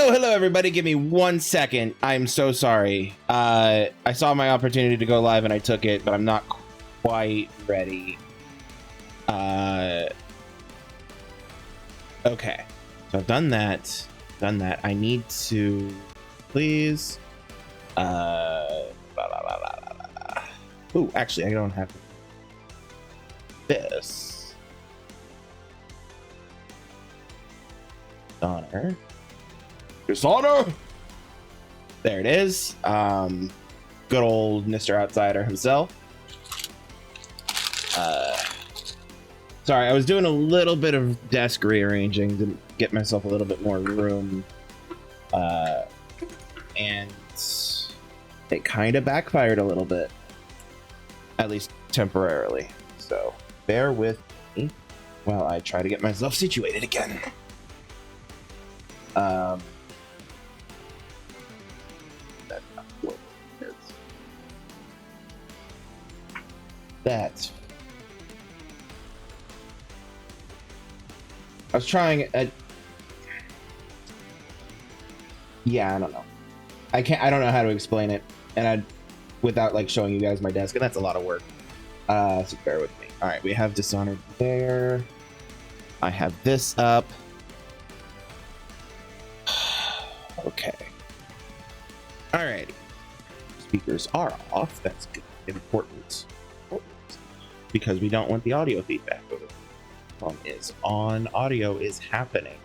Hello, everybody. Give me 1 second. I'm so sorry. I saw my opportunity to go live and I took it, but I'm not quite ready. Okay. So I've done that. I need to, please. Ooh, actually, I don't have this. Dishonor. There it is. Good old Mr. Outsider himself. Sorry, I was doing a little bit of desk rearranging to get myself a little bit more room. And it kind of backfired a little bit. At least temporarily. So bear with me while I try to get myself situated again. That's. I was trying. Yeah, I don't know. I don't know how to explain it, and without like showing you guys my desk, and that's a lot of work. So bear with me. All right, we have Dishonored there. I have this up. Okay. Alrighty. Speakers are off. That's good. Important. Because we don't want the audio feedback. Phone is on. Audio is happening.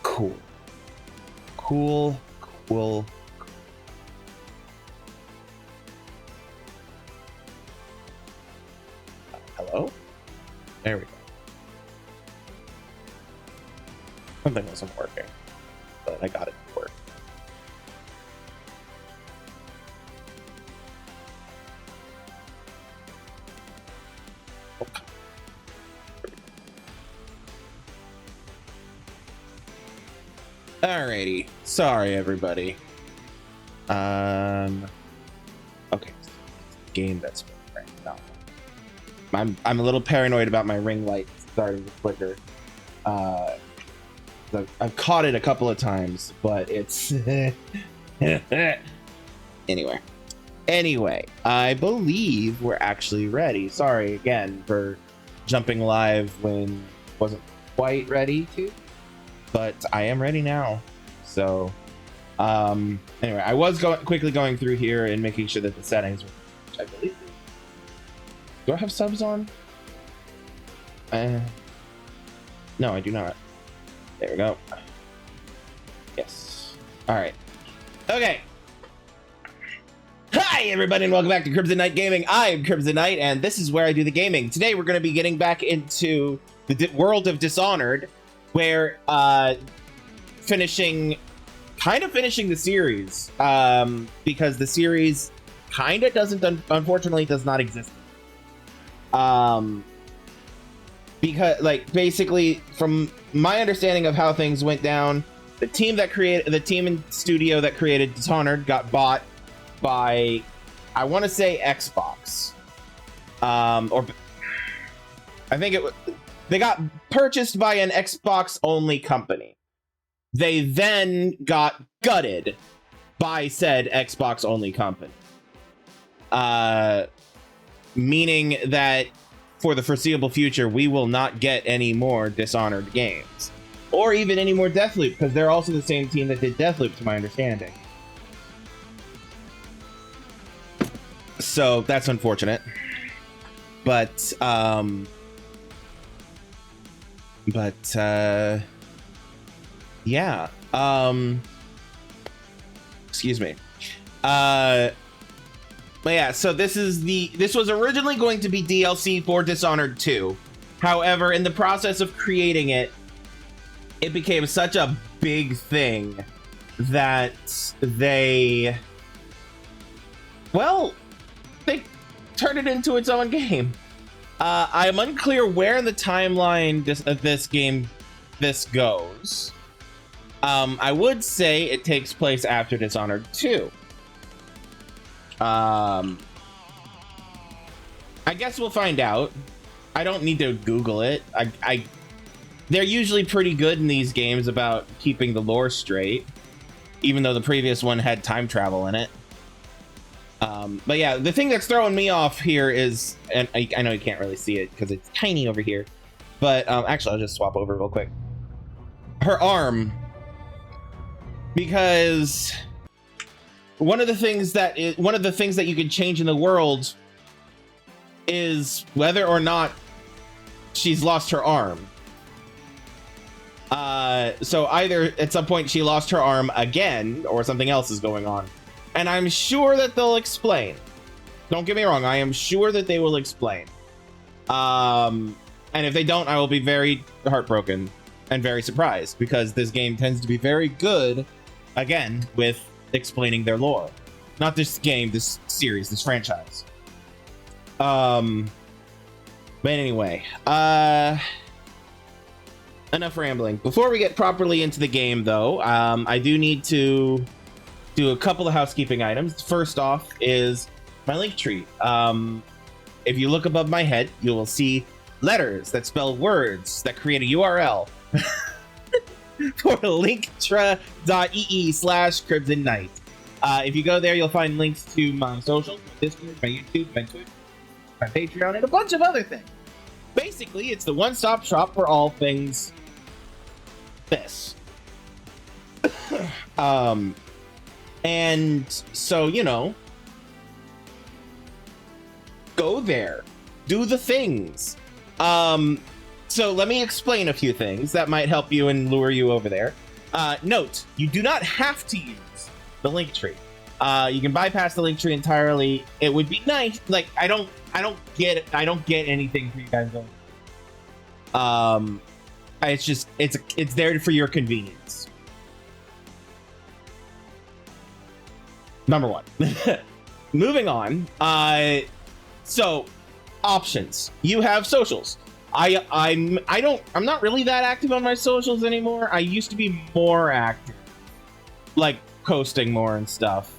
Cool. Hello? There we go. Something wasn't working, but I got it to work. Okay. Alrighty. Sorry, everybody. Okay. Game that's right now. I'm a little paranoid about my ring light starting to flicker. I've caught it a couple of times, but it's anyway, I believe we're actually ready. Sorry again for jumping live when wasn't quite ready to, but I am ready now. So anyway, I was quickly going through here and making sure that the settings were, which I believe. Do I have subs on? No, I do not. There we go. Yes. All right. Okay. Hi, everybody, and welcome back to Crimson Knight Gaming. I am Crimson Knight, and this is where I do the gaming. Today, we're going to be getting back into the world of Dishonored, where finishing the series, because the series kind of unfortunately does not exist. Because, like, basically, from my understanding of how things went down, the team and studio that created Dishonored got bought by, I want to say, Xbox. Or I think they got purchased by an Xbox-only company. They then got gutted by said Xbox-only company. Meaning that for the foreseeable future, we will not get any more Dishonored games. Or even any more Deathloop, because they're also the same team that did Deathloop, to my understanding. So, that's unfortunate. But, yeah. Excuse me. But yeah, so this was originally going to be DLC for Dishonored 2. However, in the process of creating it, it became such a big thing that they turned it into its own game. I am unclear where in the timeline of this game this goes. I would say it takes place after Dishonored 2. I guess we'll find out. I don't need to Google it. they're usually pretty good in these games about keeping the lore straight, even though the previous one had time travel in it. But yeah, the thing that's throwing me off here is, and I know you can't really see it because it's tiny over here, but actually I'll just swap over real quick. Her arm, because one of the things that you can change in the world is whether or not she's lost her arm. So either at some point she lost her arm again, or something else is going on. And I'm sure that they'll explain. Don't get me wrong, I am sure that they will explain. And if they don't, I will be very heartbroken and very surprised, because this game tends to be very good, again, with explaining their lore. Not this game, this series, this franchise. But anyway, enough rambling. Before we get properly into the game, though, I do need to do a couple of housekeeping items. First off is my link tree. If you look above my head, you will see letters that spell words that create a URL for linktr.ee/Crimson Knight. If you go there, you'll find links to my socials, my Discord, my YouTube, my Twitter, my Patreon, and a bunch of other things. Basically, it's the one-stop shop for all things this. And so, you know, go there, do the things. So let me explain a few things that might help you and lure you over there. Note, you do not have to use the link tree. You can bypass the link tree entirely. It would be nice. Like, I don't get anything for you guys. It's just, it's there for your convenience. Number one. Moving on. So options. You have socials. I'm not really that active on my socials anymore. I used to be more active, like posting more and stuff.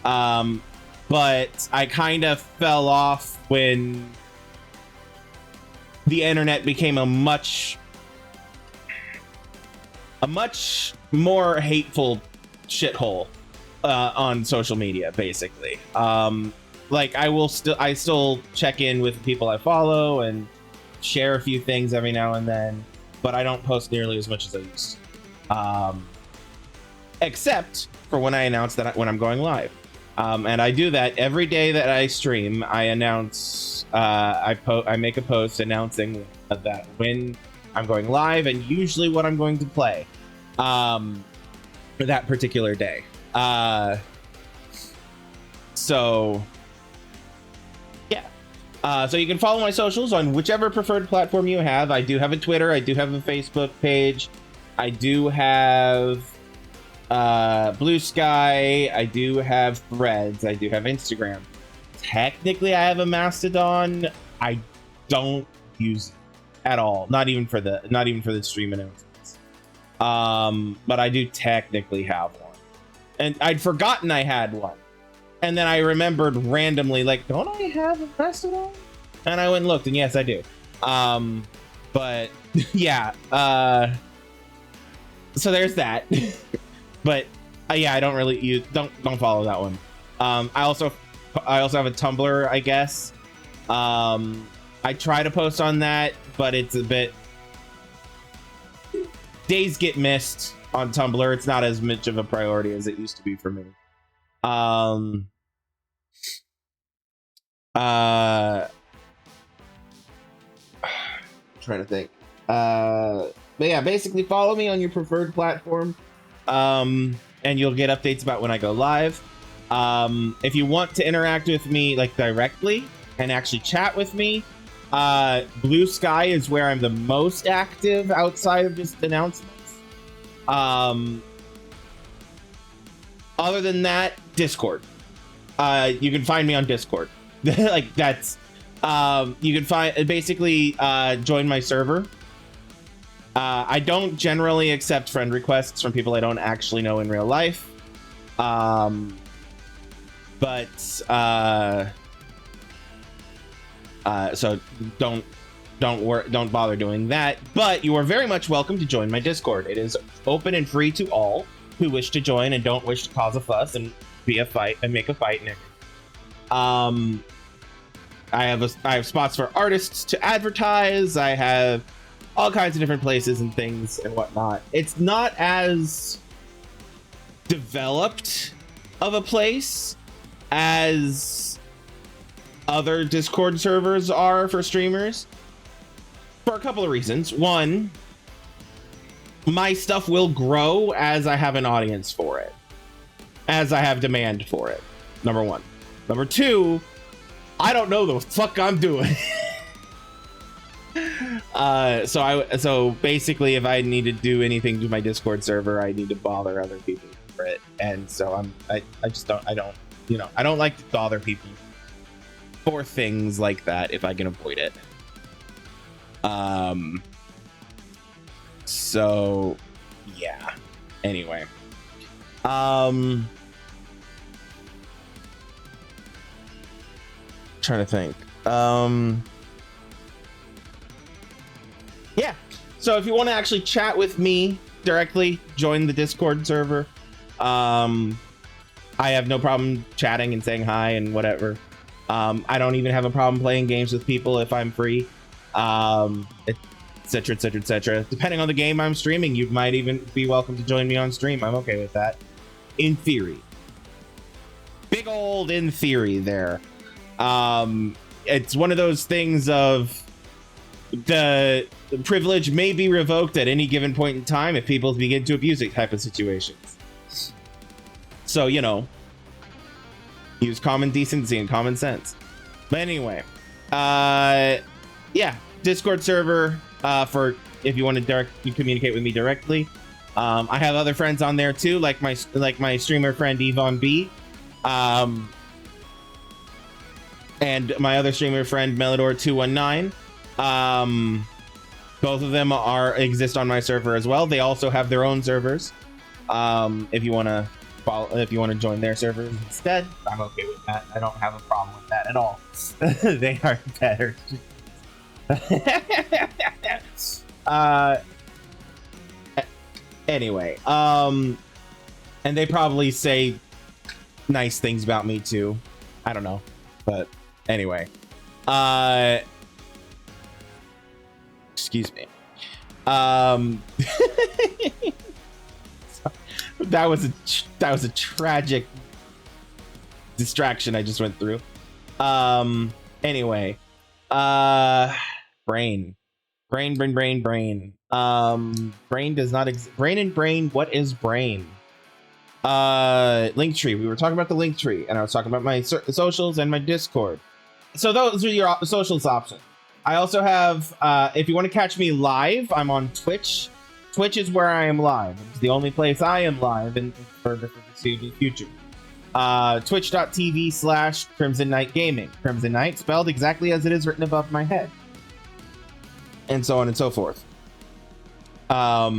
But I kind of fell off when the internet became a much more hateful shithole on social media, basically. Like I still check in with people I follow and share a few things every now and then, but I don't post nearly as much as I used to. Except for when I announce that when I'm going live. And I do that every day that I stream. I announce, I make a post announcing that when I'm going live and usually what I'm going to play for that particular day. So yeah. So you can follow my socials on whichever preferred platform you have. I do have a Twitter. I do have a Facebook page. I do have Blue Sky. I do have Threads. I do have Instagram. Technically, I have a Mastodon. I don't use it at all. Not even for the stream announcements. But I do technically have one, and I'd forgotten I had one, and then I remembered randomly, like, don't I have a Mastodon? And I went and looked, and yes, I do. But yeah. So there's that. But yeah, I don't really use. Don't follow that one. I also have a Tumblr, I guess. I try to post on that, but it's a bit. Days get missed on Tumblr. It's not as much of a priority as it used to be for me. Trying to think. But yeah, basically follow me on your preferred platform. And you'll get updates about when I go live. If you want to interact with me like directly and actually chat with me, Blue Sky is where I'm the most active outside of just announcements. Other than that, Discord. You can find me on Discord. Like that's you can find basically join my server. I don't generally accept friend requests from people I don't actually know in real life. But so don't don't bother doing that. But you are very much welcome to join my Discord. It is open and free to all who wish to join and don't wish to cause a fuss and be a fight and make a fight and everything. I have spots for artists to advertise. I have all kinds of different places and things and whatnot. It's not as developed of a place as other Discord servers are for streamers for a couple of reasons. One, my stuff will grow as I have an audience for it, as I have demand for it. Number one. Number two, I don't know the fuck I'm doing. So basically, if I need to do anything to my Discord server, I need to bother other people for it, and so I don't like to bother people for things like that if I can avoid it. So yeah. Anyway, trying to think. Yeah. So if you want to actually chat with me directly, join the Discord server. I have no problem chatting and saying hi and whatever. I don't even have a problem playing games with people if I'm free. Etc, etc, etc. Depending on the game I'm streaming, you might even be welcome to join me on stream. I'm okay with that. In theory. Big old in theory there. It's one of those things of the privilege may be revoked at any given point in time if people begin to abuse it type of situations. So, use common decency and common sense. But anyway, yeah, Discord server for if you want to communicate with me directly. I have other friends on there too, like my streamer friend Yvonne B, and my other streamer friend Melodor219. Both of them exist on my server as well. They also have their own servers. If you want to join their servers instead, I'm okay with that. I don't have a problem with that at all. They are better. Anyway, and they probably say nice things about me too. I don't know, but anyway, excuse me. That was a tragic distraction I just went through. Anyway, brain. Brain does not exist. Brain and brain. What is brain? Linktree. We were talking about the Linktree, and I was talking about my socials and my Discord. So those are your socials options. I also have, if you want to catch me live, I'm on Twitch. Twitch is where I am live. It's the only place I am live for the foreseeable future. Twitch.tv/Crimson Knight Gaming. Crimson Knight spelled exactly as it is written above my head. And so on and so forth. Yeah,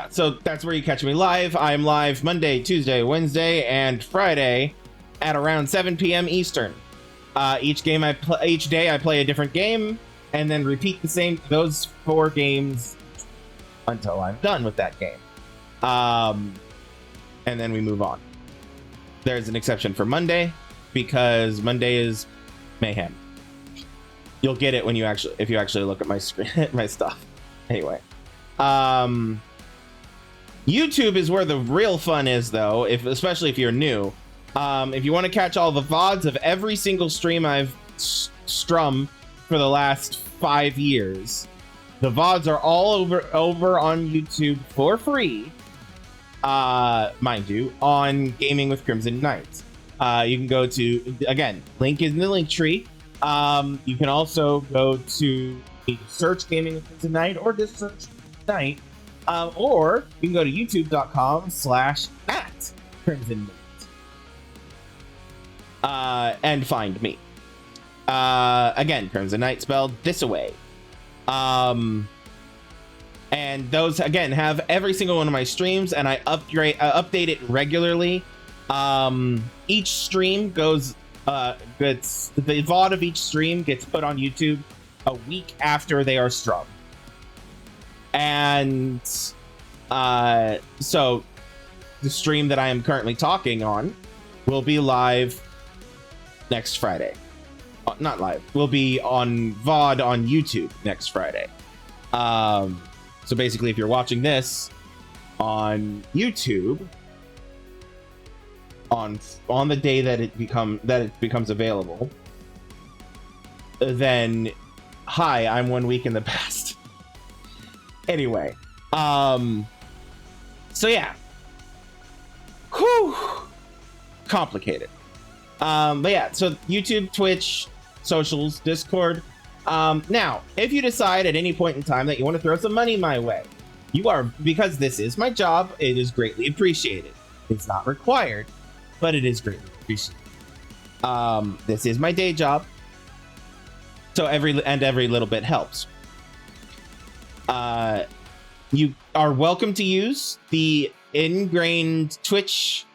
so that's where you catch me live. I'm live Monday, Tuesday, Wednesday, and Friday at around 7 p.m. Eastern. Each day I play a different game and then repeat those 4 games until I'm done with that game. And then we move on. There's an exception for Monday because Monday is mayhem. You'll get it if you actually look at my screen, my stuff. Anyway, YouTube is where the real fun is, though. Especially if you're new. If you want to catch all the VODs of every single stream I've strummed for the last 5 years, the VODs are all over on YouTube for free. Mind you, on Gaming with Crimson Knights. You can go to, again, link is in the link tree. You can also go to search Gaming with Crimson Knight or just search Knight. Or you can go to youtube.com/@Crimson Knight. And find me. Again, Crimson Knight spelled this away. And those, again, have every single one of my streams, and I update it regularly. Each stream gets the VOD of each stream gets put on YouTube a week after they are strung. And so the stream that I am currently talking on will be live next Friday. Not live. Will be on VOD on YouTube next Friday. So basically, if you're watching this on YouTube on the day that it becomes available, then hi, I'm 1 week in the past. Anyway, so yeah, whew, complicated. But yeah, so YouTube, Twitch, socials, Discord. Now, if you decide at any point in time that you want to throw some money my way, because this is my job, it is greatly appreciated. It's not required, but it is greatly appreciated. This is my day job, so every little bit helps. You are welcome to use the ingrained Twitch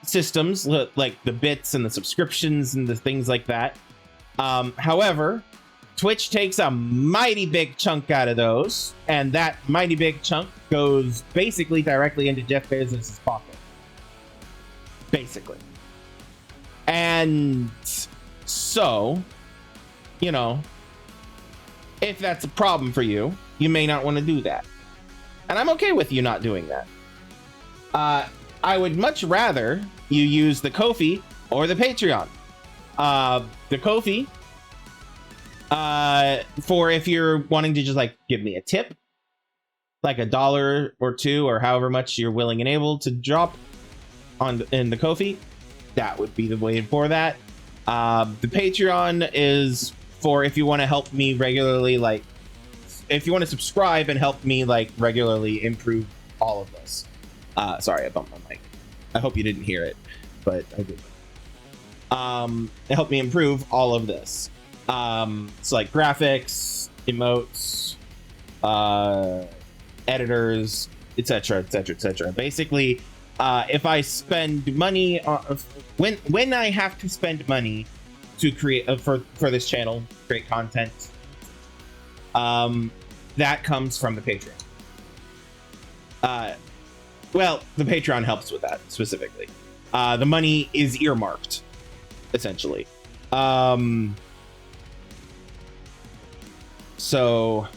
systems, like the bits and the subscriptions and the things like that. However, Twitch takes a mighty big chunk out of those, and that mighty big chunk goes basically directly into Jeff Bezos' pocket. Basically. And so, you know, if that's a problem for you, you may not want to do that. And I'm okay with you not doing that. I would much rather you use the Ko-fi or the Patreon. The Ko-fi, for if you're wanting to just like give me a tip, like $1 or $2 or however much you're willing and able to drop in the Ko-fi, that would be the way for that. The Patreon is for if you want to help me regularly, like if you want to subscribe and help me like regularly improve all of this. Sorry, I bumped my mic. I hope you didn't hear it, but I did. It helped me improve all of this. So like graphics, emotes, editors, etc., etc., etc. Basically, if I spend money when I have to spend money to create for this channel, create content, that comes from the Patreon. Well, the Patreon helps with that specifically. The money is earmarked, essentially. So,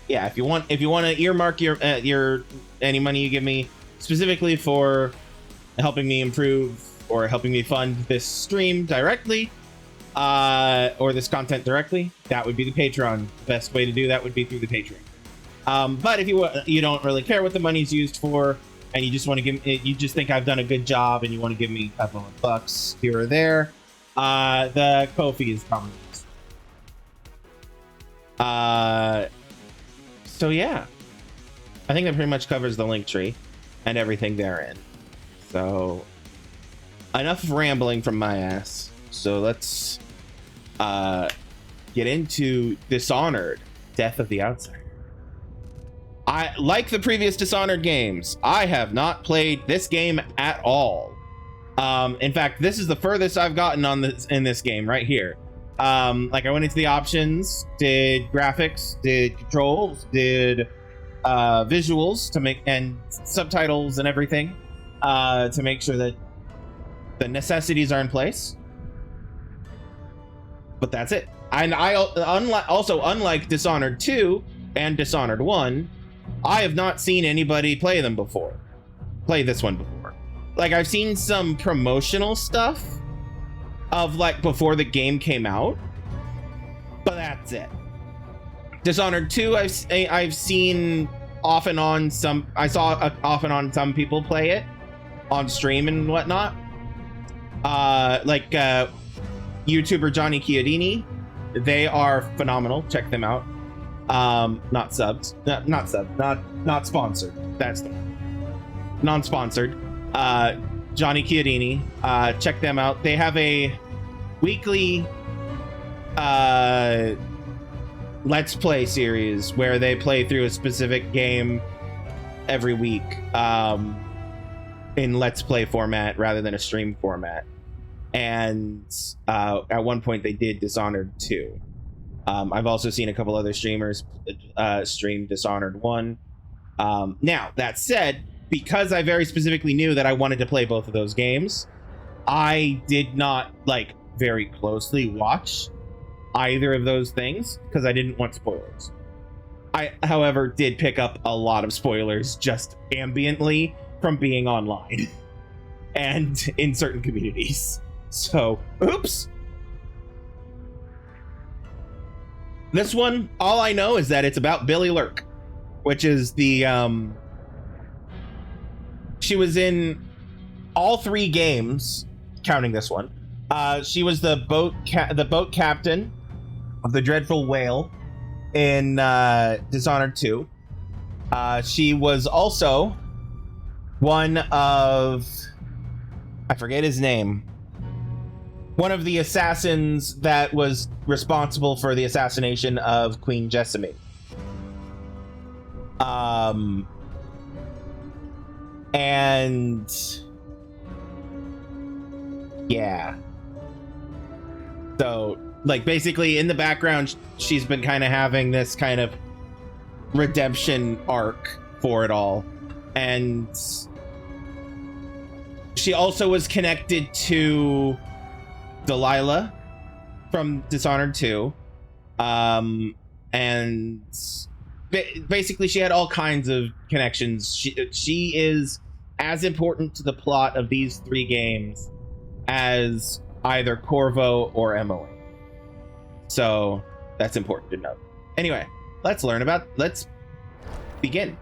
yeah, if you want to earmark your any money you give me specifically for helping me improve or helping me fund this stream directly, or this content directly, that would be the Patreon. The best way to do that would be through the Patreon. But if you don't really care what the money's used for, and you just want to you just think I've done a good job, and you want to give me a couple of bucks here or there, the Ko-fi is probably so yeah, I think that pretty much covers the link tree and everything therein. So enough rambling from my ass. So let's get into Dishonored, Death of the Outsider. I like the previous Dishonored games. I have not played this game at all. In fact, this is the furthest I've gotten in this game right here. Like I went into the options, did graphics, did controls, did visuals to make, and subtitles and everything, to make sure that the necessities are in place. But that's it. And unlike Dishonored 2 and Dishonored 1, I have not seen anybody play this one before. Like, I've seen some promotional stuff of like before the game came out, but that's it. Dishonored 2, I've seen off and on some. I saw off and on some people play it on stream and whatnot. Like YouTuber Johnny Chiodini, they are phenomenal. Check them out. Not subbed, not sponsored. That's the one. Non-sponsored. Johnny Chiodini, check them out. They have a weekly Let's Play series where they play through a specific game every week. in Let's Play format rather than a stream format. And at one point they did Dishonored 2. I've also seen a couple other streamers stream Dishonored 1. Now, that said, because I very specifically knew that I wanted to play both of those games, I did not, like, very closely watch either of those things because I didn't want spoilers. I, however, did pick up a lot of spoilers just ambiently from being online and in certain communities. So, oops. This one, all I know is that it's about Billy Lurk, which is the, she was in all 3 games, counting this one. She was the boat captain of the Dreadful Whale in Dishonored 2. She was also one of, I forget his name, one of the assassins that was responsible for the assassination of Queen Jessamine. And yeah. So, like, basically in the background, she's been kind of having this kind of redemption arc for it all. And she also was connected to Delilah from Dishonored 2. And basically she had all kinds of connections. She is as important to the plot of these 3 games as either Corvo or Emily. So that's important to note. Anyway, let's begin.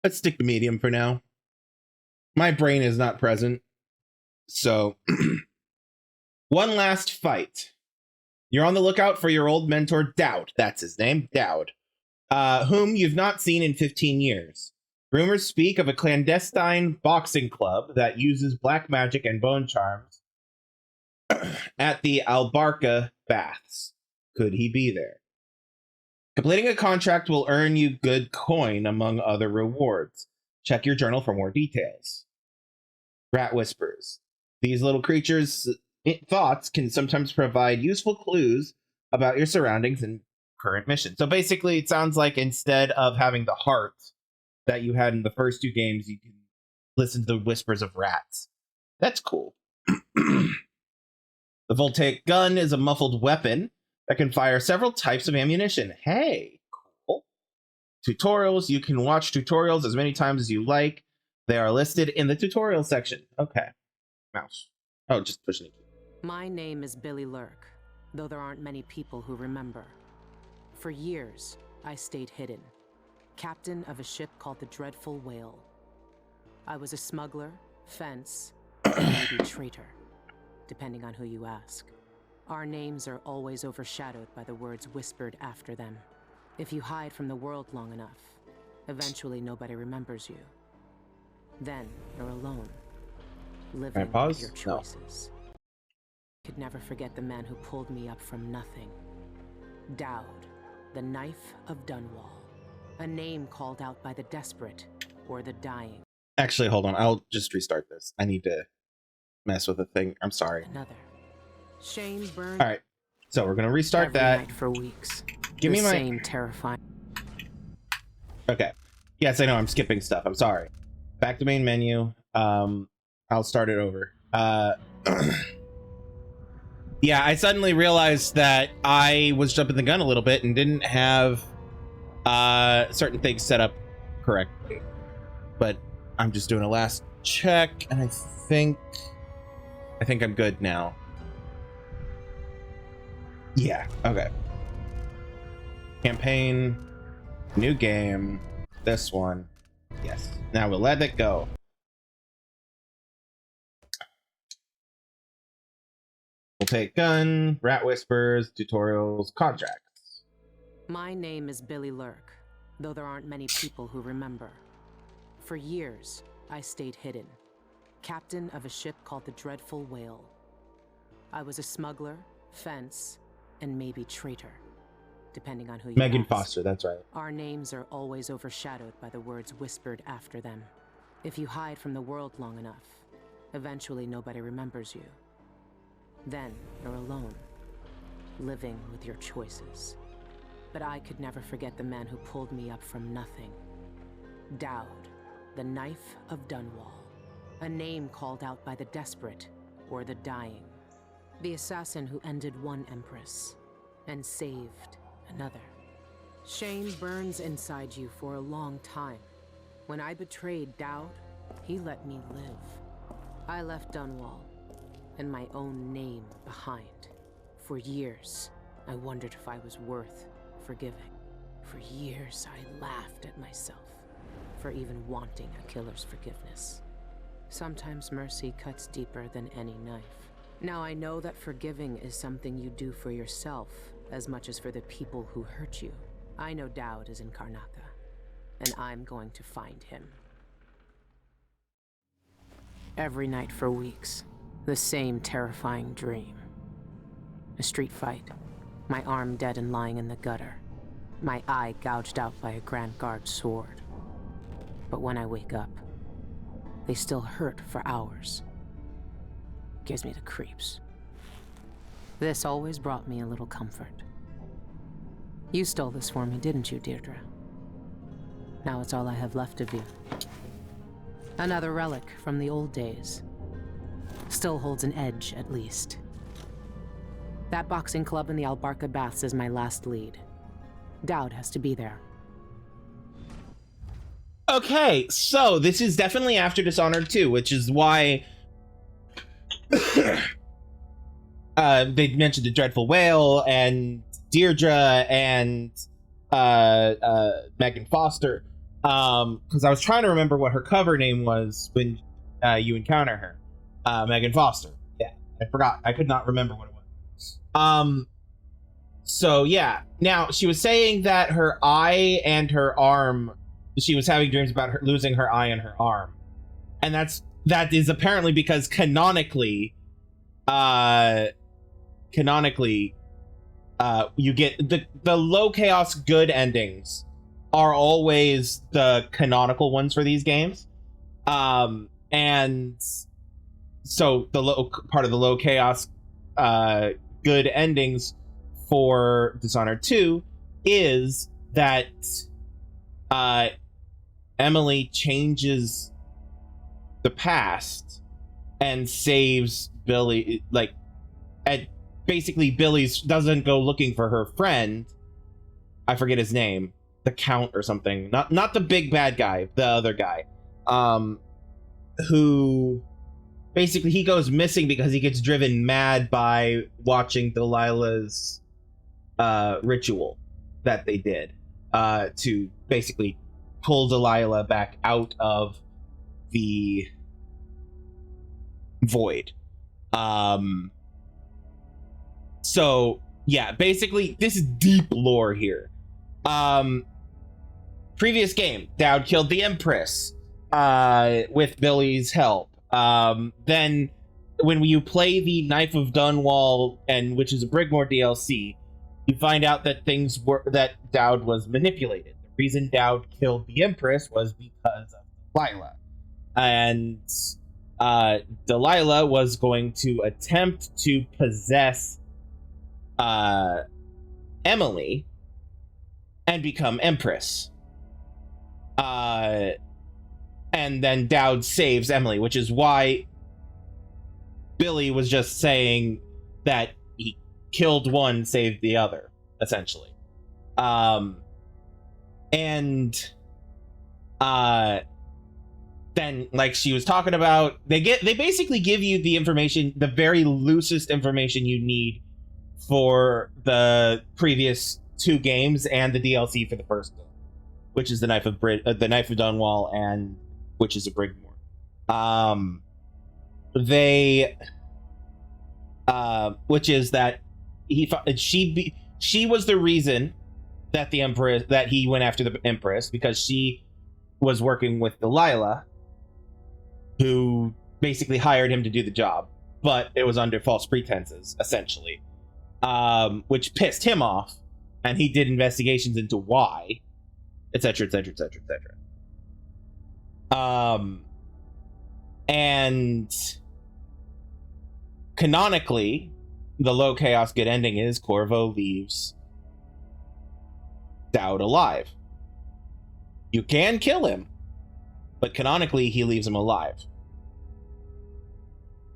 Let's stick to medium for now. My brain is not present. So, one last fight. You're on the lookout for your old mentor, Dowd. That's his name, Dowd. Whom you've not seen in 15 years. Rumors speak of a clandestine boxing club that uses black magic and bone charms at the Albarca Baths. Could he be there? Completing a contract will earn you good coin, among other rewards. Check your journal for more details. Rat whispers. These little creatures' thoughts can sometimes provide useful clues about your surroundings and current mission. So basically, it sounds like instead of having the heart that you had in the first 2 games, you can listen to the whispers of rats. That's cool. The Voltaic gun is a muffled weapon that can fire several types of ammunition. Hey, cool. Tutorials. You can watch tutorials as many times as you like. They are listed in the tutorial section. Okay. Mouse. Oh, just pushing it. My name is Billy Lurk, though there aren't many people who remember. For years, I stayed hidden, captain of a ship called the Dreadful Whale. I was a smuggler, fence, and maybe traitor, depending on who you ask. Our names are always overshadowed by the words whispered after them. If you hide from the world long enough, eventually nobody remembers you. Then you're alone, living with your choices. No. Could never forget the man who pulled me up from nothing. Dowd, the Knife of Dunwall. A name called out by the desperate or the dying. Actually, hold on. I'll just restart this. I need to mess with a thing. I'm sorry. Another. Shame burned. All right, so we're gonna restart that. Night for weeks. Give me my same terrifying. Okay. Yes, I know. I'm skipping stuff. I'm sorry. Back to main menu. I'll start it over. Yeah, I suddenly realized that I was jumping the gun a little bit and didn't have certain things set up correctly. But I'm just doing a last check, and I think I'm good now. Yeah, okay. Campaign, new game, this one. Yes. Now we'll let it go. We'll take gun, rat whispers, tutorials, contracts. My name is Billy Lurk, though there aren't many people who remember. For years, I stayed hidden, captain of a ship called the Dreadful Whale. I was a smuggler, fence, and maybe traitor, depending on who you Megan ask. Foster, that's right. Our names are always overshadowed by the words whispered after them. If you hide from the world long enough, eventually nobody remembers you. Then you're alone, living with your choices. But I could never forget the man who pulled me up from nothing. Dowd, the Knife of Dunwall. A name called out by the desperate or the dying. The assassin who ended one empress and saved another. Shame burns inside you for a long time. When I betrayed Dowd, he let me live. I left Dunwall and my own name behind. For years, I wondered if I was worth forgiving. For years, I laughed at myself for even wanting a killer's forgiveness. Sometimes mercy cuts deeper than any knife. Now I know that forgiving is something you do for yourself as much as for the people who hurt you. I know Dowd is in Karnaca, and I'm going to find him. Every night for weeks, the same terrifying dream. A street fight, my arm dead and lying in the gutter, my eye gouged out by a Grand Guard sword. But when I wake up, they still hurt for hours. Gives me the creeps. This always brought me a little comfort. You stole this for me, didn't you, Deirdre? Now it's all I have left of you. Another relic from the old days. Still holds an edge, at least. That boxing club in the Albarca Baths is my last lead. Dowd has to be there. Okay, so this is definitely after Dishonored 2, which is why they mentioned the Dreadful Whale and Deirdre and Megan Foster. Because I was trying to remember what her cover name was when you encounter her. Megan Foster. Yeah, I forgot. I could not remember what it was. So yeah. Now, she was saying that her eye and her arm, she was having dreams about her losing her eye and her arm. And that is apparently because canonically, you get the low chaos good endings are always the canonical ones for these games. And so the low part of the low chaos good endings for Dishonored 2 is that Emily changes the past and saves Billy, and basically Billy's doesn't go looking for her friend. I forget his name, the Count or something. Not the big bad guy, the other guy. Who basically he goes missing because he gets driven mad by watching Delilah's ritual that they did to basically pull Delilah back out of the void. So yeah, basically this is deep lore here. Previous game, Dowd killed the Empress with Billy's help. Then when you play the Knife of Dunwall, and which is a Brigmore DLC, you find out that that Dowd was manipulated. The reason Dowd killed the Empress was because of Delilah. And Delilah was going to attempt to possess Emily and become Empress. And then Dowd saves Emily, which is why Billy was just saying that he killed one, saved the other, essentially. Then, like she was talking about, they basically give you the information, the very loosest information you need for the previous two games and the DLC for the first game, which is the Knife of Dunwall and which is a Brigmore. Which is that she was the reason that he went after the Empress because she was working with Delilah, who basically hired him to do the job, but it was under false pretenses, essentially, which pissed him off, and he did investigations into why, etc., etc., etc., etc. And canonically, the low chaos good ending is Corvo leaves Dowd alive. You can kill him, but canonically he leaves him alive,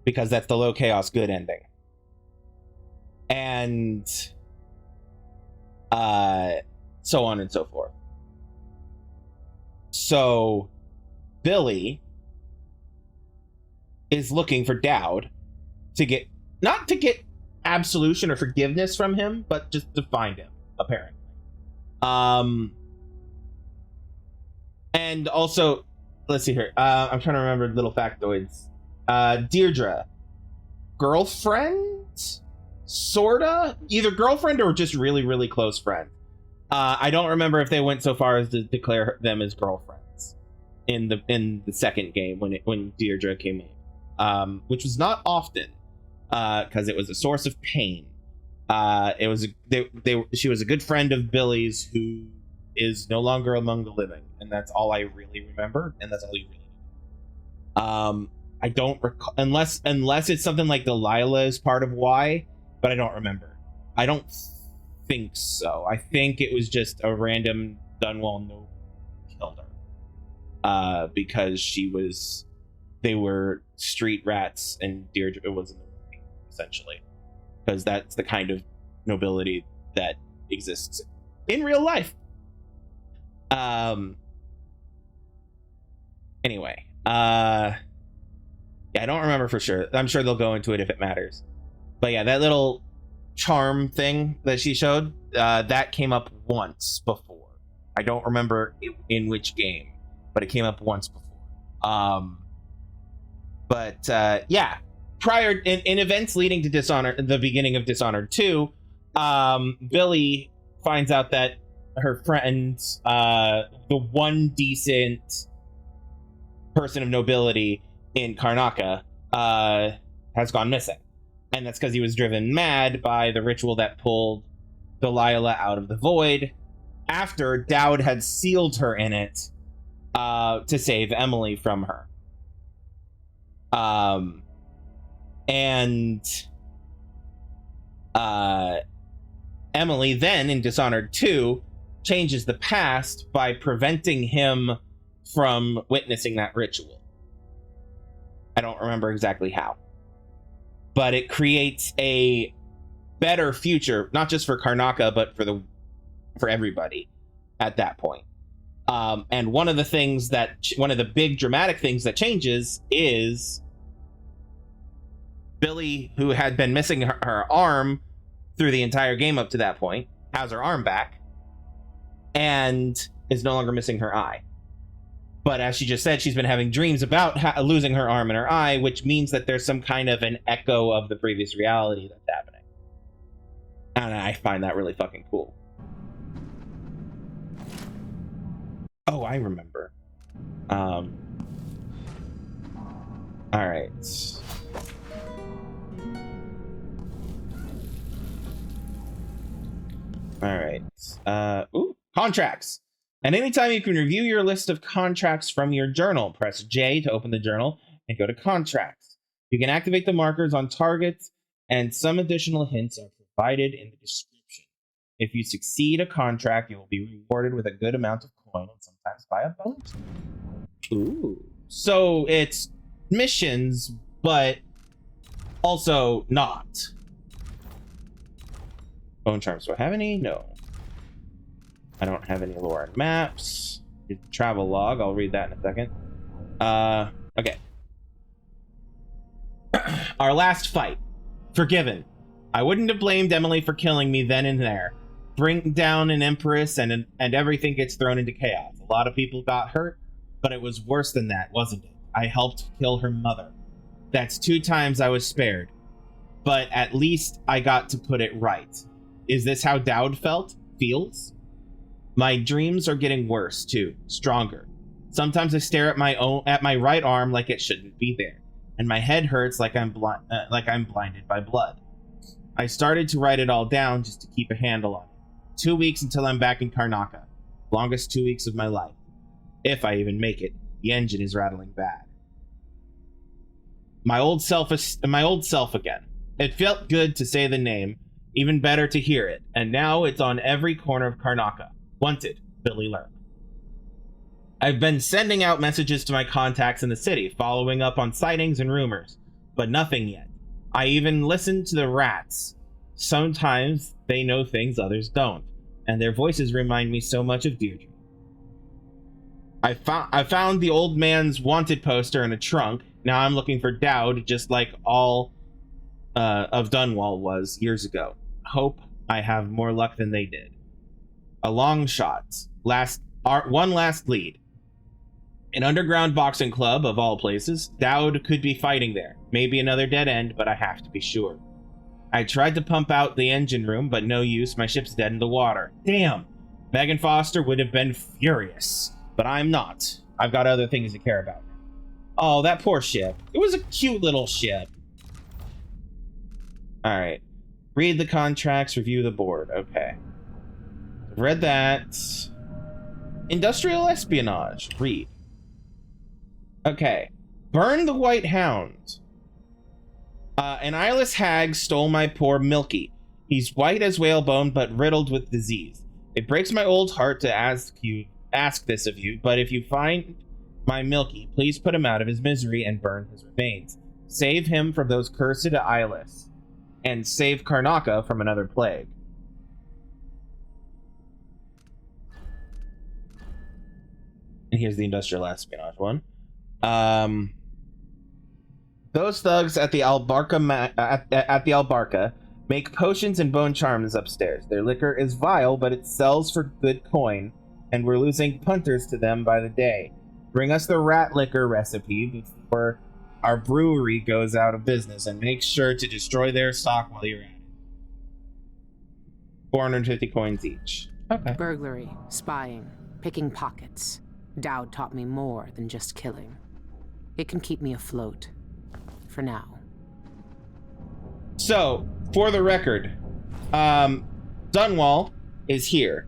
because that's the low chaos good ending. And so on and so forth. So Billy is looking for Dowd to get, not to get absolution or forgiveness from him, but just to find him, apparently. And also, let's see here. I'm trying to remember little factoids. Deirdre, girlfriend, sorta, either girlfriend or just really, really close friend. I don't remember if they went so far as to declare them as girlfriends in the second game when Deirdre came in, which was not often, because it was a source of pain. She was a good friend of Billy's who is no longer among the living, and that's all I really remember, and that's all you really know. I don't recall, unless it's something like Delilah is part of why, but I don't remember. I don't think so. I think it was just a random Dunwall noble killed her, because they were street rats, and Deirdre was in the movie, essentially, because that's the kind of nobility that exists in real life. Anyway, yeah, I don't remember for sure. I'm sure they'll go into it if it matters. But yeah, that little charm thing that she showed, that came up once before. I don't remember in which game, but it came up once before. Yeah, prior in events leading to Dishonored, the beginning of Dishonored 2, Billy finds out that her friend, the one decent person of nobility in Karnaca, has gone missing. And that's because he was driven mad by the ritual that pulled Delilah out of the void after Dowd had sealed her in it, to save Emily from her. Emily then, in Dishonored 2, changes the past by preventing him from witnessing that ritual. I don't remember exactly how. But it creates a better future, not just for Karnaca, but for everybody at that point. And one of the big dramatic things that changes is Billy, who had been missing her arm through the entire game up to that point, has her arm back and is no longer missing her eye. But as she just said, she's been having dreams about losing her arm and her eye, which means that there's some kind of an echo of the previous reality that's happening. And I find that really fucking cool. Oh, I remember. All right. All right. Contracts. And anytime you can review your list of contracts from your journal, press J to open the journal and go to contracts. You can activate the markers on targets, and some additional hints are provided in the description. If you succeed a contract, you will be rewarded with a good amount of coin and sometimes by a bonus. Ooh. So it's missions, but also not. Bone charms. Do I have any? No. I don't have any lore and maps. Travel log. I'll read that in a second. Okay. Our last fight. Forgiven. I wouldn't have blamed Emily for killing me then and there. Bring down an empress and everything gets thrown into chaos. A lot of people got hurt, but it was worse than that, wasn't it? I helped kill her mother. That's 2 times I was spared. But at least I got to put it right. Is this how Dowd feels? My dreams are getting worse too, stronger. Sometimes I stare at my right arm like it shouldn't be there, and my head hurts like I'm blinded by blood. I started to write it all down just to keep a handle on it. 2 weeks until I'm back in Karnaca. Longest 2 weeks of my life. If I even make it. The engine is rattling bad. My old self again. It felt good to say the name, even better to hear it, and now it's on every corner of Karnaca. Wanted, Billy Lurk. I've been sending out messages to my contacts in the city, following up on sightings and rumors, but nothing yet. I even listened to the rats. Sometimes they know things others don't, and their voices remind me so much of Deirdre. I found the old man's wanted poster in a trunk. Now I'm looking for Dowd, just like all of Dunwall was years ago. Hope I have more luck than they did. A long shot. One last lead. An underground boxing club, of all places. Dowd could be fighting there. Maybe another dead end, but I have to be sure. I tried to pump out the engine room, but no use. My ship's dead in the water. Damn! Megan Foster would have been furious. But I'm not. I've got other things to care about. Oh, that poor ship. It was a cute little ship. Alright. Read the contracts, review the board. Okay. Read that. Industrial espionage. Read. Okay. Burn the White Hound. An eyeless hag stole my poor Milky. He's white as whalebone, but riddled with disease. It breaks my old heart to ask this of you, but if you find my Milky, please put him out of his misery and burn his remains. Save him from those cursed eyeless, and save Karnaca from another plague. And here's the industrial espionage one. Those thugs at the Albarca make potions and bone charms upstairs. Their liquor is vile, but it sells for good coin, and we're losing punters to them by the day. Bring us the rat liquor recipe before our brewery goes out of business, and make sure to destroy their stock while you're at it. 450 coins each. Okay. Burglary, spying, picking pockets. Dowd taught me more than just killing. It can keep me afloat. For now. So, for the record, Dunwall is here.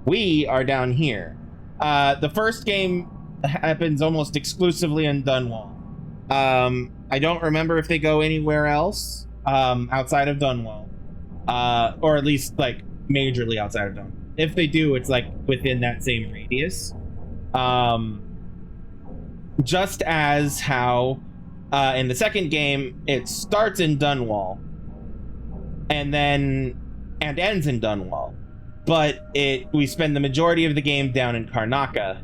We are down here. The first game happens almost exclusively in Dunwall. I don't remember if they go anywhere else outside of Dunwall. Or at least, like, majorly outside of Dunwall. If they do, it's, like, within that same radius. Just as how in the second game, it starts in Dunwall and ends in Dunwall. But we spend the majority of the game down in Karnaca,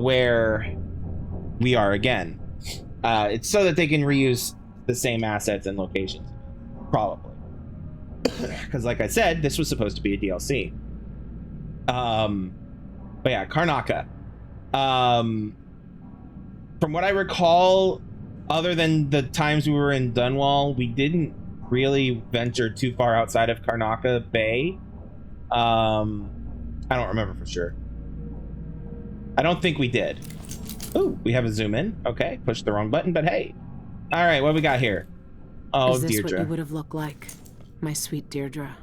where we are again. It's so that they can reuse the same assets and locations. Probably. Because like I said, this was supposed to be a DLC. But yeah, Karnaca. From what I recall, other than the times we were in Dunwall, we didn't really venture too far outside of Karnaca Bay. I don't remember for sure. I don't think we did. Ooh, we have a zoom in. Okay, pushed the wrong button, but hey. All right, what we got here? Oh, Is this Deirdre. what you would have looked like, my sweet Deirdre?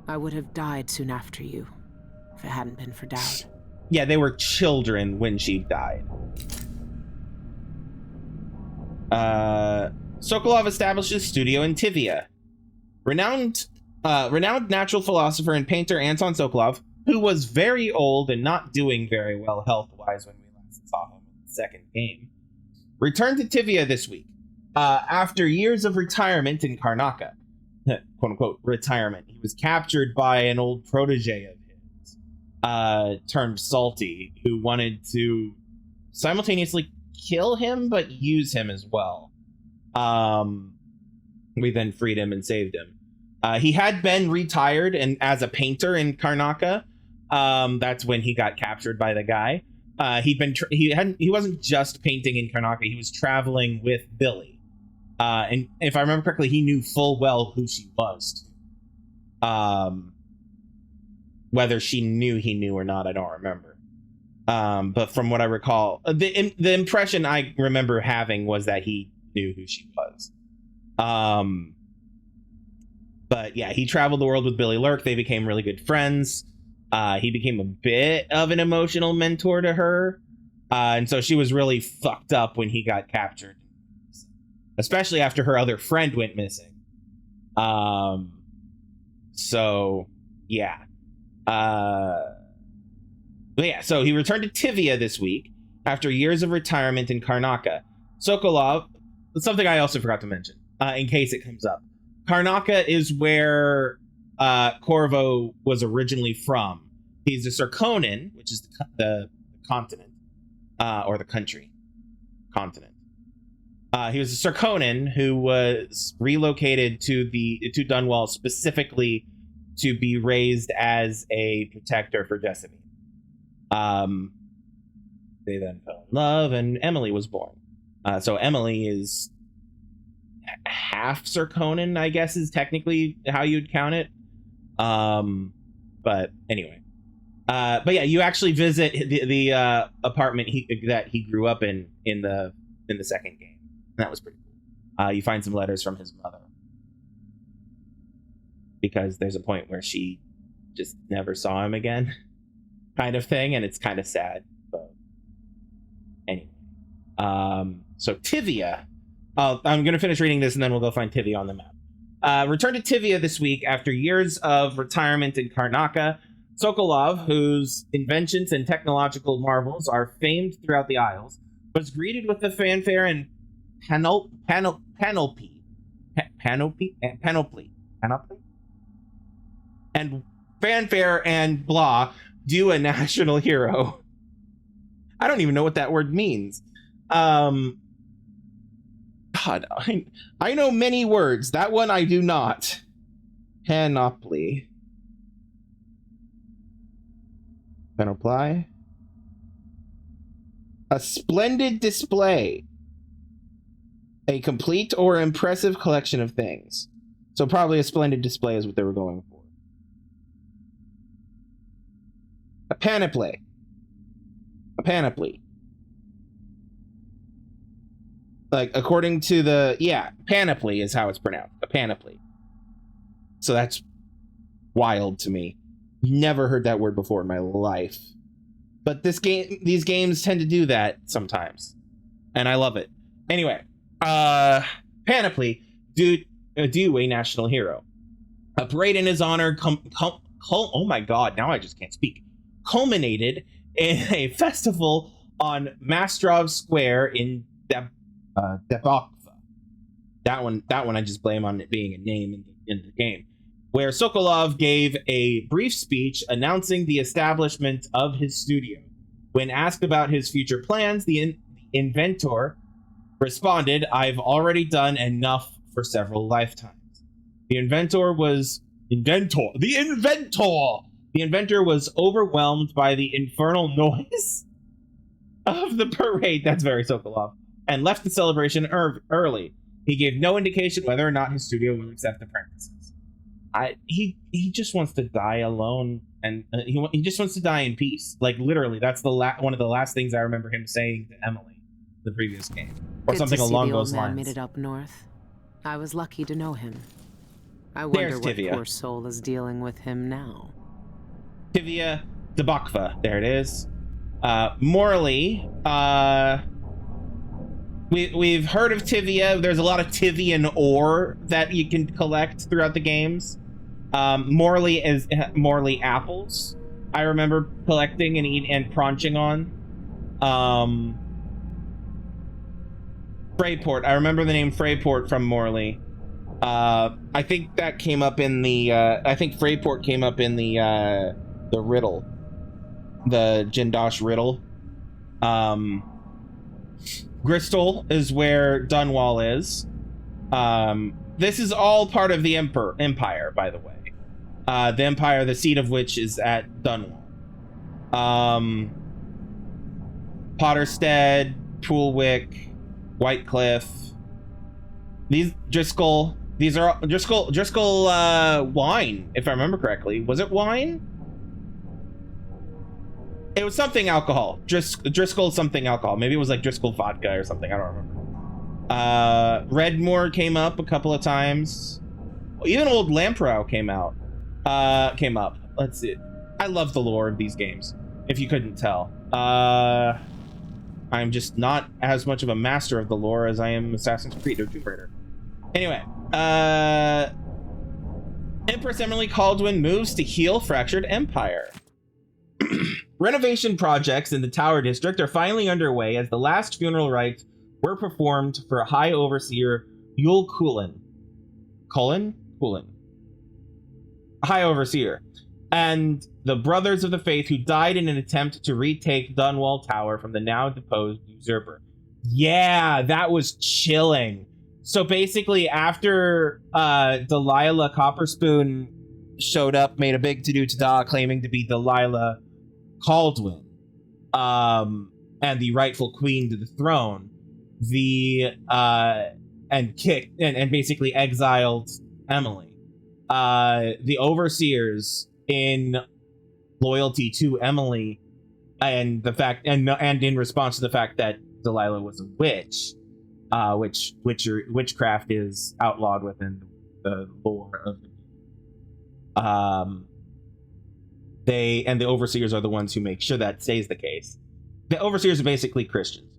I would have died soon after you, if it hadn't been for Dowd. Yeah, they were children when she died. Sokolov established a studio in Tivia. Renowned natural philosopher and painter Anton Sokolov, who was very old and not doing very well health-wise when we last saw him in the second game, returned to Tivia this week. After years of retirement in Karnaca, quote-unquote retirement, he was captured by an old protege of his, termed Salty, who wanted to simultaneously kill him, but use him as well. We then freed him and saved him. He had been retired and as a painter in Karnaca. That's when he got captured by the guy. He wasn't just painting in Karnaca. He was traveling with Billy. And if I remember correctly, he knew full well who she was. Whether she knew he knew or not, I don't remember. But from what I recall, the impression I remember having was that he knew who she was. But yeah, he traveled the world with Billy Lurk. They became really good friends. He became a bit of an emotional mentor to her. And so she was really fucked up when he got captured, especially after her other friend went missing. So yeah. But yeah, so he returned to Tivia this week after years of retirement in Karnaka. Sokolov, something I also forgot to mention, in case it comes up. Karnaka is where Corvo was originally from. He's a Sarkonin, which is the continent, or the country. Continent. He was a Sarkonin who was relocated to Dunwall specifically to be raised as a protector for Jessamine. They then fell in love, and Emily was born. So Emily is half Sarkonin, I guess, is technically how you'd count it. But anyway, but yeah, you actually visit the apartment that he grew up in the second game. And that was pretty cool. You find some letters from his mother, because there's a point where she just never saw him again, kind of thing, and it's kind of sad. But anyway, so Tivia. I'm going to finish reading this and then we'll go find Tivia on the map. Returned to Tivia this week after years of retirement in Karnaka. Sokolov, whose inventions and technological marvels are famed throughout the Isles, was greeted with the fanfare and panoply, and fanfare and blah, due a national hero. I don't even know what that word means. God, I know many words. That one I do not. Panoply. Panoply. A splendid display. A complete or impressive collection of things. So probably a splendid display is what they were going for. A panoply. A panoply. Like, according to panoply is how it's pronounced. A panoply. So that's wild to me. Never heard that word before in my life. But these games tend to do that sometimes. And I love it. Anyway, panoply, due a national hero. A parade in his honor, oh my god, now I just can't speak. Culminated in a festival on Mastrov Square in Debokva. That one I just blame on it being a name in the game, where Sokolov gave a brief speech announcing the establishment of his studio. When asked about his future plans, the inventor responded, "I've already done enough for several lifetimes." The inventor was overwhelmed by the infernal noise of the parade. That's very Sokolov. And left the celebration early. He gave no indication whether or not his studio will accept apprentices. He just wants to die alone, and he just wants to die in peace. Like, literally, that's one of the last things I remember him saying to Emily, the previous game, or something along those lines. Made it up north. I was lucky to know him. I wonder what poor soul is dealing with him now. Tivia Debokva, there it is. Morley, We've heard of Tivia. There's a lot of Tivian ore that you can collect throughout the games. Morley apples. I remember collecting and crunching on. Freyport. I remember the name Freyport from Morley. I think that came up in the. I think Freyport came up in the riddle, the Jindosh riddle. Gristol is where Dunwall is. This is all part of the Empire, by the way. The Empire, the seat of which is at Dunwall. Potterstead, Poolwick, Whitecliff. These Driscoll. These are Driscoll wine, if I remember correctly. Was it wine? It was something alcohol. Driscoll something alcohol. Maybe it was like Driscoll vodka or something. I don't remember. Redmore came up a couple of times. Even old Lamprow came up. Let's see. I love the lore of these games, if you couldn't tell. I'm just not as much of a master of the lore as I am Assassin's Creed or Tomb Raider. Anyway, Empress Emily Kaldwin moves to heal fractured empire. Renovation projects in the Tower District are finally underway as the last funeral rites were performed for High Overseer Yul Kulin. Kulin? High Overseer. And the Brothers of the Faith who died in an attempt to retake Dunwall Tower from the now deposed usurper. Yeah, that was chilling. So basically, after Delilah Copperspoon showed up, made a big to-do to-da claiming to be Delilah Kaldwin, and the rightful queen to the throne, and basically exiled Emily. The overseers, in loyalty to Emily, and the fact, and in response to the fact that Delilah was a witch, witchcraft is outlawed within the lore of the overseers are the ones who make sure that stays the case. The overseers are basically Christians.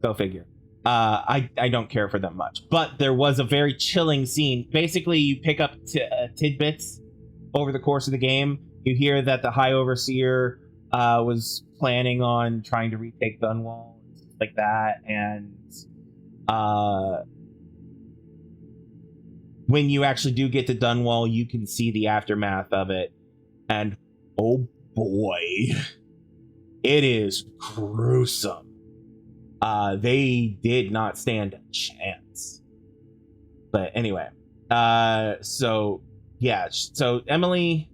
Go figure. I don't care for them much, but there was a very chilling scene. Basically, you pick up tidbits over the course of the game. You hear that the High Overseer was planning on trying to retake Dunwall and stuff like that, and when you actually do get to Dunwall, you can see the aftermath of it, and oh boy, it is gruesome. They did not stand a chance. But anyway, so Emily,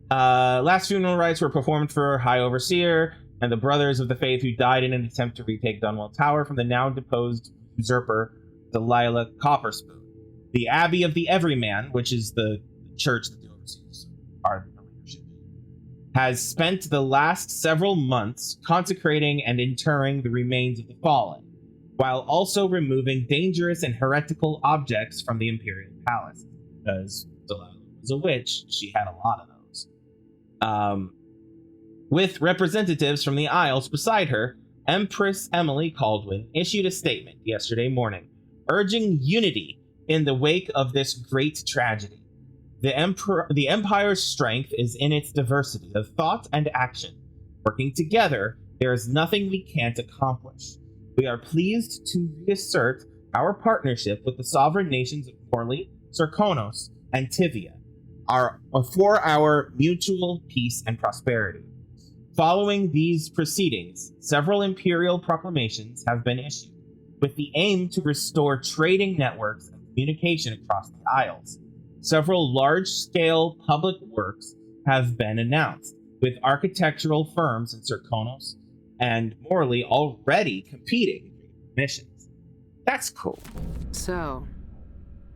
last funeral rites were performed for High Overseer and the Brothers of the Faith who died in an attempt to retake Dunwall Tower from the now deposed usurper Delilah Copperspoon. The Abbey of the Everyman, which is the church that the overseers are the leadership, has spent the last several months consecrating and interring the remains of the fallen, while also removing dangerous and heretical objects from the Imperial Palace. Because Delilah was a witch, she had a lot of those. With representatives from the Isles beside her, Empress Emily Kaldwin issued a statement yesterday morning, urging unity in the wake of this great tragedy. The Empire's strength is in its diversity of thought and action. Working together, there is nothing we can't accomplish. We are pleased to reassert our partnership with the sovereign nations of Corley, Serkonos, and Tivia for our mutual peace and prosperity. Following these proceedings, several imperial proclamations have been issued, with the aim to restore trading networks and communication across the Isles. Several large-scale public works have been announced, with architectural firms in Serkonos and Morley already competing for missions. That's cool. So,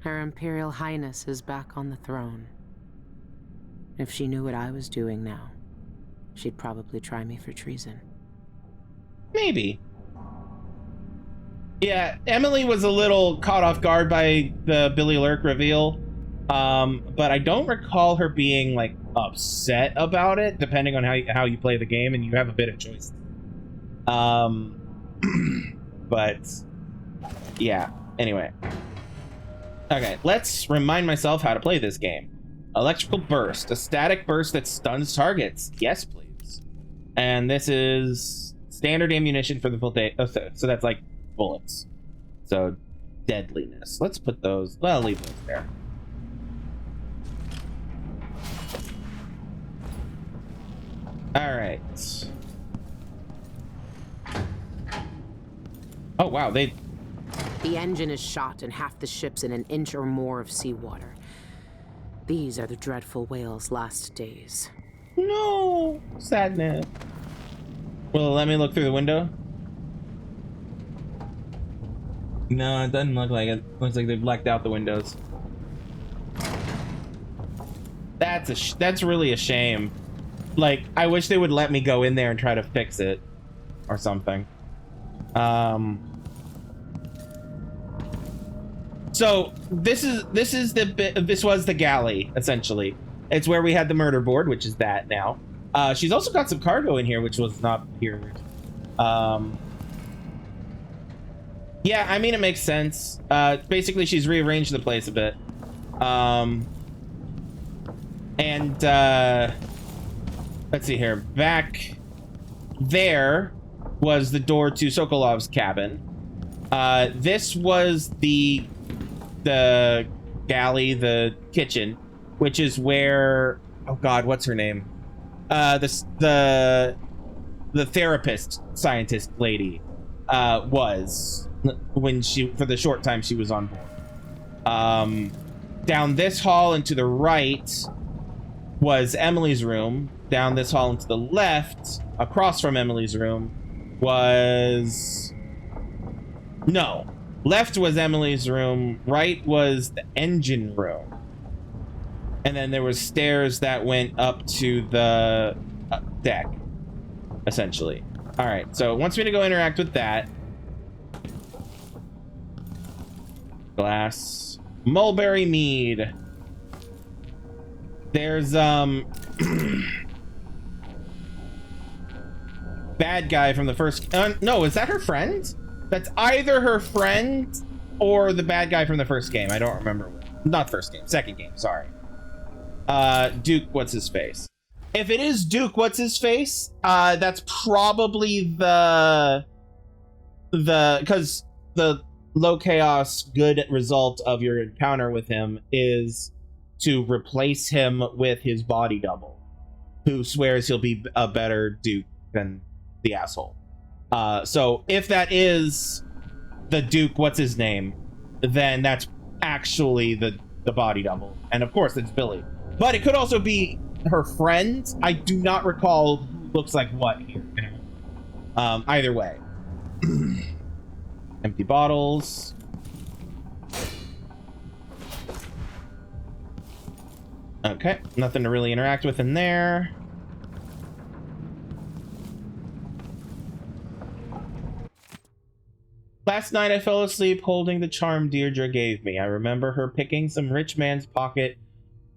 Her Imperial Highness is back on the throne. If she knew what I was doing now, she'd probably try me for treason. Maybe. Yeah, Emily was a little caught off guard by the Billy Lurk reveal, but I don't recall her being like upset about it, depending on how you play the game, and you have a bit of choice. But yeah, anyway. Okay, let's remind myself how to play this game. Electrical burst, a static burst that stuns targets. Yes, please. And this is standard ammunition for the full day. Oh, so that's like bullets. So deadliness. Let's put those. Well, leave those there. All right. Oh wow, The engine is shot and half the ship's in an inch or more of seawater. These are the dreadful whale's last days. No, sadness. Well, let me look through the window. No, it doesn't look like it. Looks like they blacked out the windows. That's really a shame. Like, I wish they would let me go in there and try to fix it or something. So this was the galley, essentially. It's where we had the murder board, which is that now. She's also got some cargo in here, which was not here. Yeah, I mean, it makes sense. Basically, she's rearranged the place a bit. Let's see here. Back there was the door to Sokolov's cabin. This was the galley, the kitchen, which is where, oh God, what's her name? The therapist scientist lady was when for the short time she was on board. Down this hall and to the right was Emily's room. Down this hall and to the left, across from Emily's room, was... No. Left was Emily's room. Right was the engine room. And then there was stairs that went up to the deck, essentially. All right, so it wants me to go interact with that. Glass. Mulberry mead. There's, bad guy from the first... no, is that her friend? That's either her friend or the bad guy from the first game. I don't remember. Not first game. Second game. Sorry. Duke, what's his face? If it is Duke, what's his face? That's probably because the low chaos good result of your encounter with him is to replace him with his body double, who swears he'll be a better Duke than the asshole. So if that is the Duke, what's his name, then that's actually the body double. And of course it's Billy. But it could also be her friend. I do not recall who looks like what here. Either way. Empty bottles. Okay, nothing to really interact with in there. Last night I fell asleep holding the charm Deirdre gave me. I remember her picking some rich man's pocket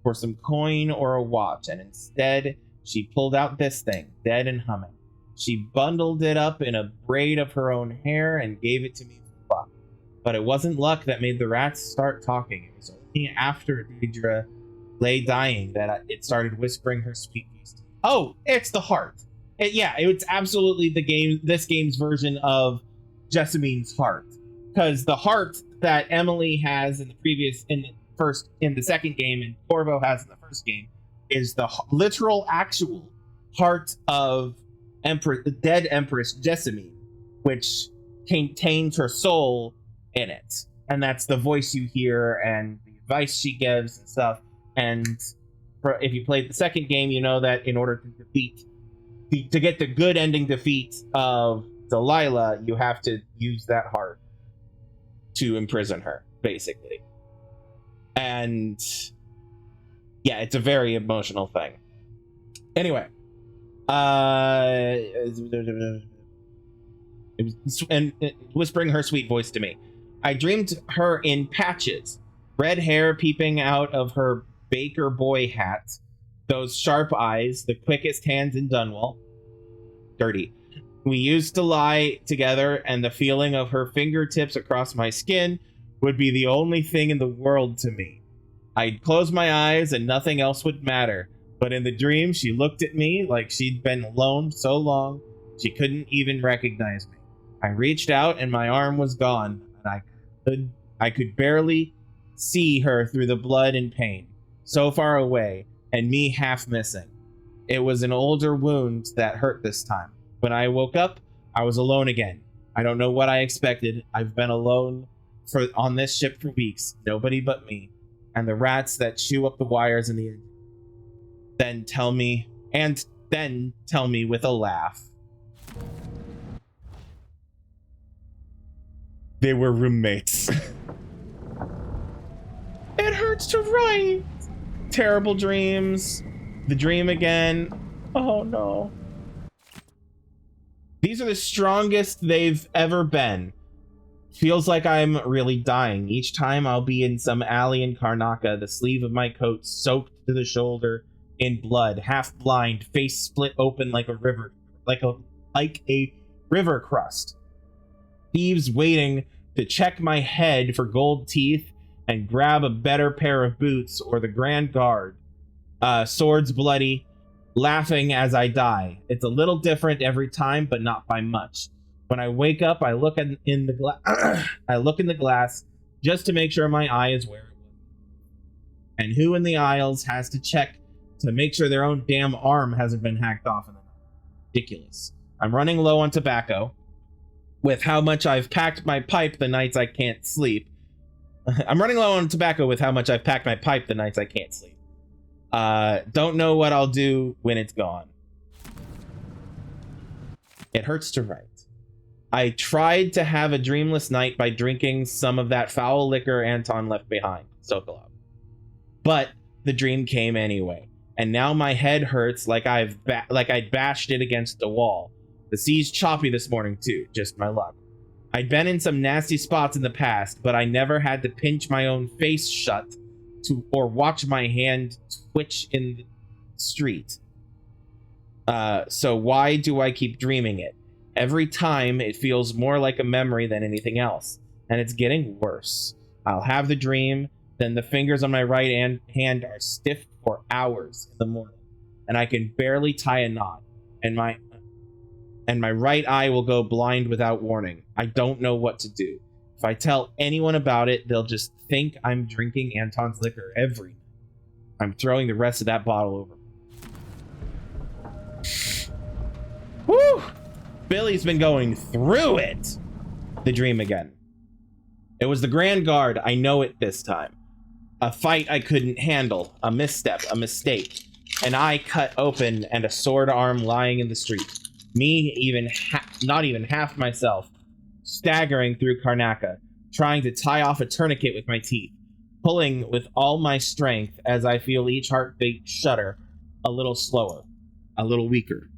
for some coin or a watch, and instead she pulled out this thing, dead and humming. She bundled it up in a braid of her own hair and gave it to me for luck. But it wasn't luck that made the rats start talking. It was only after Deirdre lay dying that it started whispering her sweet voice to me. Oh, it's the heart. It's absolutely this game's version of Jessamine's heart, because the heart that Emily has in the second game and Corvo has in the first game is the literal actual heart of the dead Empress Jessamine, which contains her soul in it, and that's the voice you hear and the advice she gives and stuff. And if you played the second game, you know that in order to get the good ending defeat of Delilah, you have to use that heart to imprison her, basically. And yeah, it's a very emotional thing. Anyway, whispering her sweet voice to me. I dreamed her in patches, red hair peeping out of her baker boy hat, those sharp eyes, the quickest hands in Dunwall. Dirty. We used to lie together, and the feeling of her fingertips across my skin would be the only thing in the world to me. I'd close my eyes and nothing else would matter. But in the dream, she looked at me like she'd been alone so long she couldn't even recognize me. I reached out and my arm was gone, and I could barely see her through the blood and pain, so far away, and me half missing. It was an older wound that hurt this time. When I woke up, I was alone again. I don't know what I expected. I've been alone on this ship for weeks. Nobody but me. And the rats that chew up the wires in the engine. Then tell me with a laugh, they were roommates. It hurts to write. Terrible dreams. The dream again. Oh no. These are the strongest they've ever been. Feels like I'm really dying. Each time I'll be in some alley in Karnaca, the sleeve of my coat soaked to the shoulder in blood, half blind, face split open like a river crust. Thieves waiting to check my head for gold teeth and grab a better pair of boots, or the Grand Guard. Swords bloody, laughing as I die. It's a little different every time, but not by much. When I wake up, I look in the glass just to make sure my eye is where it was. And who in the aisles has to check to make sure their own damn arm hasn't been hacked off in the night? Ridiculous. I'm running low on tobacco. With how much I've packed my pipe the nights I can't sleep. I'm running low on tobacco with how much I've packed my pipe the nights I can't sleep. Don't know what I'll do when it's gone. It hurts to write. I tried to have a dreamless night by drinking some of that foul liquor Anton left behind, Sokolov. But the dream came anyway, and now my head hurts like I'd bashed it against a wall. The sea's choppy this morning too, just my luck. I'd been in some nasty spots in the past, but I never had to pinch my own face shut or watch my hand twitch in the street. So why do I keep dreaming it? Every time it feels more like a memory than anything else, and it's getting worse. I'll have the dream, then the fingers on my right hand are stiff for hours in the morning, and I can barely tie a knot, and my right eye will go blind without warning. I don't know what to do. If I tell anyone about it, they'll just think I'm drinking Anton's liquor every night. I'm throwing the rest of that bottle over. Woo! Billy's been going through it. The dream again. It was the Grand Guard. I know it this time. A fight I couldn't handle. A misstep. A mistake. An eye cut open and a sword arm lying in the street. Me, not even half myself, staggering through Karnaca, trying to tie off a tourniquet with my teeth, pulling with all my strength as I feel each heartbeat shudder a little slower, a little weaker.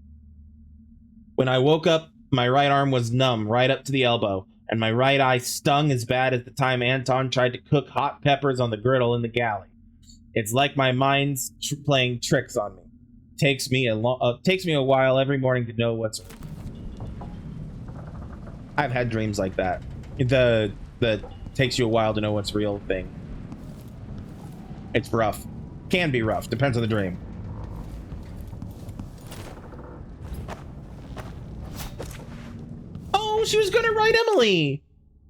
When I woke up, my right arm was numb right up to the elbow, and my right eye stung as bad as the time Anton tried to cook hot peppers on the griddle in the galley. It's like my mind's playing tricks on me. Takes me a while every morning to know what's. I've had dreams like that. The takes you a while to know what's real thing. It's rough. Can be rough. Depends on the dream. Oh, she was going to write Emily.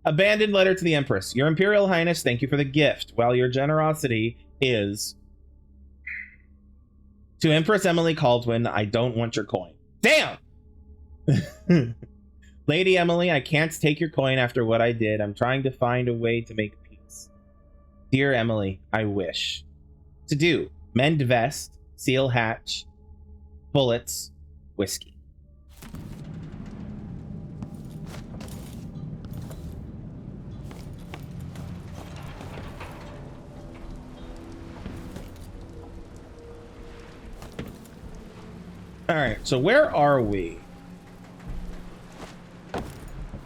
Abandoned letter to the Empress. Your Imperial Highness, thank you for the gift. While your generosity is... To Empress Emily Caldwin, I don't want your coin. Damn! Lady Emily, I can't take your coin after what I did. I'm trying to find a way to make peace. Dear Emily, I wish. To do. Mend vest, seal hatch, bullets, whiskey. Alright, so where are we?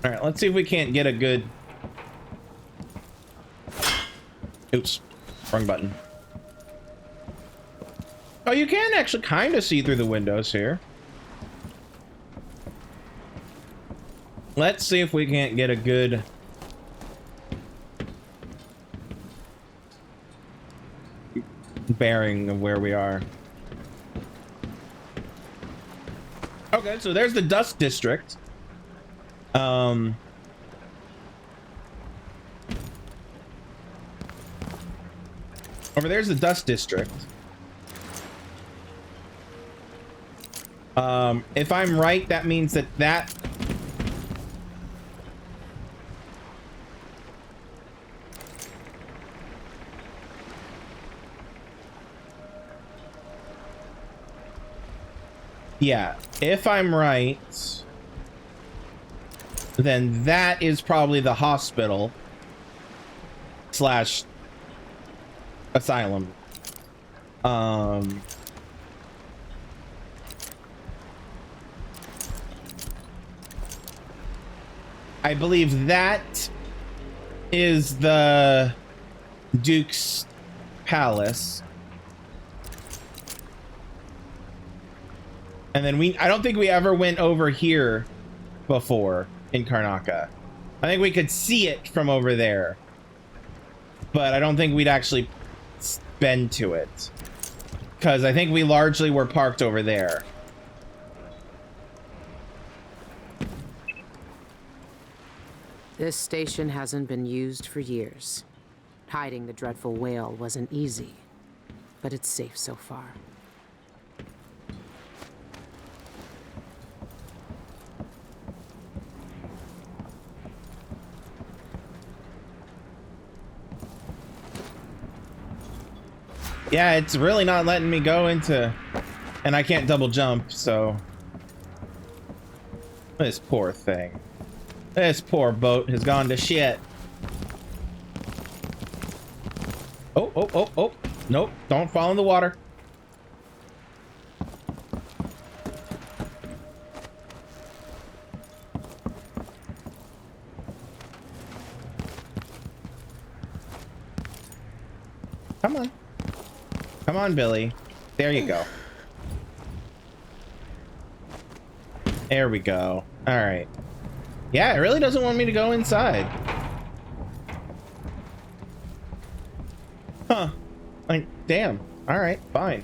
Alright, let's see if we can't get a good... Oops, wrong button. Oh, you can actually kind of see through the windows here. Let's see if we can't get a good... bearing of where we are. Okay, so there's the Dust District. Over there's the Dust District. If I'm right, that means that yeah, if I'm right, then that is probably the hospital slash asylum. I believe that is the Duke's palace. And then I don't think we ever went over here before in Karnaca. I think we could see it from over there, but I don't think we'd actually been to it, because I think we largely were parked over there. This station hasn't been used for years. Hiding the dreadful whale wasn't easy, but it's safe so far. Yeah, it's really not letting me go into... And I can't double jump, so... This poor thing. This poor boat has gone to shit. Oh, oh, oh, oh. Nope, don't fall in the water. Come on. Come on, Billy. There you go. There we go. All right. Yeah, it really doesn't want me to go inside. Huh. Like, damn. All right, fine.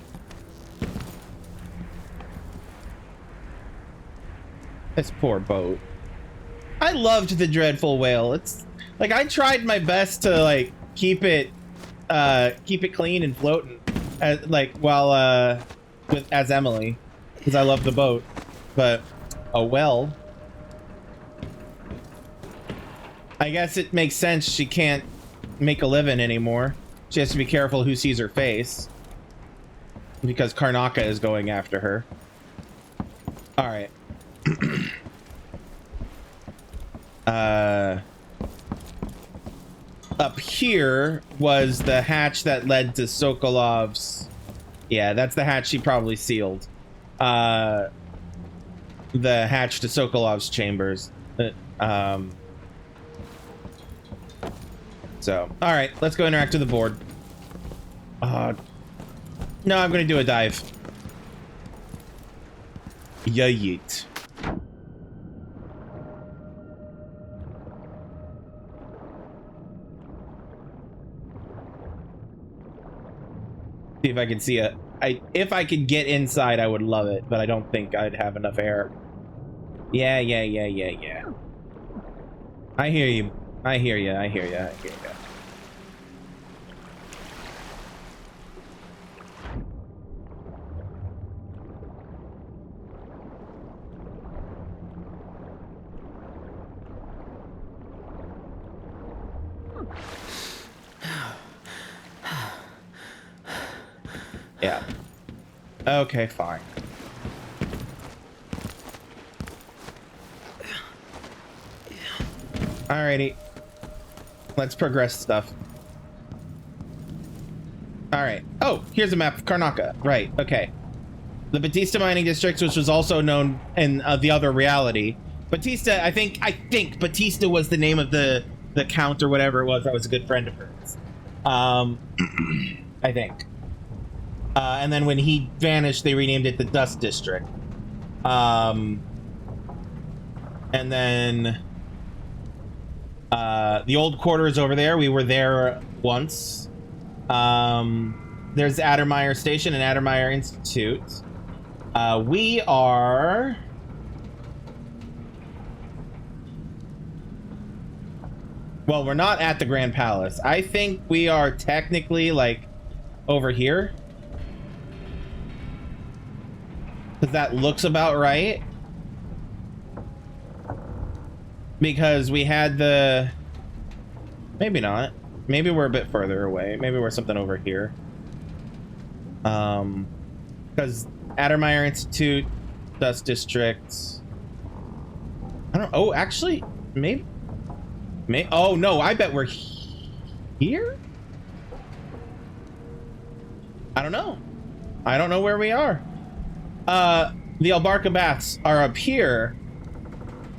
This poor boat. I loved the dreadful whale. It's like I tried my best to like keep it clean and floating, as Emily, because I love the boat. But oh well. I guess it makes sense she can't make a living anymore. She has to be careful who sees her face, because Karnaca is going after her. All right. Up here was the hatch that led to Sokolov's. Yeah, that's the hatch she probably sealed. The hatch to Sokolov's chambers. So, all right, let's go interact with the board. No, I'm gonna do a dive. Yeah, yeet. See if I can see it. If I could get inside, I would love it, but I don't think I'd have enough air. Yeah. I hear you. I hear you. Yeah. Okay, fine. Alrighty. Let's progress stuff. Alright. Oh, here's a map of Karnaca. Right, okay. The Batista mining district, which was also known in the other reality. Batista, I think Batista was the name of the count or whatever it was. That was a good friend of hers. I think. And then when he vanished, they renamed it the Dust District. And then the old quarters over there, we were there once. There's Addermeyer Station and Addermeyer Institute. We are... Well, we're not at the Grand Palace. I think we are technically, like, over here. Because that looks about right. Because we had the... Maybe not. Maybe we're a bit further away. Maybe we're something over here. Because Addermeyer Institute, Dust District... I don't... Oh, actually, maybe... Oh, no, I bet we're here? I don't know. I don't know where we are. The Albarca Baths are up here.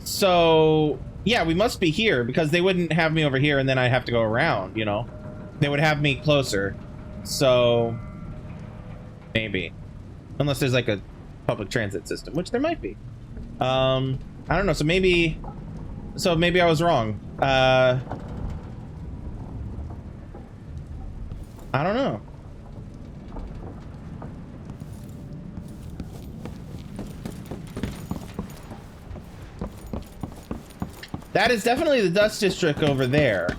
So Yeah, we must be here because they wouldn't have me over here and then I'd have to go around, you know? They would have me closer. So maybe. Unless there's like a public transit system, which there might be. I don't know. So maybe I was wrong. I don't know. That is definitely the Dust District over there.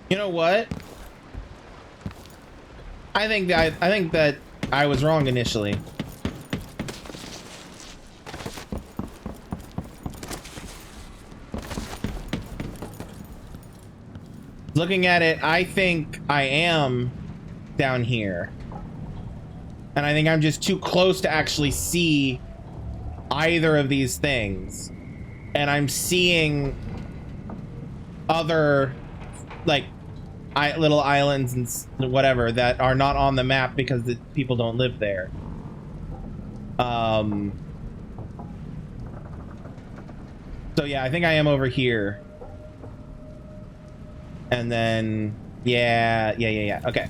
You know what? I think that I was wrong initially. Looking at it, I think I am down here. And I think I'm just too close to actually see either of these things. And I'm seeing other, like, little islands and whatever that are not on the map because the people don't live there. So yeah, I think I am over here. And then yeah. Okay.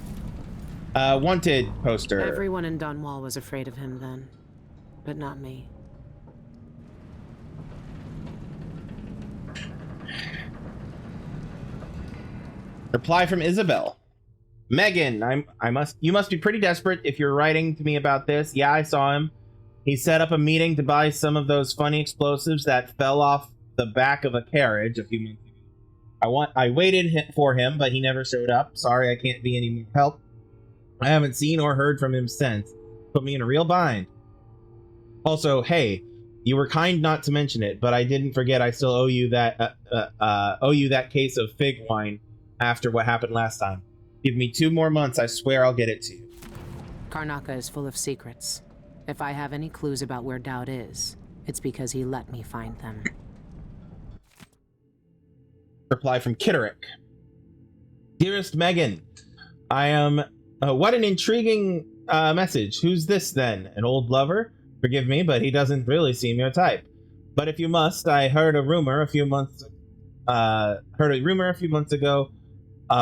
Wanted poster. Everyone in Dunwall was afraid of him then, but not me. Reply from Isabel. Megan, you must be pretty desperate if you're writing to me about this. Yeah, I saw him. He set up a meeting to buy some of those funny explosives that fell off the back of a carriage a few months ago. I waited for him, but he never showed up. Sorry, I can't be any more help. I haven't seen or heard from him since. Put me in a real bind. Also, hey, you were kind not to mention it, but I didn't forget I still owe you that case of fig wine after what happened last time. Give me 2 more months, I swear I'll get it to you. Karnaca is full of secrets. If I have any clues about where Dowd is, it's because he let me find them. Reply from Kitterick. Dearest Megan, I am... what an intriguing message. Who's this then? An old lover? Forgive me, but he doesn't really seem your type. But if you must, I heard a rumor a few months ago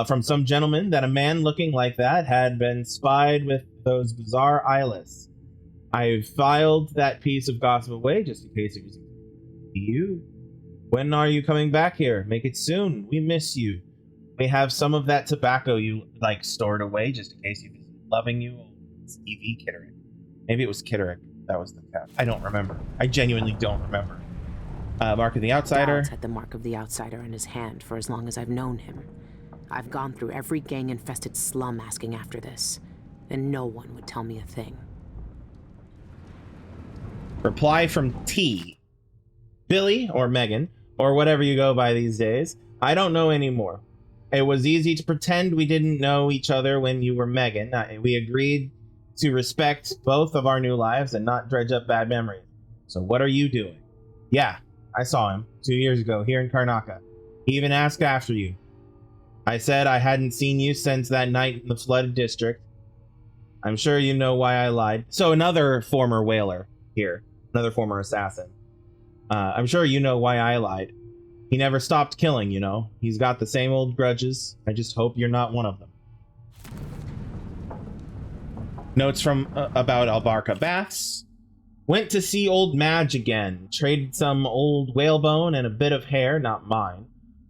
from some gentleman that a man looking like that had been spied with those bizarre eyelids. I filed that piece of gossip away just in case it was you. When are you coming back here? Make it soon. We miss you. We have some of that tobacco you like stored away just in case you visit. Loving you, Stevie Kitterick. Maybe it was Kitterick. That was the cat. I don't remember. I genuinely don't remember. Mark of the Outsider. Dowd's had the Mark of the Outsider in his hand for as long as I've known him. I've gone through every gang-infested slum asking after this, and no one would tell me a thing. Reply from T. Billy, or Megan, or whatever you go by these days. I don't know anymore. It was easy to pretend we didn't know each other when you were Megan. We agreed to respect both of our new lives and not dredge up bad memories. So what are you doing? Yeah, I saw him 2 years ago here in Karnaca. He even asked after you. I said I hadn't seen you since that night in the flooded district. I'm sure you know why I lied. So another former whaler here. Another former assassin. I'm sure you know why I lied. He never stopped killing, you know. He's got the same old grudges. I just hope you're not one of them. Notes from about Albarca Baths. Went to see old Madge again. Traded some old whalebone and a bit of hair, not mine,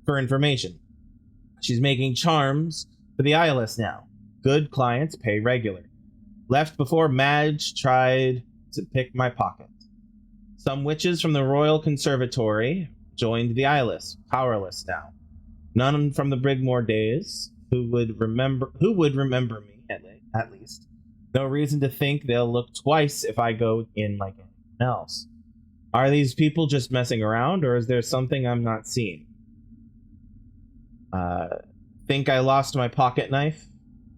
for information. She's making charms for the eyeless now. Good clients pay regular. Left before Madge tried to pick my pocket. Some witches from the Royal Conservatory joined the eyeless, powerless now. None from the Brigmore days who would remember me at least. No reason to think they'll look twice if I go in like anyone else. Are these people just messing around, or is there something I'm not seeing? Think I lost my pocket knife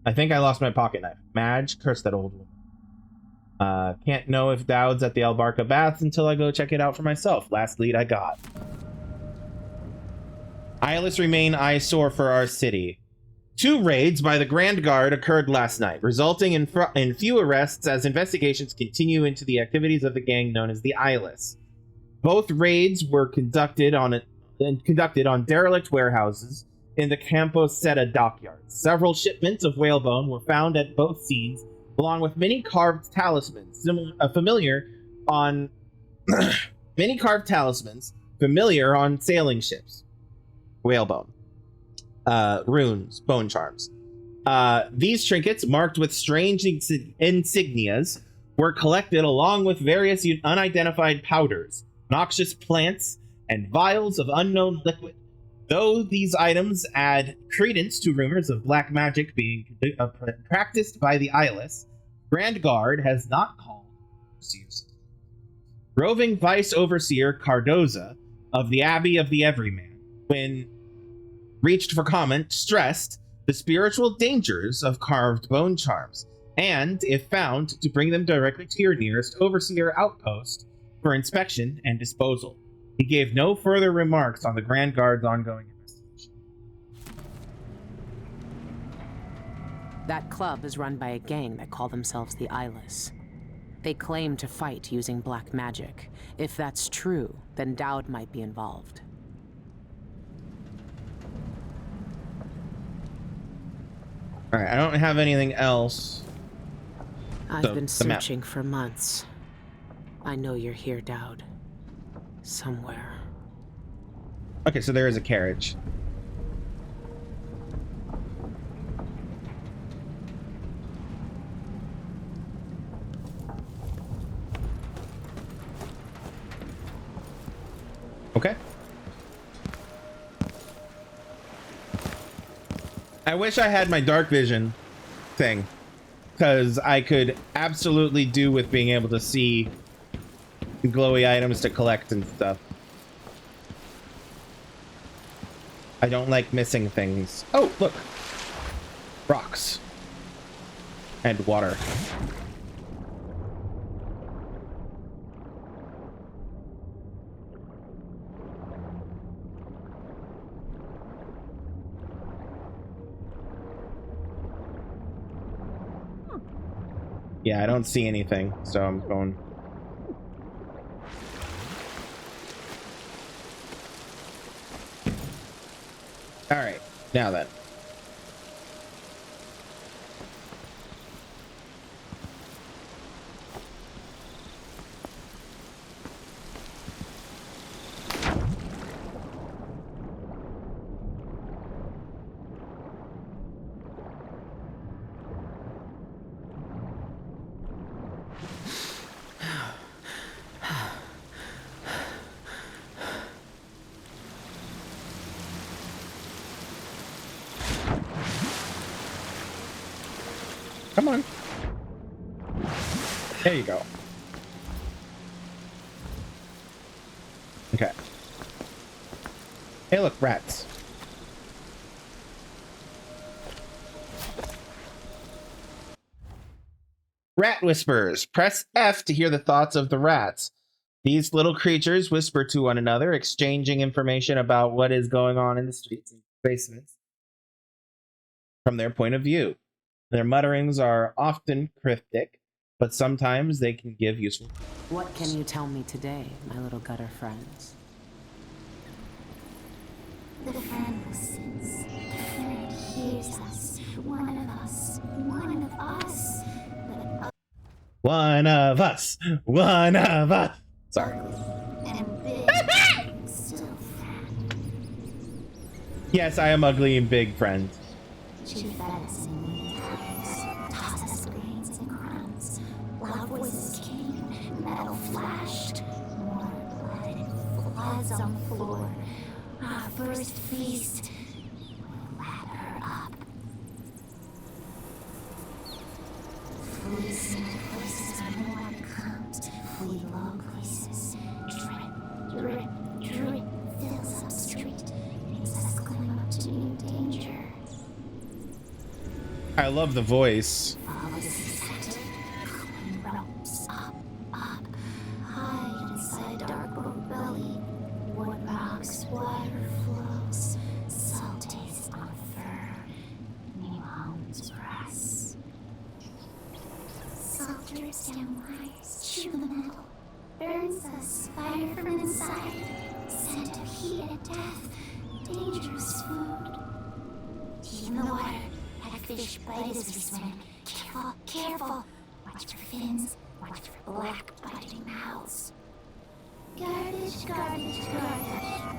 I think I lost my pocket knife. Madge, curse that old woman. Can't know if Dowd's at the Albarca Baths until I go check it out for myself. Last lead I got. Eyeless remain eyesore for our city. 2 raids by the Grand Guard occurred last night, resulting in few arrests as investigations continue into the activities of the gang known as the Eyeless. Both raids were conducted on derelict warehouses in the Campo Seta dockyards. Several shipments of whalebone were found at both scenes, along with many carved talismans familiar on sailing ships. Whalebone. Runes, bone charms. These trinkets, marked with strange insignias, were collected along with various unidentified powders, noxious plants, and vials of unknown liquid. Though these items add credence to rumors of black magic being practiced by the Eyeless, Grand Guard has not called overseers. Roving Vice Overseer Cardoza of the Abbey of the Everyman, when reached for comment, stressed the spiritual dangers of carved bone charms, and, if found, to bring them directly to your nearest overseer outpost for inspection and disposal. He gave no further remarks on the Grand Guard's ongoing investigation. That club is run by a gang that call themselves the Eyeless. They claim to fight using black magic. If that's true, then Dowd might be involved. Alright, I don't have anything else. I've been searching for months. I know you're here, Dowd. Somewhere. Okay, so there is a carriage. Okay. I wish I had my dark vision thing, because I could absolutely do with being able to see glowy items to collect and stuff. I don't like missing things. Oh, look. Rocks. And water. Yeah, I don't see anything, so I'm going. All right, now then. Come on. There you go. Okay. Hey, look, rats. Rat whispers. Press F to hear the thoughts of the rats. These little creatures whisper to one another, exchanging information about what is going on in the streets and basements from their point of view. Their mutterings are often cryptic, but sometimes they can give useful. What can you tell me today, my little gutter friends? The friend listens. The friend hears us. One of us. One of us. One of us. One of us. Sorry. And big. Still friend. Yes, I am ugly and big, friend. She fed us in many times. Tossed us grains and crumbs. Loud voices came. Metal flashed. More blood and floods on the floor. Our first feast. We lap her up. Fleece into places where no one comes. Flee low places. Drip, drip, drip fills up street. Makes us climb up to new danger. I love the voice. Follow the set. Climbing ropes up, up. Hide inside dark oak belly. Wood rocks, water flows. Salt taste on fur. New homes press. Salt drips down wires. Chew the metal. Burns us. Fire from inside. Scent of heat and death. Dangerous food. Deep in the water. Fish bite as we swim. Careful, careful. Watch for fins. Watch for black biting mouths. Garbage, garbage, garbage.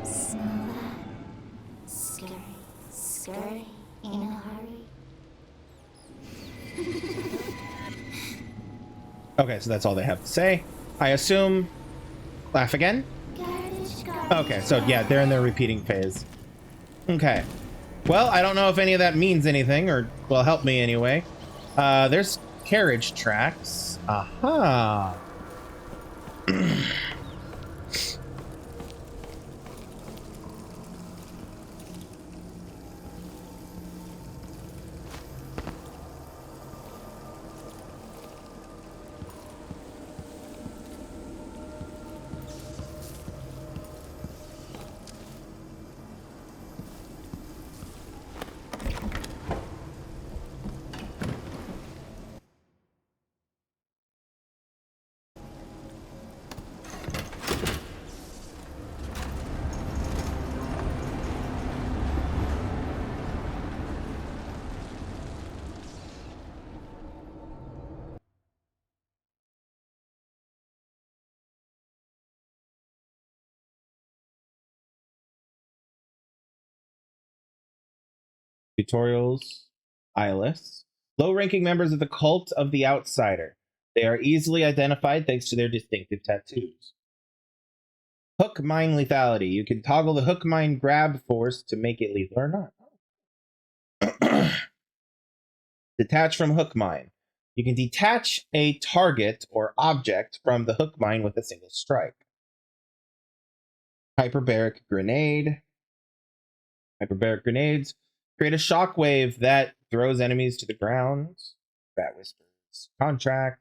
Smell that? Scurry, scurry in a hurry. Okay, so that's all they have to say. I assume. Laugh again? Okay, so yeah, they're in their repeating phase. Okay. Well, I don't know if any of that means anything, or will help me anyway. There's carriage tracks. Aha. Tutorials, eyeless. Low-ranking members of the Cult of the Outsider. They are easily identified thanks to their distinctive tattoos. Hook mine lethality. You can toggle the hook mine grab force to make it lethal or not. Detach from hook mine. You can detach a target or object from the hook mine with a single strike. Hyperbaric grenade. Hyperbaric grenades create a shockwave that throws enemies to the ground. Rat whispers. Contract.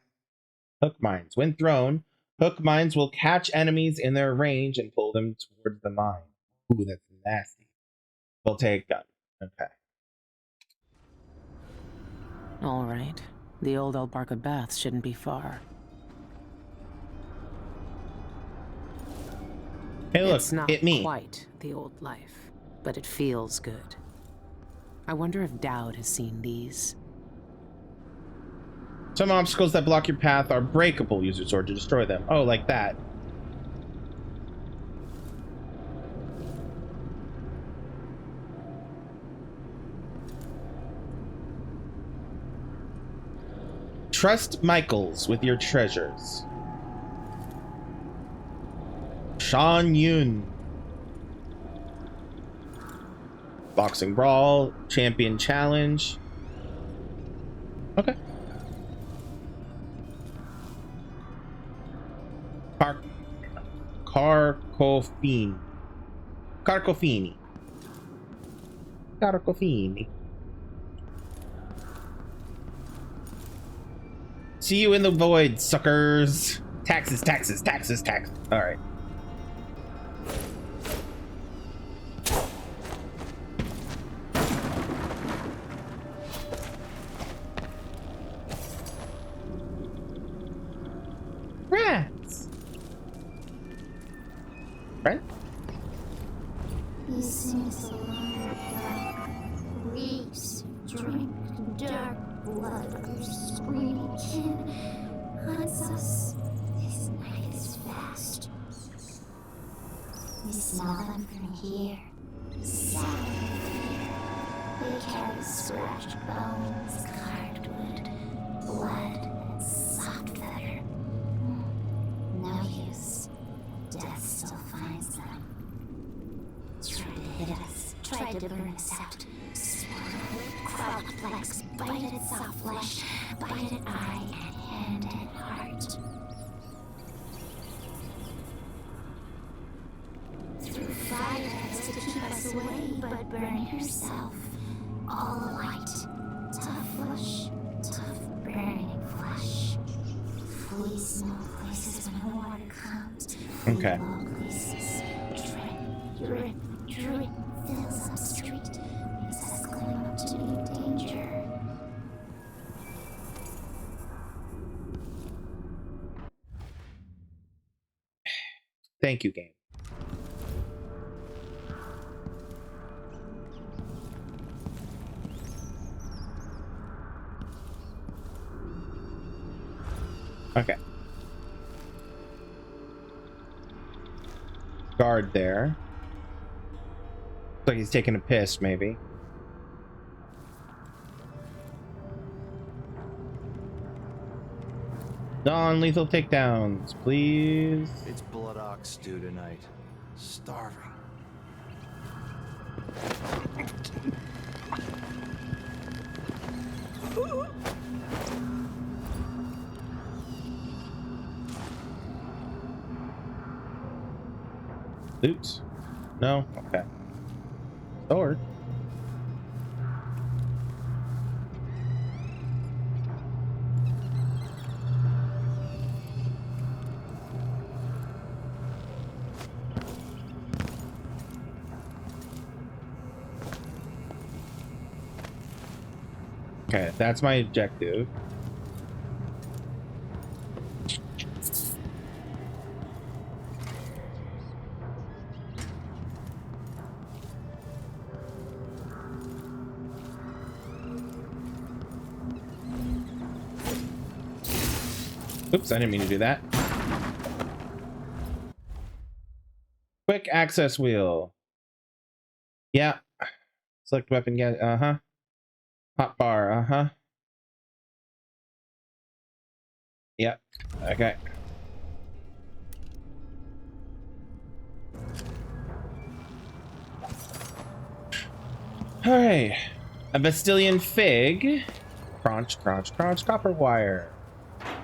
Hook mines. When thrown, hook mines will catch enemies in their range and pull them towards the mine. Ooh, that's nasty. They'll take gun. Okay. All right. The old Albarca Baths shouldn't be far. Hey, look, It's not it me. quite the old life, but it feels good. I wonder if Dowd has seen these. Some obstacles that block your path are breakable. Use your sword to destroy them. Oh, like that. Trust Michaels with your treasures. Shan Yun. Boxing Brawl. Champion Challenge. Okay. Carcofini. Carcofini. Carcofini. See you in the void, suckers. Taxes, taxes, taxes, taxes. All right. Rats. Right? He sings a lot. Reeks, drink, dark blood, screaming kin. Hunts us. His night is fast. We smell them from here. Sound fear. They carry scratched bones, carved wood, blood, and soft feather. No use. Death still finds them. Tried to hit us, tried to burn us out. Swallowed, crawled flex, bite at soft flesh, bite at eye and hand and heart. Through fire to keep us flies away, but burn yourself. All light. Tough flesh. Tough burning flesh. Flee small places when the water comes. Okay. Low places. Drip, drip, fills up street. Makes us climb up to new danger. Thank you, game. Okay. Guard there. Looks like he's taking a piss, maybe. Non-lethal takedowns, please. It's blood ox stew tonight. Starving. Loot? No? Okay. Sword. Okay, that's my objective. Oops, I didn't mean to do that. Quick access wheel. Yeah. Select weapon, get, uh-huh. Hot bar, uh-huh. Yep. Okay. Alright. A Bastilian fig. Crunch, crunch, crunch, copper wire.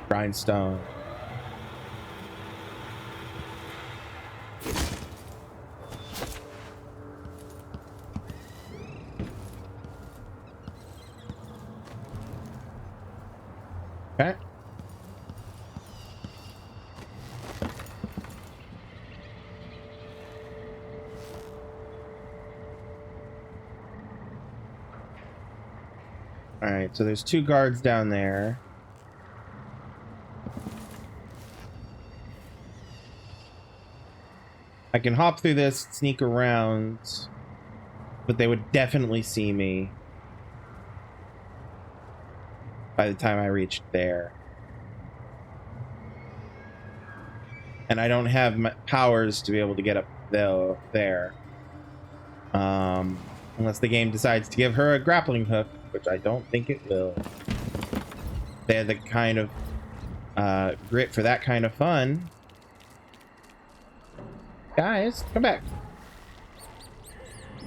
Grindstone. Okay. All right, so there's two guards down there. I can hop through this, sneak around, but they would definitely see me by the time I reached there. And I don't have my powers to be able to get up there. Unless the game decides to give her a grappling hook, which I don't think it will. They're the kind of grit for that kind of fun. Guys, come back.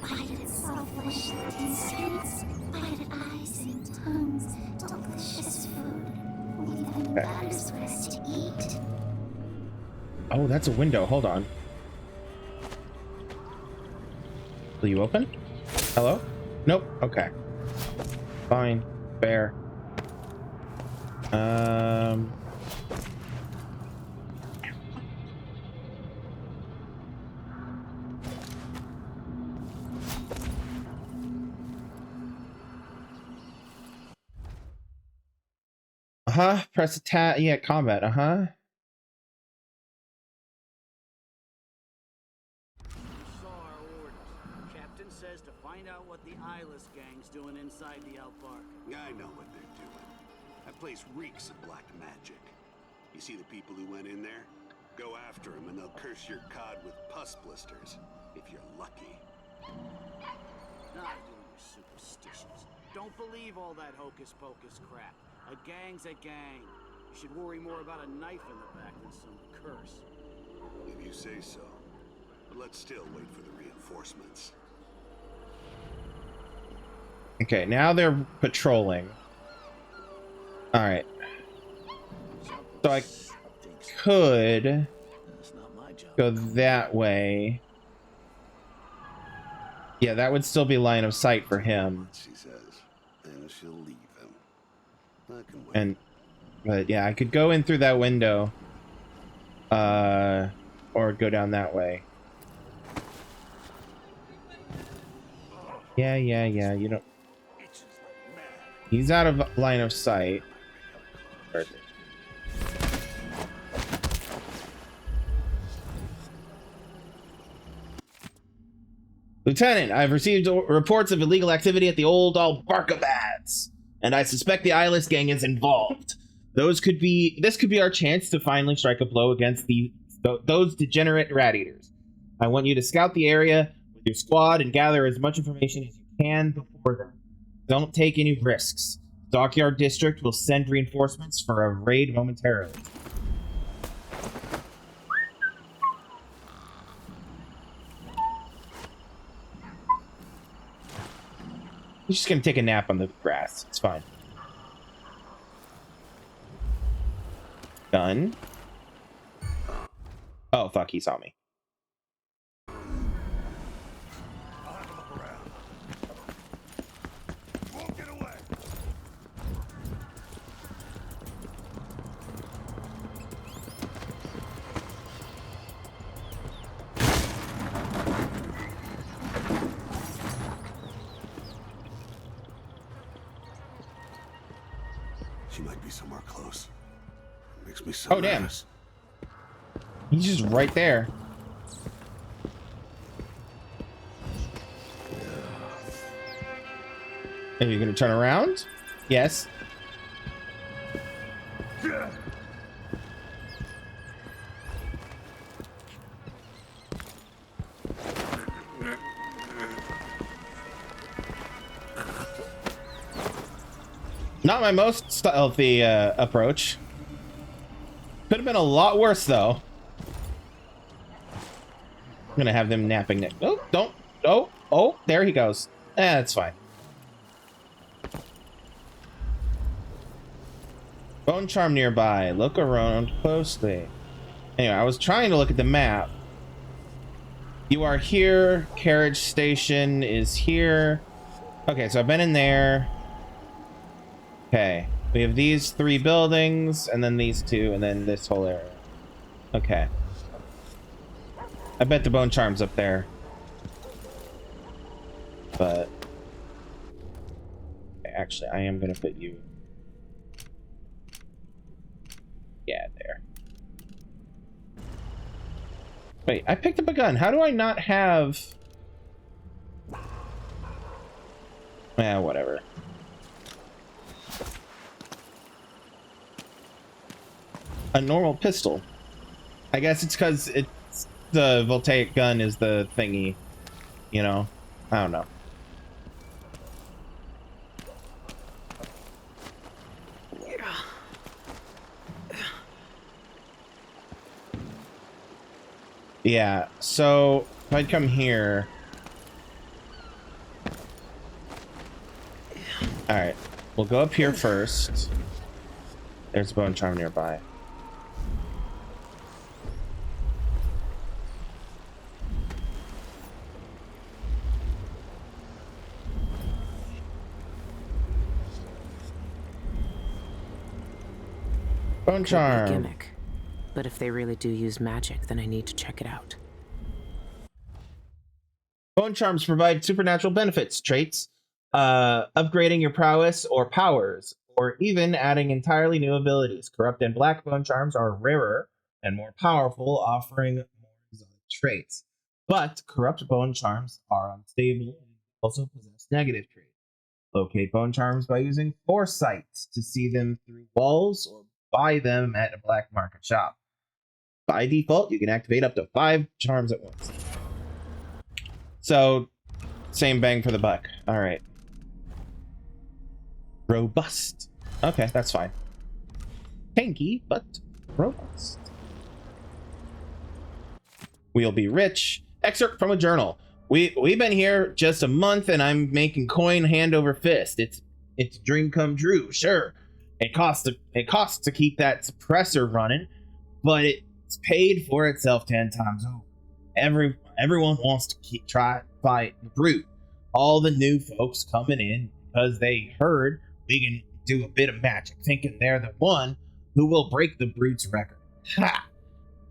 Lighted soft flesh in streets, lighted eyes and tongues, delicious food. Leaving batters for us to eat. Oh, that's a window. Hold on. Will you open? Hello? Nope. Okay. Fine. Fair. Uh-huh. Press attack. Yeah, combat. Uh-huh. What the eyeless gang's doing inside the Outbark. I know what they're doing. That place reeks of black magic. You see the people who went in there? Go after them and they'll curse your cod with pus blisters, if you're lucky. Not doing your superstitions. Don't believe all that hocus pocus crap. A gang's a gang. You should worry more about a knife in the back than some curse. If you say so. But let's still wait for the reinforcements. Okay, now they're patrolling. Alright. So I could go that way. Yeah, that would still be line of sight for him. She says, then she'll leave him. I can wait. And, but yeah, I could go in through that window. Or go down that way. Yeah, you don't... He's out of line of sight. Perfect. Lieutenant, I've received reports of illegal activity at the old Albarkabads, and I suspect the Eyeless gang is involved. This could be our chance to finally strike a blow against those degenerate rat eaters. I want you to scout the area with your squad and gather as much information as you can before them. Don't take any risks. Dockyard District will send reinforcements for a raid momentarily. He's just gonna take a nap on the grass. It's fine. Done. Oh, fuck, he saw me. She might be somewhere close. Makes me so Oh, damn. nervous. He's just right there. Are you gonna turn around? Yes. Not my most stealthy approach. Could have been a lot worse, though. I'm gonna have them napping next. Oh, don't. Oh, there he goes. That's fine. Bone charm nearby. Look around closely. Anyway, I was trying to look at the map. You are here. Carriage station is here. Okay, so I've been in there. Okay, we have these 3 buildings, and then these 2, and then this whole area. Okay. I bet the bone charm's up there. But... okay, actually, I am gonna put you... yeah, there. Wait, I picked up a gun. How do I not have... whatever. A normal pistol. I guess it's because it's the voltaic gun is the thingy, you know. I don't know. Yeah, so if I'd come here. Alright, we'll go up here first. There's a bone charm nearby. Bone charm. Gimmick. But if they really do use magic, then I need to check it out. Bone charms provide supernatural benefits, traits, upgrading your prowess or powers, or even adding entirely new abilities. Corrupt and black bone charms are rarer and more powerful, offering more exotic traits. But corrupt bone charms are unstable and also possess negative traits. Locate bone charms by using foresight to see them through walls or buy them at a black market shop. By default, you can activate up to 5 charms at once. So, same bang for the buck. All right. Robust. Okay, that's fine. Tanky, but robust. We'll be rich. Excerpt from a journal. We've been here just a month, and I'm making coin hand over fist. It's a dream come true. Sure, it costs to keep that suppressor running, but it's paid for itself 10 times over. Everyone wants to try fight the brute. All the new folks coming in because they heard we can do a bit of magic, thinking they're the one who will break the brute's record. Ha!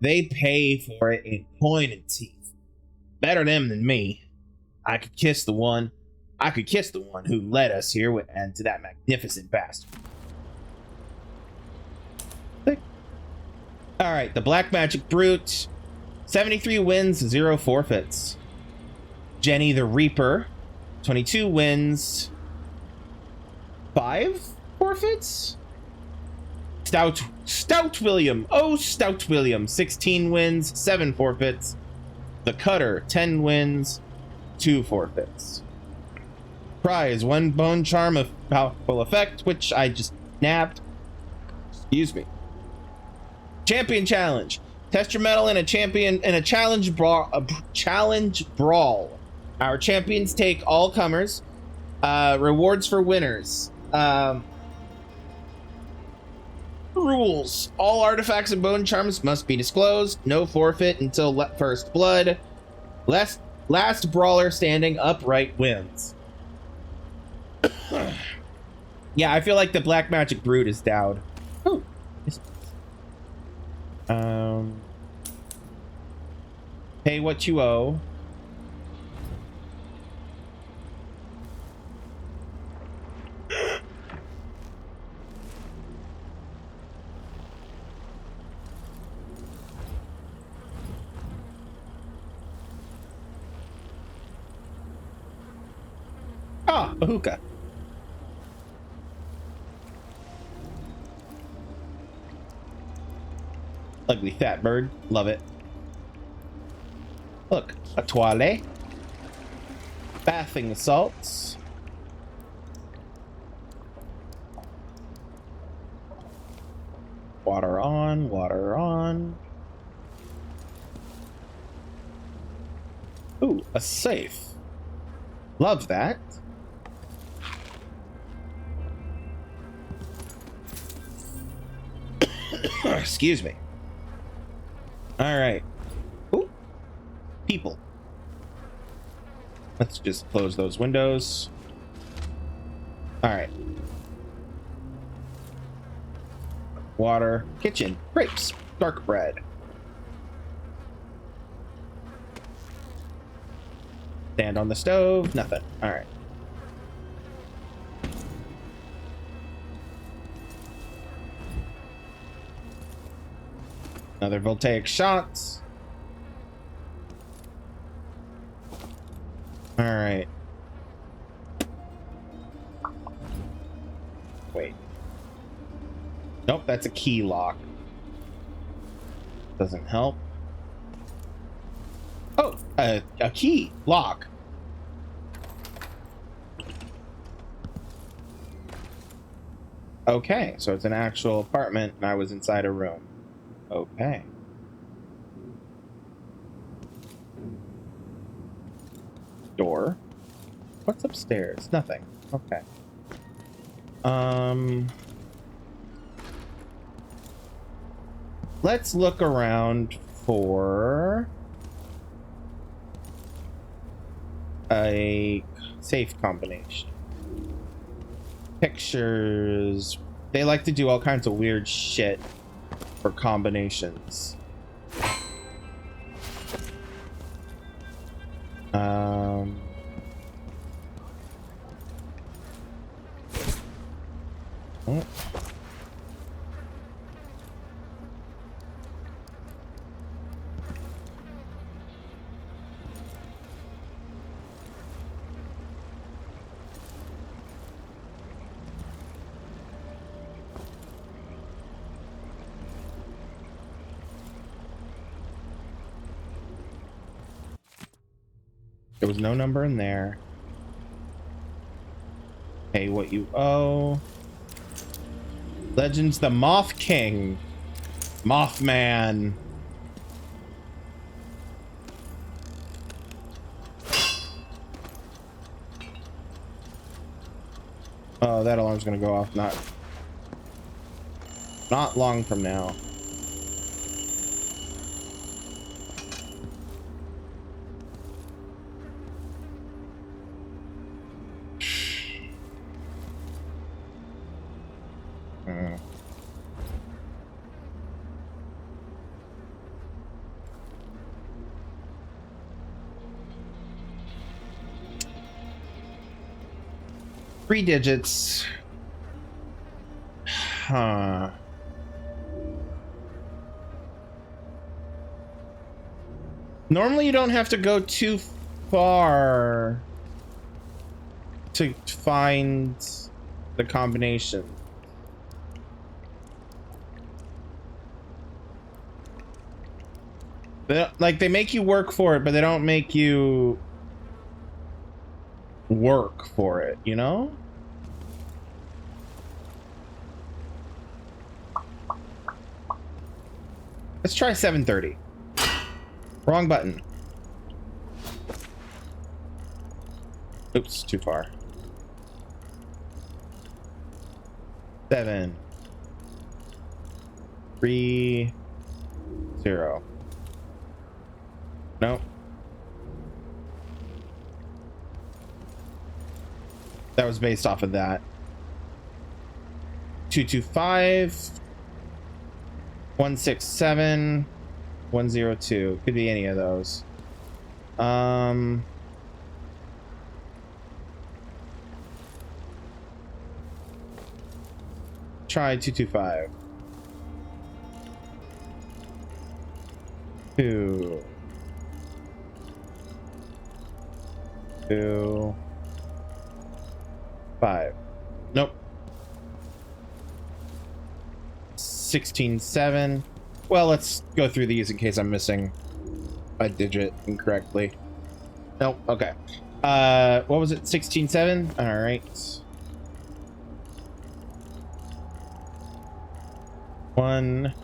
They pay for it in coin and teeth. Better them than me. I could kiss the one who led us here and to that magnificent bastard. All right, the Black Magic Brute, 73 wins, 0 forfeits. Jenny the Reaper, 22 wins, 5 forfeits. Stout William, Stout William, 16 wins, 7 forfeits. The Cutter, 10 wins, 2 forfeits. Prize, 1 bone charm of powerful effect, which I just nabbed. Excuse me. Champion challenge. Test your mettle in a challenge brawl. Our champions take all comers. Rewards for winners. Rules. All artifacts and bone charms must be disclosed. No forfeit until first blood. Last brawler standing upright wins. Yeah, I feel like the Black Magic Brute is down. Ooh. Pay what you owe. Ah, a hookah. Ugly fat bird. Love it. Look, a toilet. Bathing salts. Water on, water on. Ooh, a safe. Love that. Excuse me. All right. Ooh. People. Let's just close those windows. All right. Water. Kitchen. Grapes. Dark bread. Stand on the stove. Nothing. All right. Another voltaic shot. All right. Wait. Nope, that's a key lock. Doesn't help. Oh, a key lock. Okay, so it's an actual apartment and I was inside a room. Okay. Door. What's upstairs? Nothing. Okay. Let's look around for a safe combination. Pictures. They like to do all kinds of weird shit for combinations. Oh. There was no number in there. Pay what you owe. Legends the Moth King. Mothman. Oh, that alarm's gonna go off not long from now. 3 digits. Huh. Normally you don't have to go too far to find the combination. Like, they make you work for it, but they don't make you work for it, you know? Let's try 730. Wrong button. Oops, too far. 7 3 0. No. That was based off of that. 225 167 102. Could be any of those. Try 225. 2 2 5. Nope. 16-7. Well, let's go through these in case I'm missing a digit incorrectly. Nope. Okay. What was it? 16-7. All right. 1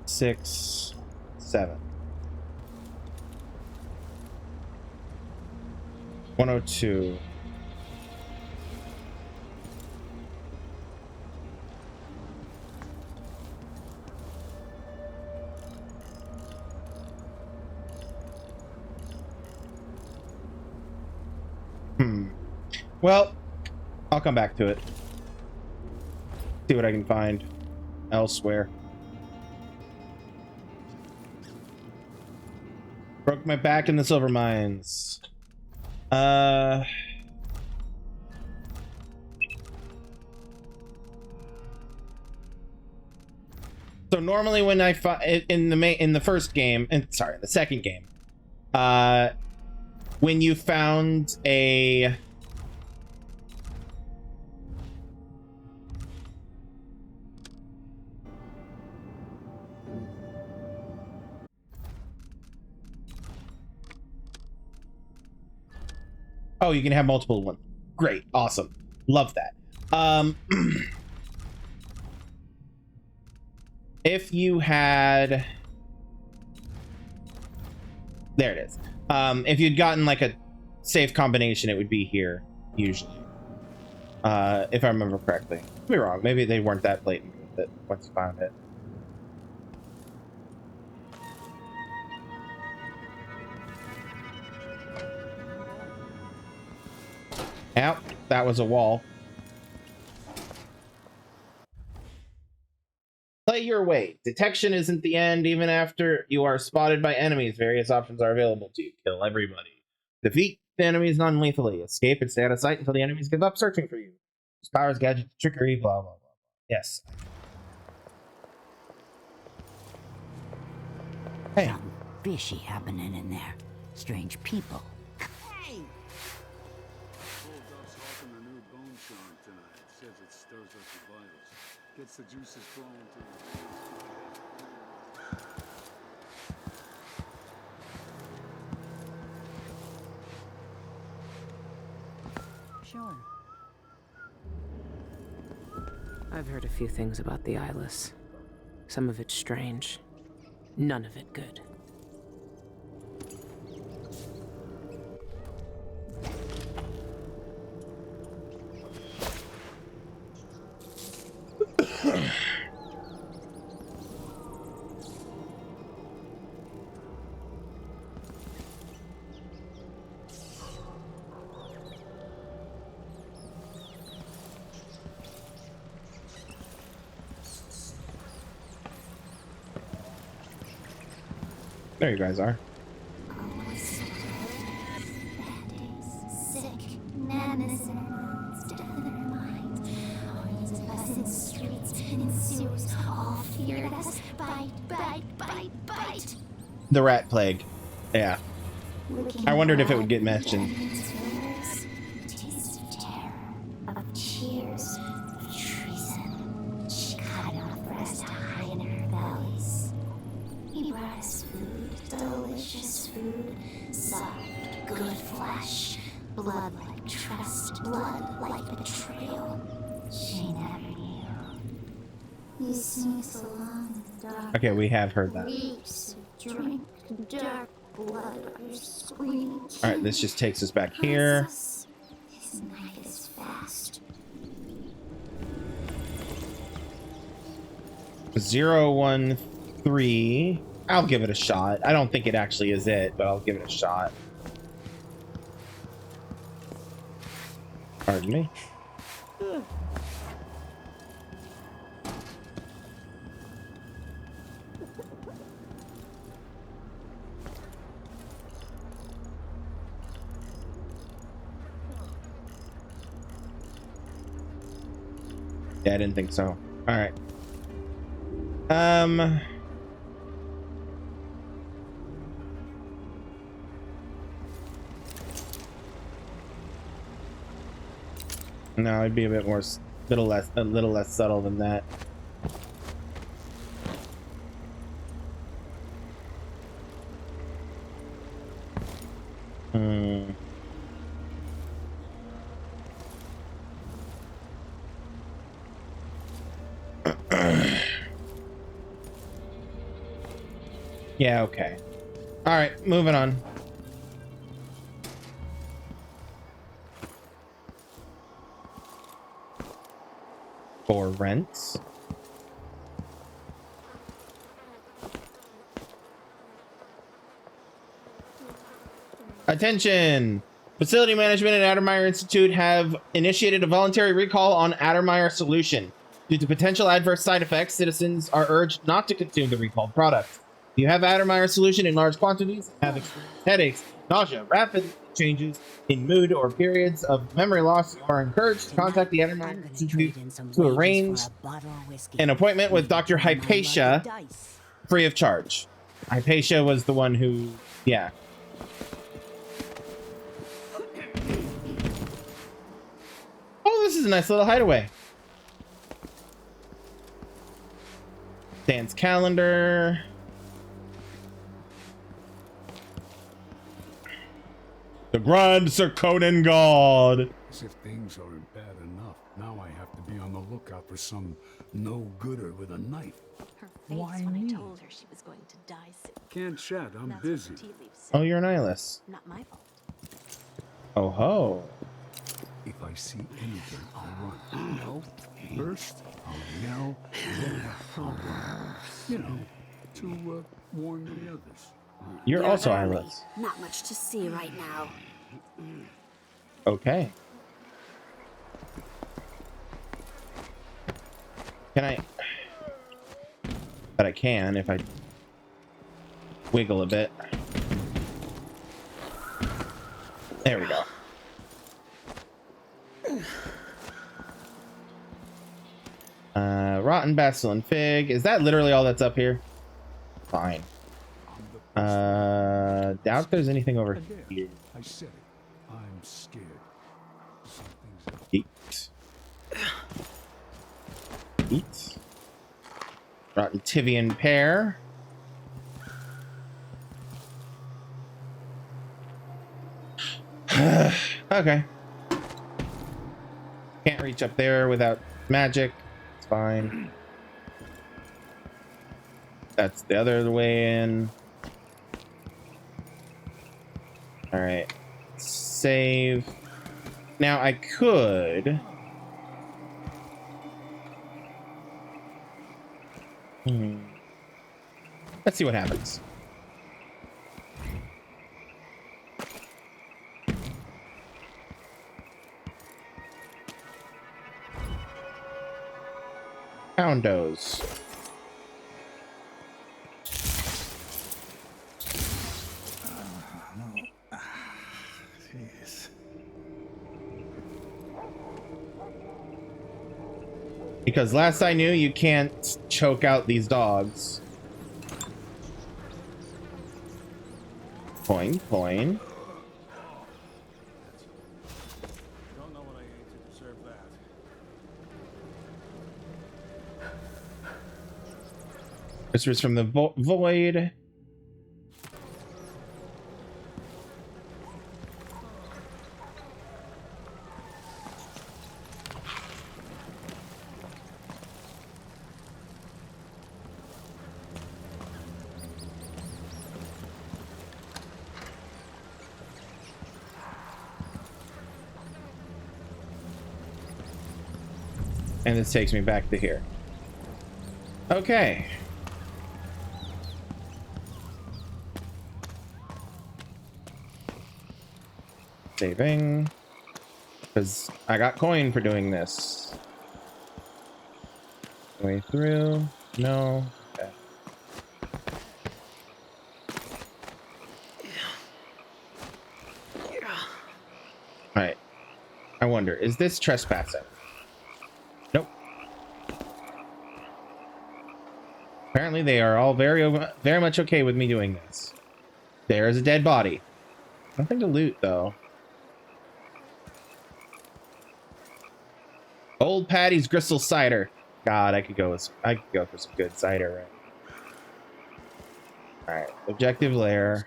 6 7. 102. Well, I'll come back to it. See what I can find elsewhere. Broke my back in the silver mines. So normally when I in the first game, and sorry, the second game, when you found a oh, you can have multiple ones. Great, awesome, love that. If you had, there it is. If you'd gotten like a safe combination, it would be here usually. If I remember correctly. Could be wrong. Maybe they weren't that blatant with it once you found it. Yep, that was a wall. Play your way. Detection isn't the end. Even after you are spotted by enemies, various options are available to you. Kill everybody. Defeat the enemies non-lethally. Escape and stay out of sight until the enemies give up searching for you. Use powers, gadgets, trickery, blah, blah, blah. Yes. Hey. Something fishy happening in there. Strange people. Hey! Bulldog's hawking a new bone charm tonight. Says it stirs up the vitals. Gets the juices flowing to the Sure. I've heard a few things about the Eyeless. Some of it strange. None of it good. There you guys are. Always bad days, sick, madness in her The rat plague. Yeah. I wondered if it would get mentioned. Taste of terror, of tears, of treason. She cut enough for us to hide in her bellies. He brought us food, delicious food, soft, good flesh, blood like trust, blood like betrayal. She never knew. You sneaks along in the dark. Okay, we have heard that. Reeks of drink, dark blood, or screaming. All right, this just takes us back here. His knife is fast. 013. I'll give it a shot. I don't think it actually is it, but I'll give it a shot. Pardon me. Yeah, I didn't think so. All right. No, it'd be a bit more, a little less subtle than that. Yeah, okay. All right, moving on. For rents. Attention! Facility management at Addermeyer Institute have initiated a voluntary recall on Addermeyer solution. Due to potential adverse side effects, citizens are urged not to consume the recalled product. If you have Addermeyer solution in large quantities, have experienced headaches, nausea, rapid changes in mood, or periods of memory loss, you are encouraged to contact the Addermeyer Institute to arrange an appointment with Dr. Hypatia free of charge. Hypatia was the one who, yeah. Oh, this is a nice little hideaway. Dance calendar. The Grand Sir Conan God. As if things aren't bad enough, now I have to be on the lookout for some no-gooder with a knife. Her face Why when me? I told her she was going to die soon. Can't chat, I'm That's busy. what the tea leaves say. Oh, you're an eyeless. Not my fault. Oh ho. If I see anything, I'll run. No, first I'll yell, then I'll run. You know, to warn the others. You're also early. eyeless. Not much to see right now. Okay. Can I? But I can if I wiggle a bit. There we go. Rotten basil and fig. Is that literally all that's up here? Fine. Doubt there's anything over here. I said it. I'm scared. Something's up. Eat. Eat. Rotten Tivian pear. Okay. Can't reach up there without magic. It's fine. That's the other way in. All right. Save. Now I could. Let's see what happens. Poundos. Jeez. Because last I knew, you can't choke out these dogs. Coin, coin. Don't know what I ate to deserve that. Whispers from the void. And this takes me back to here. Okay. Saving. Because I got coin for doing this. Way through. No. Okay. Alright. I wonder, is this trespassing? Nope. Apparently they are all very much okay with me doing this. There is a dead body. Nothing to loot though. Old Patty's Gristle cider. God, I could go for some good cider, right? All right, objective lair.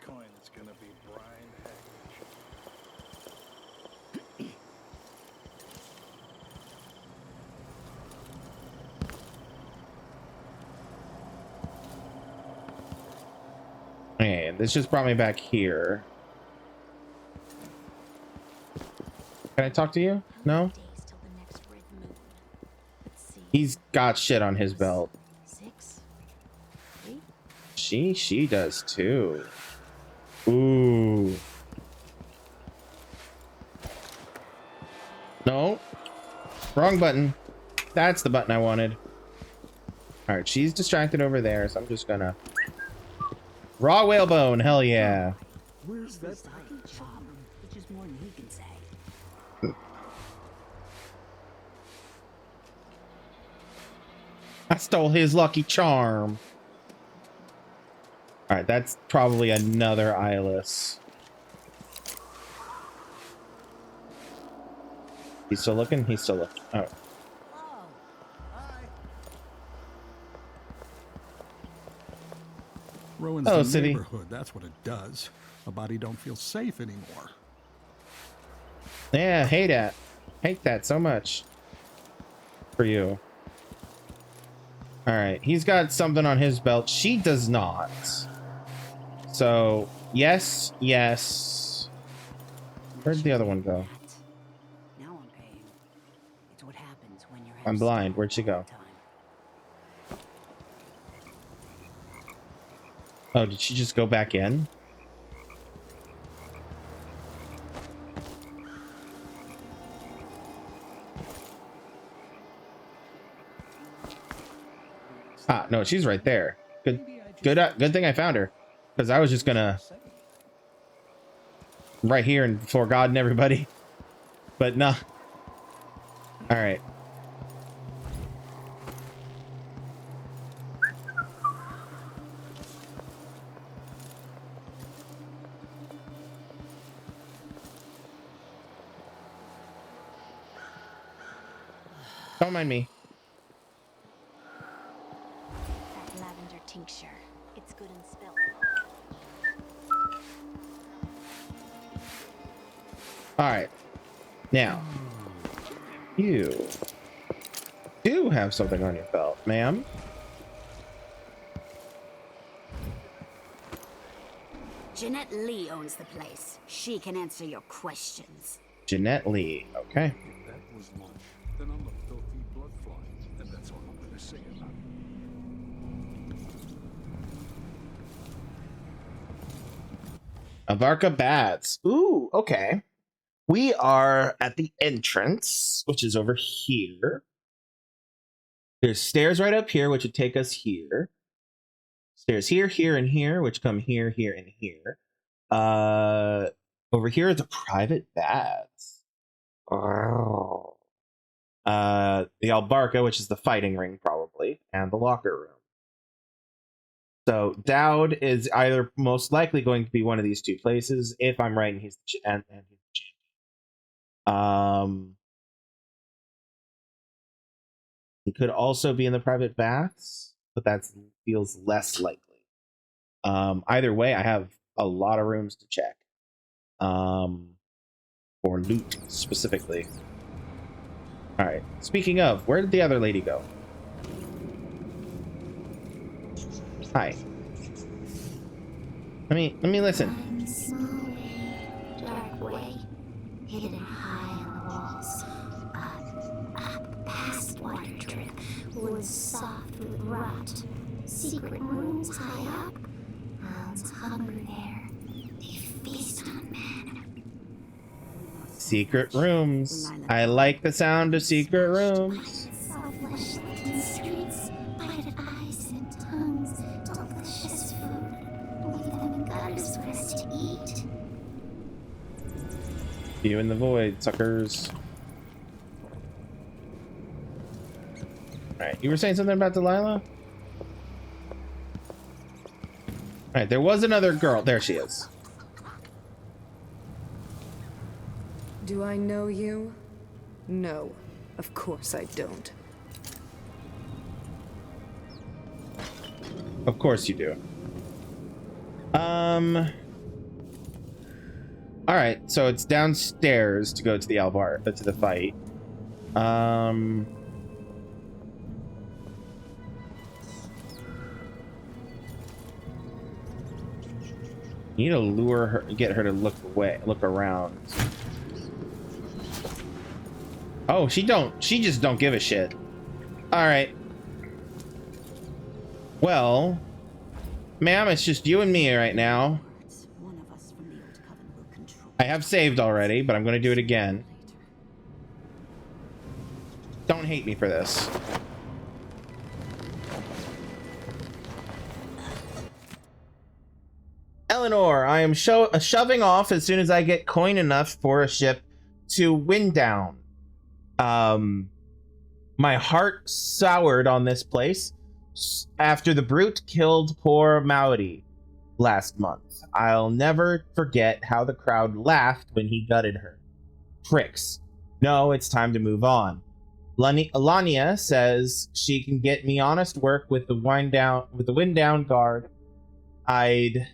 And this just brought me back here. Can I talk to you? No? He's got shit on his belt. She does too. Ooh. No. Wrong button. That's the button I wanted. All right, she's distracted over there, so I'm just gonna... Raw whalebone, hell yeah. Where's that job? Which is more than he can say. I stole his lucky charm. All right, that's probably another eyeless. He's still looking? He's still looking. Oh. Ruins the neighborhood, that's what it does. A body don't feel safe anymore. Yeah, hate that. Hate that so much. For you. Alright, he's got something on his belt. She does not. So, yes, yes. Where'd the other one go? Now I'm paying. It's what happens when you're I'm blind. Where'd she go? Oh, did she just go back in? Ah, no, she's right there. Good thing I found her, because I was just gonna right here and before God and everybody, but nah. All right. Don't mind me. That lavender tincture. It's good and spilled. All right. Now, you do have something on your belt, ma'am. Jeanette Lee owns the place. She can answer your questions. Jeanette Lee. Okay. If that was lunch, then I'm a filthy blood fly, and that's all I'm gonna say about it. Avarka Bats. Ooh, okay. We are at the entrance, which is over here. There's stairs right up here, which would take us here. Stairs here, here, and here, which come here, here, and here. Over here is a private baths. Oh. The Albarca, which is the fighting ring, probably, and the locker room. So Dowd is either most likely going to be one of these two places. If I'm right, and he's the and he's the champion. He could also be in the private baths, but that feels less likely. Either way, I have a lot of rooms to check. For loot specifically. All right. Speaking of, where did the other lady go? Hi. Let me listen. I'm small way, dark way, hidden high on the walls. Past water drip, woods soft with rot. Secret rooms high up. Hounds hunger there. They feast on men. Secret rooms. I like the sound of secret rooms. Flesh in streets, bited eyes and tongues, delicious food. Leave them in gutters for us to eat. You in the void, suckers. Alright, you were saying something about Delilah? Alright, there was another girl. There she is. Do I know you? No, of course I don't. Of course you do. Alright, so it's downstairs to go to the Alvar to the fight. You need to lure her, get her to look look around. Oh, she just don't give a shit. All right. Well, ma'am, it's just you and me right now. I have saved already, but I'm going to do it again. Don't hate me for this. Eleanor, I am shoving off as soon as I get coin enough for a ship to Winddown. My heart soured on this place after the brute killed poor Maudie last month. I'll never forget how the crowd laughed when he gutted her. Pricks. No, it's time to move on. Alania says she can get me honest work with the Winddown guard. I'd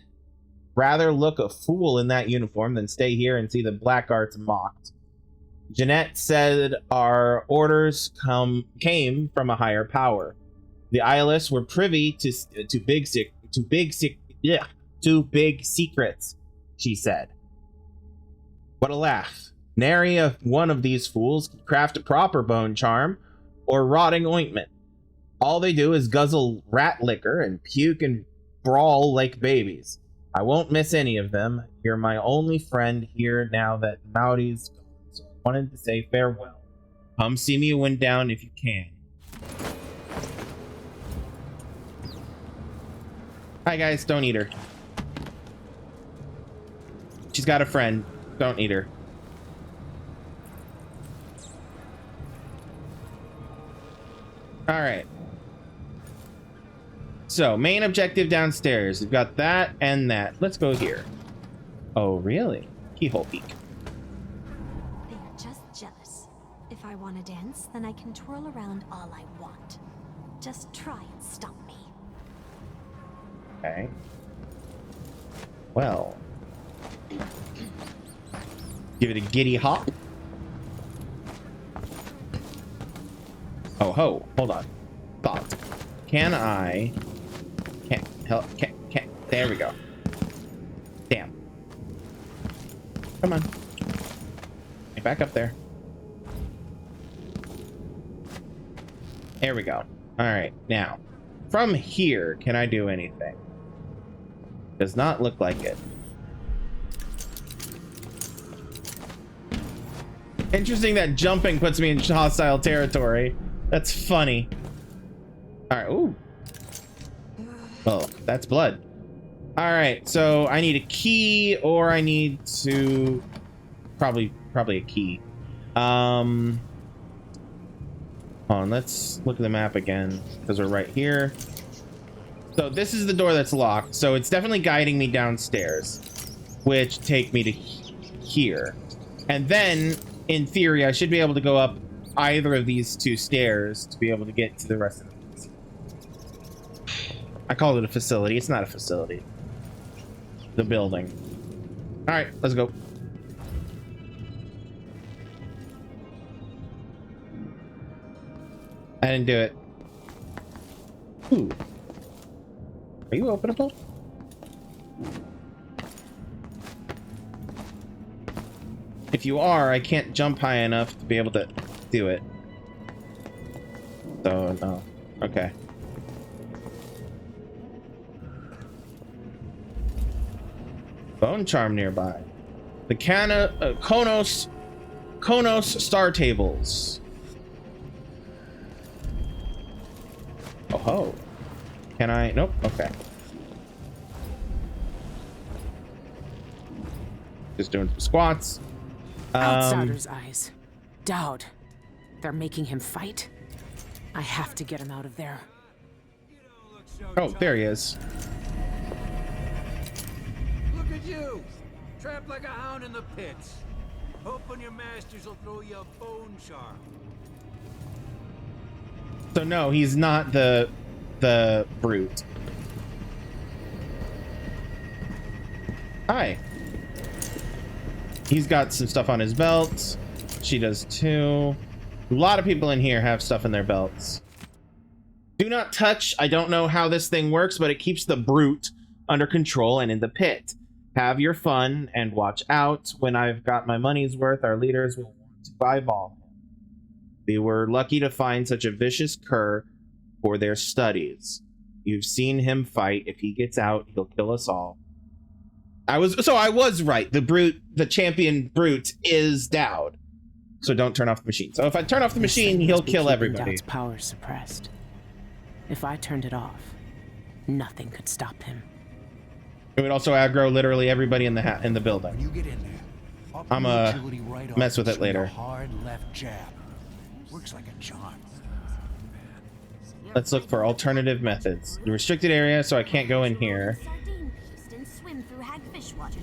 rather look a fool in that uniform than stay here and see the black arts mocked. Jeanette said our orders came from a higher power. The Eyeless were privy to big secrets, she said. What a laugh. Nary one of these fools can craft a proper bone charm or rotting ointment. All they do is guzzle rat liquor and puke and brawl like babies. I won't miss any of them. You're my only friend here now that Maudie's gone, so I wanted to say farewell. Come see me Winddown if you can. Hi guys, don't eat her. She's got a friend. Don't eat her. Alright. So, main objective downstairs. We've got that and that. Let's go here. Oh, really? Keyhole peek. They're just jealous. If I want to dance, then I can twirl around all I want. Just try and stop me. Okay. Well. Give it a giddy hop. Oh ho, hold on. Thought. Can I... Can't. There we go. Damn. Come on. Get back up there. There we go. Alright, now. From here, can I do anything? Does not look like it. Interesting that jumping puts me in hostile territory. That's funny. Alright, ooh. Oh, that's blood. Alright, so I need a key, or I need to... Probably a key. Hold on, let's look at the map again, because we're right here. So this is the door that's locked. So it's definitely guiding me downstairs, which take me to here. And then, in theory, I should be able to go up either of these two stairs to be able to get to the rest of it. I call it a facility. It's not a facility. The building. All right, let's go. I didn't do it. Ooh. Are you openable? If you are, I can't jump high enough to be able to do it. So, no. Okay. Bone charm nearby. The Konos star tables. Oh ho. Can I? Nope. Okay. Just doing some squats. Outsider's eyes. Dowd. They're making him fight? I have to get him out of there. Oh, there he is. Look at you! Trapped like a hound in the pits. Hoping your masters will throw you a bone charm. So no, he's not the brute. Hi. He's got some stuff on his belt. She does too. A lot of people in here have stuff in their belts. Do not touch. I don't know how this thing works, but it keeps the brute under control and in the pit. Have your fun and watch out. When I've got my money's worth, our leaders will want to eyeball him. We were lucky to find such a vicious cur for their studies. You've seen him fight. If he gets out, he'll kill us all. I was right. The champion brute is Dowd. So don't turn off the machine. So if I turn off the machine, he'll kill everybody. Dowd's power suppressed. If I turned it off, nothing could stop him. It would also aggro literally everybody in the building. When you get in there, I'm mess with it later. Hard left jab. Works like a charm. Let's look for alternative methods. The restricted area, so I can't go in here.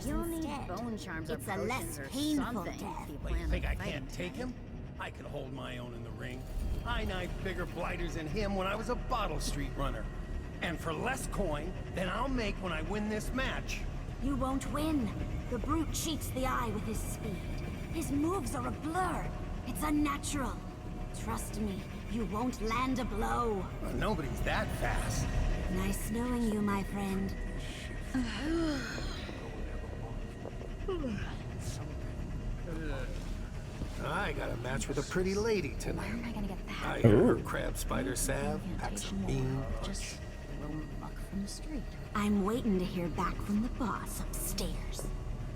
You'll need bone charms. It's a less painful death. Wait, you think I can't take him? I can hold my own in the ring. I knifed bigger blighters than him when I was a Bottle Street runner. And for less coin than I'll make when I win this match. You won't win. The brute cheats the eye with his speed. His moves are a blur. It's unnatural. Trust me, you won't land a blow. Well, nobody's that fast. Nice knowing you, my friend. I got a match with a pretty lady tonight. Where am I gonna get that? I heard her crab spider salve, packs of bean. Just a little muck from the street. I'm waiting to hear back from the boss upstairs.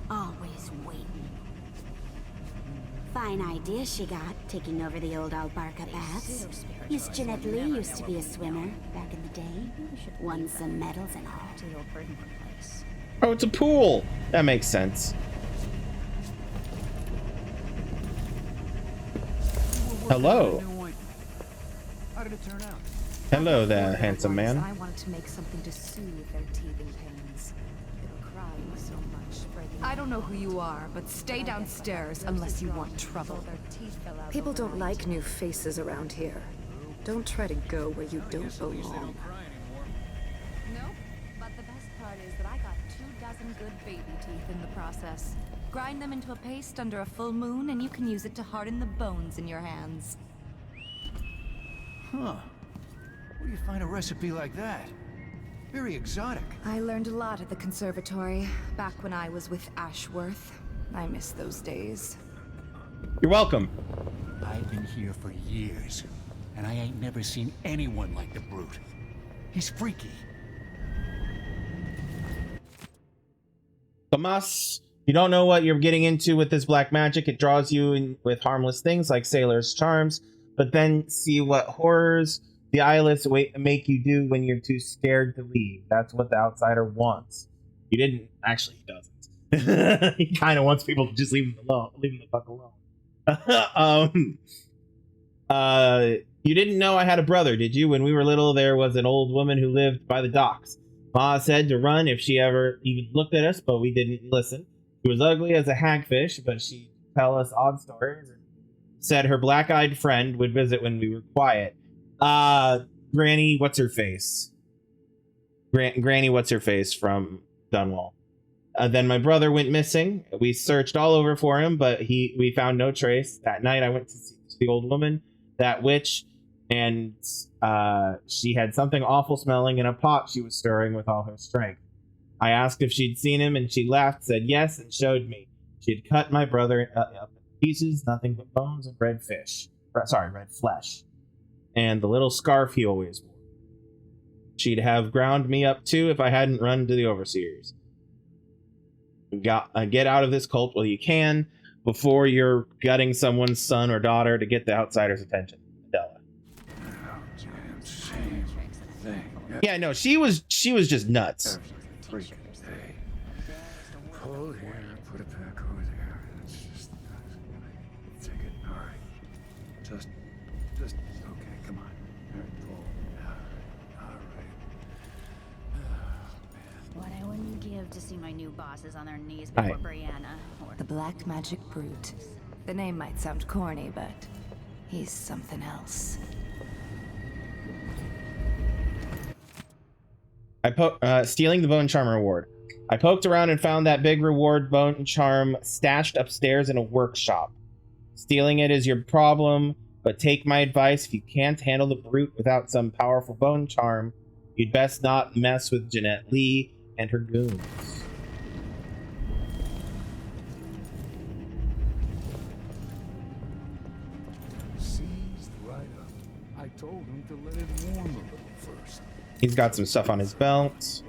Always waiting. Fine idea she got, taking over the old Albarca baths. Miss Jeanette Lee used to be a swimmer back in the day. Won some medals and all. Oh, it's a pool. That makes sense. Hello. How did it turn out? Hello there, handsome man. I wanted to make something to soothe their teething pains. They were crying so much. I don't know who you are, but stay downstairs unless you want trouble. People don't like new faces around here. Don't try to go where you don't belong. No, but the best part is that I got 24 good baby teeth in the process. Grind them into a paste under a full moon, and you can use it to harden the bones in your hands. Huh. Where do you find a recipe like that? Very exotic. I learned a lot at the conservatory, back when I was with Ashworth. I miss those days. You're welcome. I've been here for years, and I ain't never seen anyone like the brute. He's freaky. Tomas, you don't know what you're getting into with this black magic. It draws you in with harmless things like sailor's charms, but then see what horrors the eyeless make you do when you're too scared to leave. That's what the outsider wants. You didn't. Actually, he doesn't. He kind of wants people to just leave him alone. Leave him the fuck alone. You didn't know I had a brother, did you? When we were little, there was an old woman who lived by the docks. Ma said to run if she ever even looked at us, but we didn't listen. She was ugly as a hagfish, but she'd tell us odd stories and said her black-eyed friend would visit when we were quiet. Granny, what's her face? Granny, what's her face from Dunwall. Then my brother went missing. We searched all over for him, but we found no trace. That night I went to see the old woman, that witch, and she had something awful smelling in a pot she was stirring with all her strength. I asked if she'd seen him, and she laughed, said yes, and showed me. She had cut my brother up in pieces, nothing but bones and red flesh. And the little scarf he always wore. She'd have ground me up too if I hadn't run to the overseers. Get out of this cult while you can, before you're gutting someone's son or daughter to get the outsider's attention. Adela. Yeah, no, she was just nuts. Pull here, put it back over there. It's just take it. All right. Just okay. Come on. All right, pull. All right. What I wouldn't give to see my new bosses on their knees before Brianna. The Black Magic Brute. The name might sound corny, but he's something else. Stealing the Bone Charm reward. I poked around and found that big reward bone charm stashed upstairs in a workshop. Stealing it is your problem, but take my advice. If you can't handle the brute without some powerful bone charm, you'd best not mess with Jeanette Lee and her goons. Seized right up. I told him to let it warm a little first. He's got some stuff on his belt.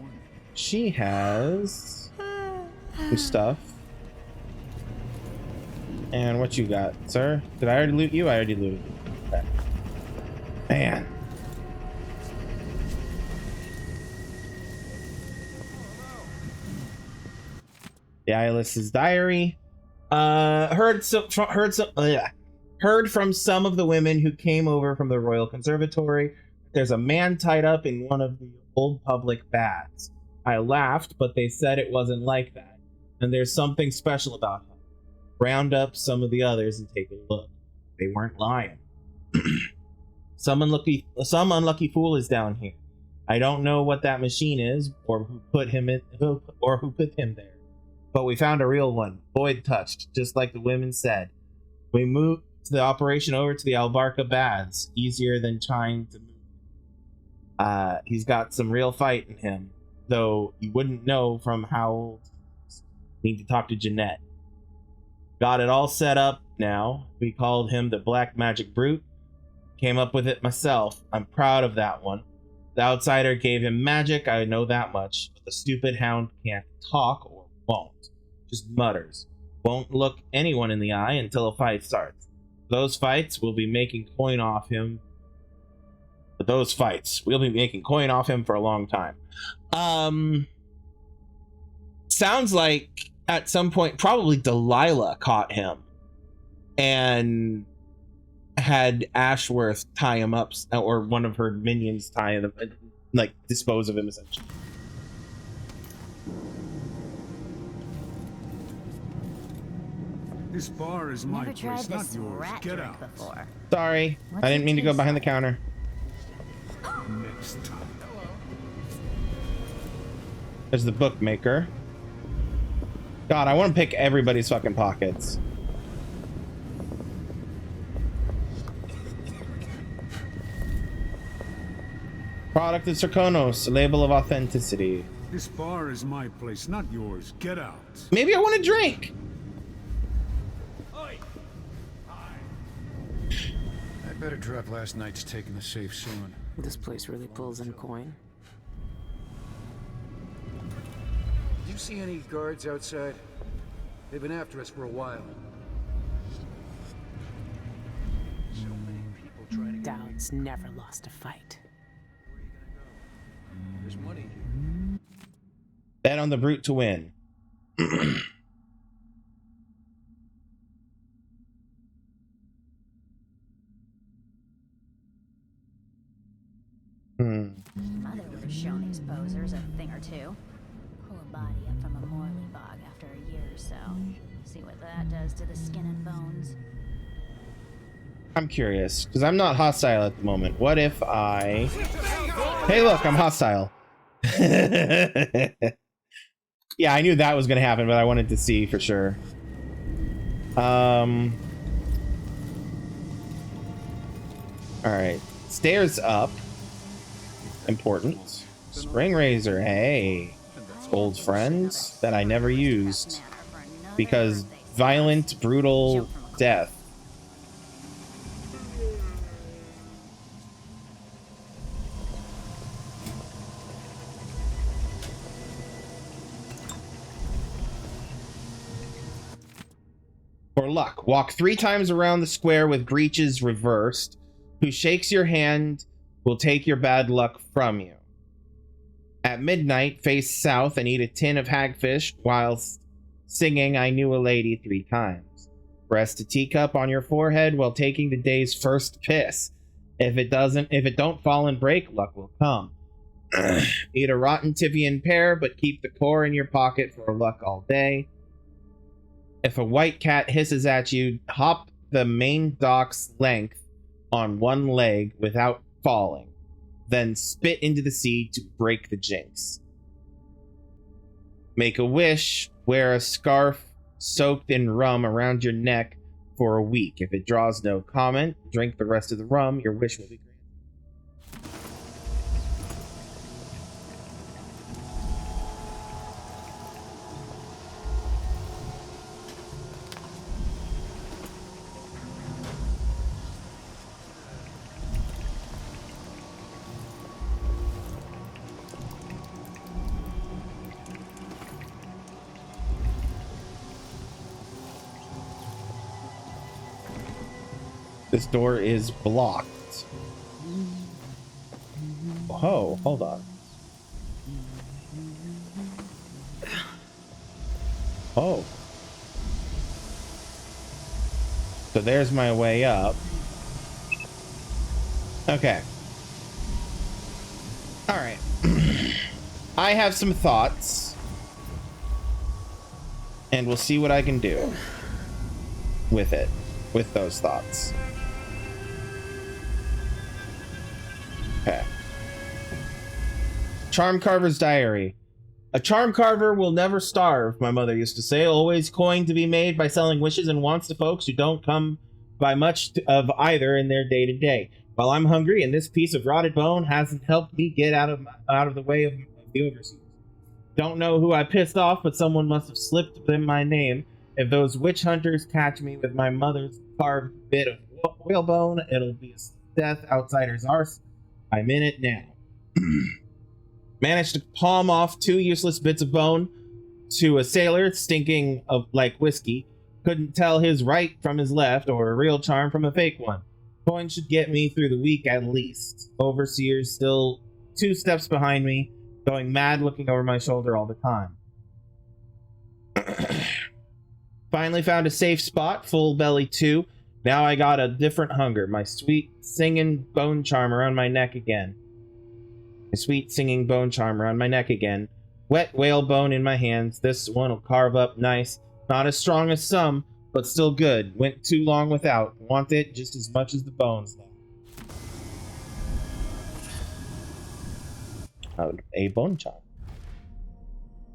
She has some stuff. And what you got, sir? Did I already loot you? I already looted you. Okay. Man. The Eyeless's diary. Heard from some of the women who came over from the Royal Conservatory. There's a man tied up in one of the old public baths. I laughed, but they said it wasn't like that. And there's something special about him. Round up some of the others and take a look. They weren't lying. Some unlucky fool is down here. I don't know what that machine is, or who put him there. But we found a real one, Boyd touched, just like the women said. We moved the operation over to the Albarca Baths, easier than trying to move. He's got some real fight in him, though you wouldn't know from how old. Need to talk to Jeanette. Got it all set up now. We called him the Black Magic Brute. Came up with it myself. I'm proud of that one. The outsider gave him magic, I know that much. But the stupid hound can't talk or won't. Just mutters. Won't look anyone in the eye until a fight starts. Those fights, we'll be making coin off him. But those fights, we'll be making coin off him for a long time. Sounds like at some point, probably Delilah caught him and had Ashworth tie him up, or one of her minions tie him, like dispose of him essentially. This bar is my place, not yours. Get out. Before. Sorry, I didn't mean to go behind the counter. Next time. There's the bookmaker. God, I want to pick everybody's fucking pockets. Product of Sarkonos, a label of authenticity. This bar is my place, not yours. Get out. Maybe I want a drink. I better drop last night's taking the safe soon. This place really pulls in coin. Did you see any guards outside? They've been after us for a while. So many people trying to Dowd's never lost a fight. There's money here. Bet on the brute to win. for showing these posers a thing or two. Pull a body up from a Morley bog after a year or so. See what that does to the skin and bones. I'm curious, because I'm not hostile at the moment. What if I... Hey, look, I'm hostile. Yeah, I knew that was going to happen, but I wanted to see for sure. Alright. Stairs up. Important. Spring razor, hey. Old friends that I never used. Because violent, brutal death. For luck, walk 3 times around the square with breeches reversed. Who shakes your hand will take your bad luck from you. At midnight, face south and eat a tin of hagfish whilst singing I Knew a Lady 3 times. Rest a teacup on your forehead while taking the day's first piss. If it don't fall and break, luck will come. Eat a rotten Tivian pear, but keep the core in your pocket for luck all day. If a white cat hisses at you, hop the main dock's length on one leg without falling. Then spit into the sea to break the jinx. Make a wish, wear a scarf soaked in rum around your neck for a week. If it draws no comment, drink the rest of the rum, your wish will be granted. This door is blocked. Oh, hold on. Oh. So there's my way up. Okay. All right. I have some thoughts. And we'll see what I can do with it, with those thoughts. Okay. Charm Carver's Diary. A charm carver will never starve, my mother used to say. Always coin to be made by selling wishes and wants to folks who don't come by much of either in their day-to-day. While I'm hungry, and this piece of rotted bone hasn't helped me get out of the way of the overseers. Don't know who I pissed off, but someone must have slipped them my name. If those witch hunters catch me with my mother's carved bit of whalebone, it'll be a death outsider's arse. I'm in it now. Managed to palm off 2 useless bits of bone to a sailor stinking of like whiskey. Couldn't tell his right from his left or a real charm from a fake one. Coin should get me through the week at least. Overseer's still 2 steps behind me, going mad looking over my shoulder all the time. Finally found a safe spot, full belly 2. Now I got a different hunger. My sweet singing bone charm around my neck again. Wet whalebone in my hands. This one will carve up nice. Not as strong as some, but still good. Went too long without. Want it just as much as the bones now. A bone charm.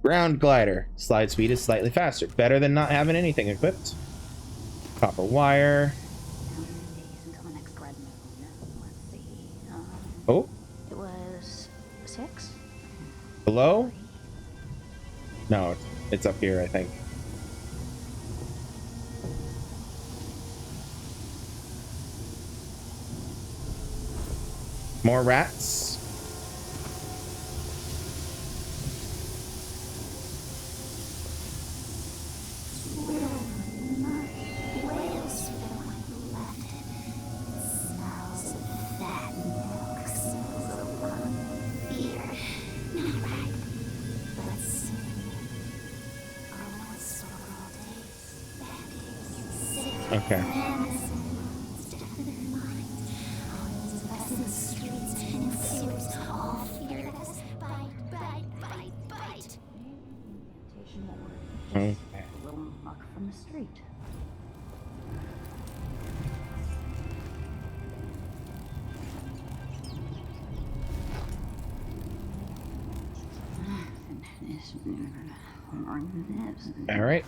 Ground glider. Slide speed is slightly faster. Better than not having anything equipped. Copper wire. Oh. It was 6? Below? No, it's up here, I think. More rats. Okay. All right.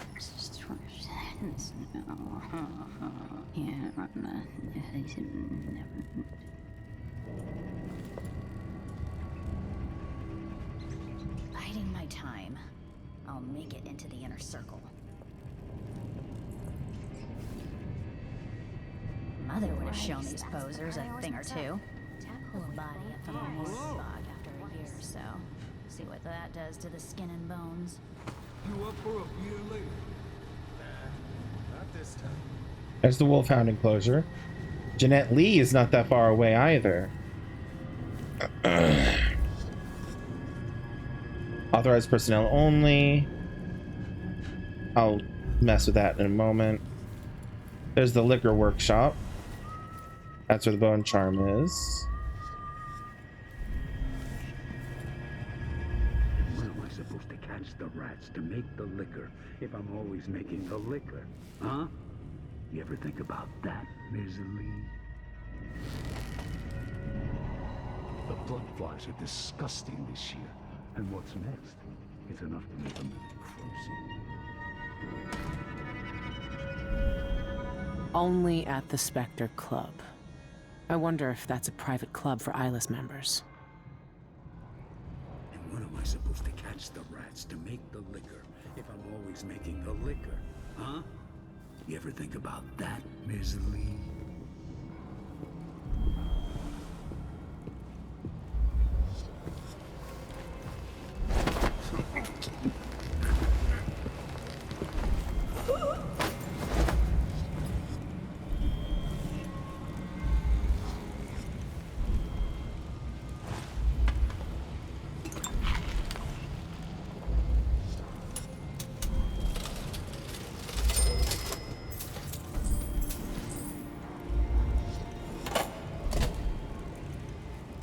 Biding my time. I'll make it into the inner circle. Mother would have shown these posers a thing or two. Pull a body up from a morgue after a year or so. See what that does to the skin and bones. You up for a beer later? Not this time. There's the Wolfhound enclosure. Jeanette Lee is not that far away either. Authorized personnel only. I'll mess with that in a moment. There's the liquor workshop. That's where the bone charm is. Where am I supposed to catch the rats to make the liquor if I'm always making the liquor? Huh? You ever think about that, Ms. Lee? The blood flies are disgusting this year. And what's next? It's enough to make them frozen. Only at the Spectre Club. I wonder if that's a private club for Eyeless members. And when am I supposed to catch the rats to make the liquor if I'm always making the liquor? Huh? You ever think about that, Ms. Lee?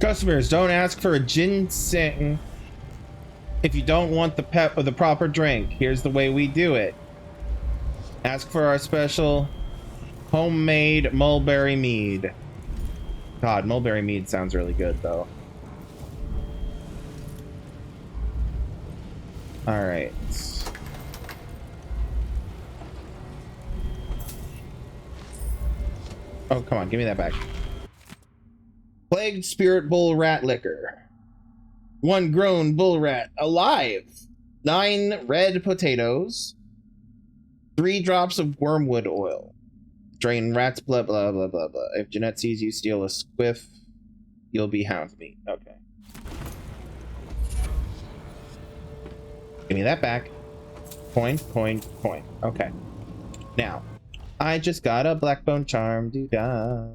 Customers, don't ask for a ginseng if you don't want the pep or the proper drink. Here's the way we do it. Ask for our special homemade mulberry mead. God, mulberry mead sounds really good though. All right. Oh, come on, give me that back. Plagued Spirit Bull Rat Liquor. 1 grown bull rat alive. 9 red potatoes. 3 drops of wormwood oil. Drain rat's blood, blah, blah, blah, blah. If Jeanette sees you steal a squiff, you'll be hound meat. Okay. Give me that back. Coin, coin, coin. Okay. Now, I just got a blackbone charm. Doo-dah.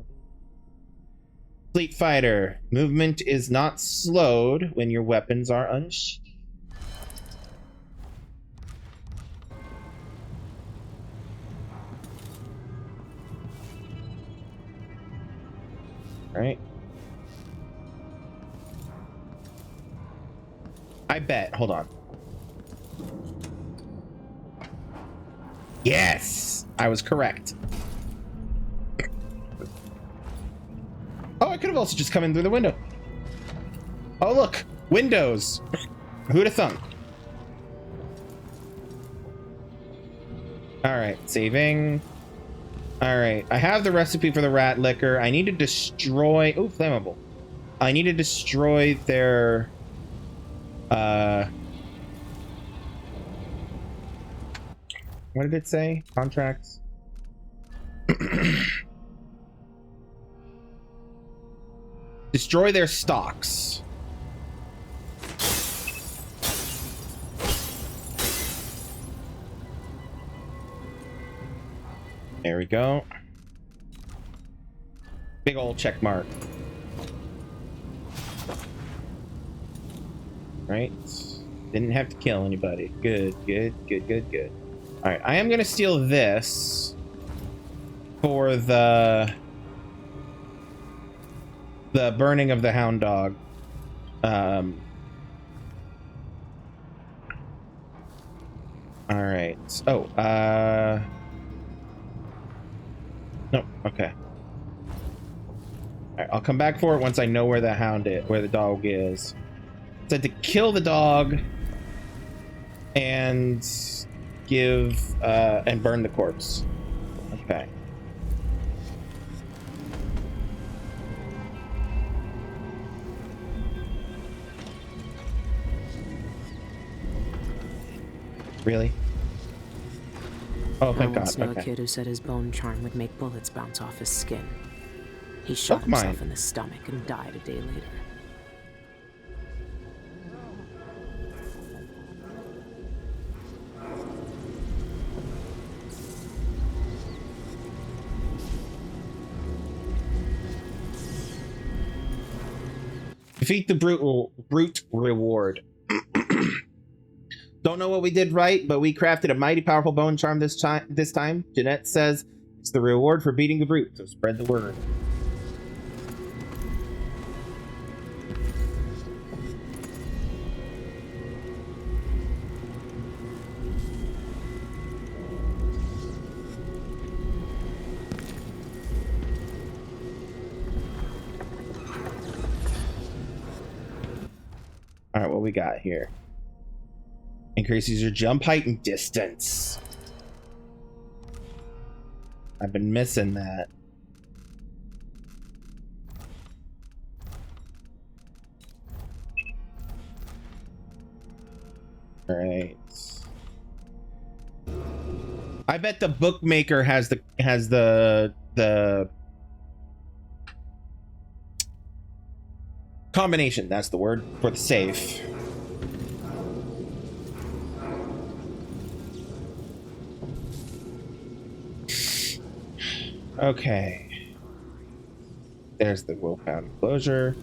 Fleet Fighter. Movement is not slowed when your weapons are unsheathed. Alright. I bet. Hold on. Yes! I was correct. Oh, I could have also just come in through the window. Oh, look. Windows. Who'd have thunk? Alright, saving. Alright, I have the recipe for the rat liquor. I need to destroy... Oh, flammable. I need to destroy their... What did it say? Contracts? Destroy their stocks. There we go. Big old check mark. Right. Didn't have to kill anybody. Good, good, good, good, good. Alright, I am gonna steal this for the burning of the hound dog. Alright. Oh, no, okay. Alright, I'll come back for it once I know where the hound is, where the dog is. Said to kill the dog and give and burn the corpse. Okay. Really? Oh, thank God. I once knew a Okay. kid who said his bone charm would make bullets bounce off his skin. He shot Mine. himself in the stomach and died a day later. Defeat the brute reward. Don't know what we did right, but we crafted a mighty powerful bone charm this time. Jeanette says it's the reward for beating the brute, so spread the word. All right, what we got here? Increases your jump height and distance. I've been missing that. All right. I bet the bookmaker has the combination. That's the word for the safe. Okay. There's the willpower enclosure.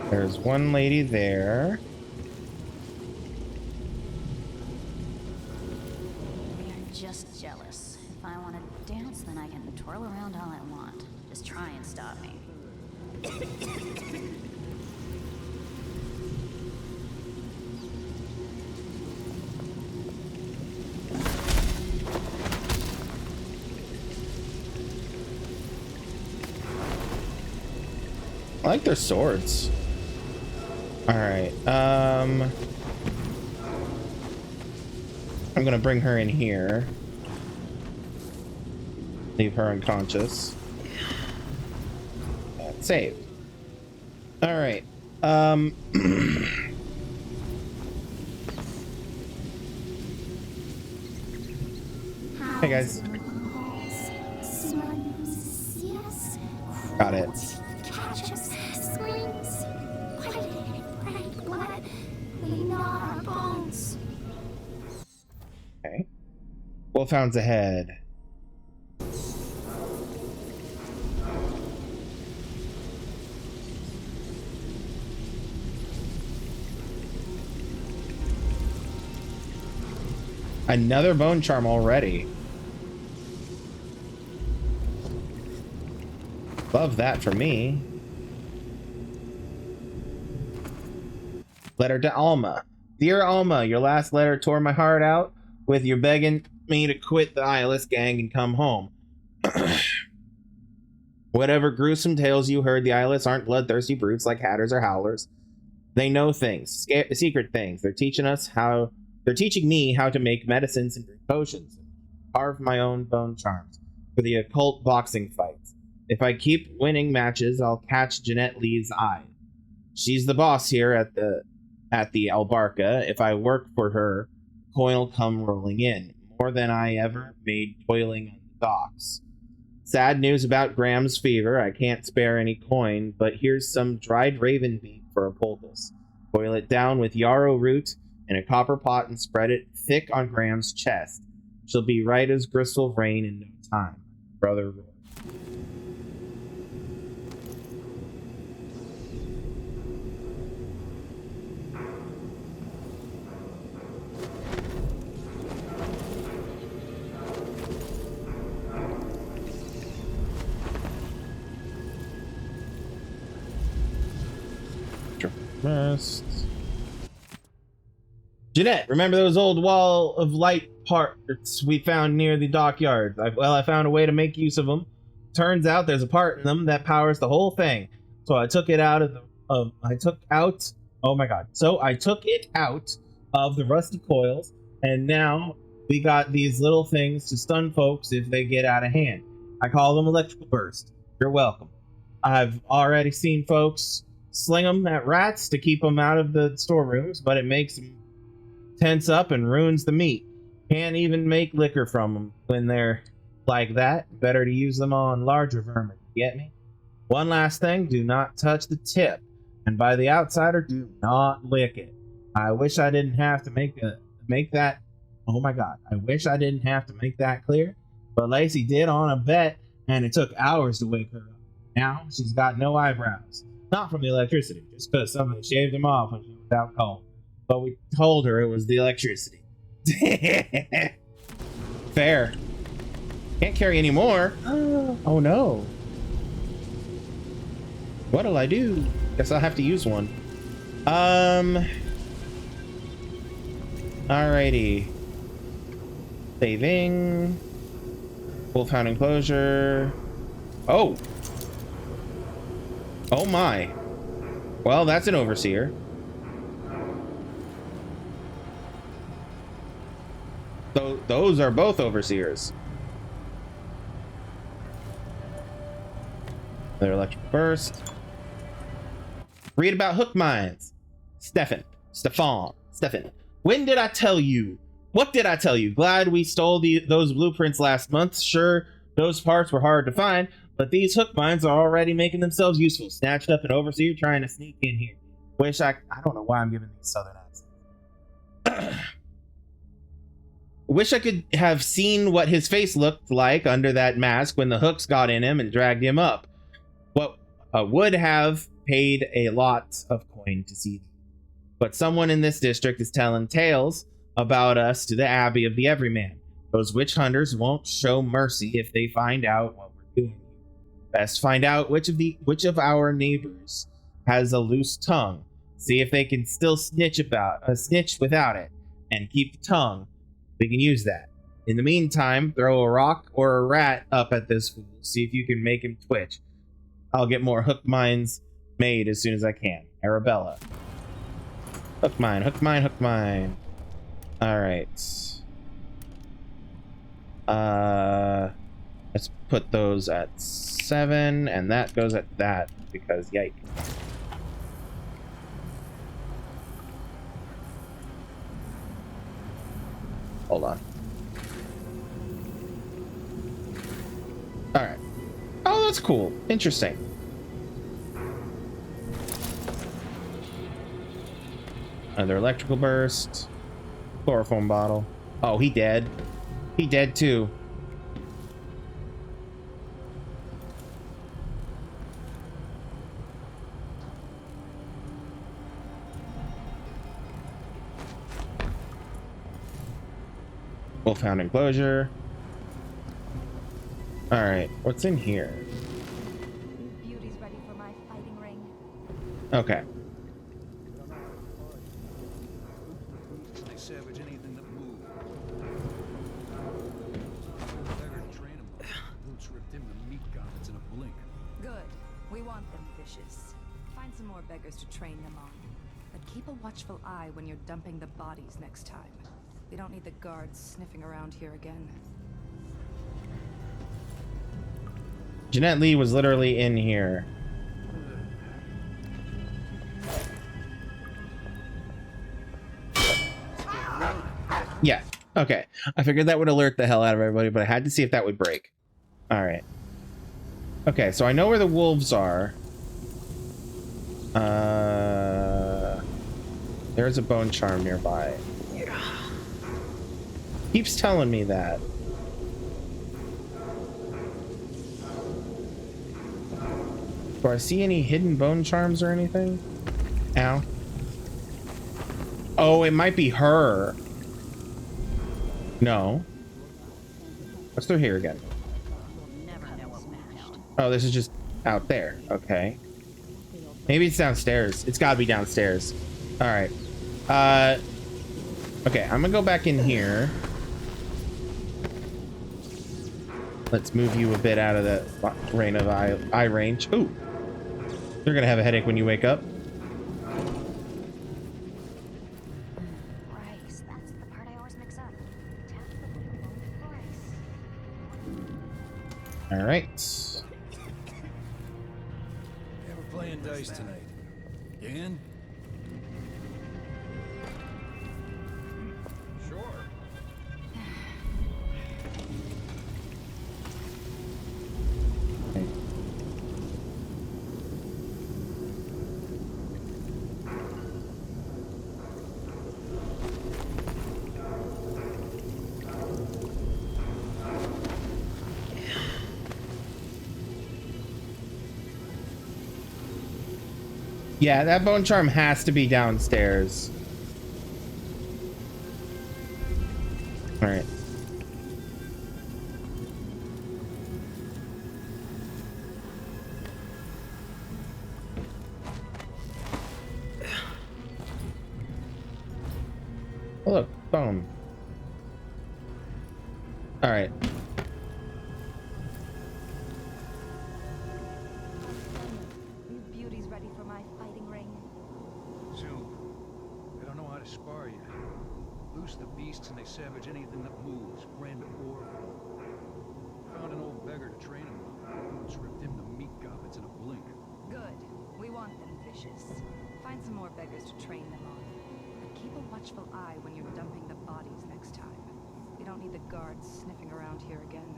There's one lady there. You're just jealous. If I want to dance, then I can twirl around all I want. Just try and stop me. I like their swords. All right. I'm gonna bring her in here. Leave her unconscious. Save. All right. Hey guys. Got it. Okay. Wolfhound's ahead. Another bone charm already. Love that for me. Letter to Alma. Dear Alma, your last letter tore my heart out with your begging me to quit the eyeless gang and come home. Whatever gruesome tales you heard, the eyeless aren't bloodthirsty brutes like hatters or howlers. They know things, secret things. They're teaching me how to make medicines and drink potions, and carve my own bone charms for the occult boxing fights. If I keep winning matches, I'll catch Jeanette Lee's eye. She's the boss here at the Albarca. If I work for her, coin will come rolling in, more than I ever made toiling on the docks. Sad news about Graham's fever. I can't spare any coin, but here's some dried raven beak for a poultice. Boil it down with yarrow root in a copper pot and spread it thick on Graham's chest. She'll be right as Gristle Rain in no time. Brother Roy. burst. Jeanette, remember those old wall of light parts we found near the dockyard? I found a way to make use of them. Turns out there's a part in them that powers the whole thing. So I took it out of the rusty coils, and now we got these little things to stun folks if they get out of hand. I call them electrical burst. You're welcome. I've already seen folks sling them at rats to keep them out of the storerooms, but it makes them tense up and ruins the meat. Can't even make liquor from them when they're like that. Better to use them on larger vermin. Get me? One last thing, do not touch the tip. And by the outsider, do not lick it. I wish I didn't have to make that. Oh my god. I wish I didn't have to make that clear. But Lacey did on a bet, and it took hours to wake her up. Now she's got no eyebrows. Not from the electricity, just because somebody shaved them off when she was out cold. But we told her it was the electricity. Fair. Can't carry any more. Oh no. What'll I do? Guess I'll have to use one. Alrighty. Saving. Wolfhound enclosure. Oh. Oh my. Well, that's an overseer. So those are both overseers. Their electric burst. Read about hook mines. Stefan. When did I tell you? What did I tell you? Glad we stole those blueprints last month. Sure, those parts were hard to find, but these hook mines are already making themselves useful. Snatched up an overseer trying to sneak in here. I don't know why I'm giving these southern accents. Wish I could have seen what his face looked like under that mask when the hooks got in him and dragged him up. What would have paid a lot of coin to see. But someone in this district is telling tales about us to the Abbey of the Everyman. Those witch hunters won't show mercy if they find out what we're doing. Best find out which of our neighbors has a loose tongue. See if they can still snitch without it, and keep the tongue. We can use that. In the meantime, throw a rock or a rat up at this fool. See if you can make him twitch. I'll get more hook mines made as soon as I can. Arabella. Hook mine, hook mine, hook mine. Alright. Let's put those at 7, and that goes at that, because yikes. Hold on. Alright. Oh, that's cool. Interesting. Another electrical burst. Chloroform bottle. Oh, he dead. He dead too. Wolfhound enclosure. Alright, what's in here? Beauty's ready for my fighting ring. Okay. They savage anything that moves. Better train them. Boots ripped him the meat gauntlets in a blink. Good. We want them vicious. Find some more beggars to train them on. But keep a watchful eye when you're dumping the bodies next time. We don't need the guards sniffing around here again. Jeanette Lee was literally in here. Yeah, okay. I figured that would alert the hell out of everybody, but I had to see if that would break. Alright. Okay, so I know where the wolves are. There's a bone charm nearby. Keeps telling me that. Do I see any hidden bone charms or anything? Ow. Oh, it might be her. No. What's through here again? Oh, this is just out there. Okay. Maybe it's downstairs. It's gotta be downstairs. All right. Okay, I'm gonna go back in here. Let's move you a bit out of the rain of eye range. Ooh. You're gonna have a headache when you wake up. Rice, that's the part I always mix up. Tap the rice. All right. Yeah, we're playing dice tonight. Again? Sure. Yeah, that bone charm has to be downstairs. All right. Oh, look, bone. All right. You beauties ready for my fighting ring? Soon. I don't know how to spar yet. Loose the beasts and they savage anything that moves, friend or foe. Found an old beggar to train him on. Once ripped him to meat goblets in a blink. Good. We want them vicious. Find some more beggars to train them on. But keep a watchful eye when you're dumping the bodies next time. We don't need the guards sniffing around here again.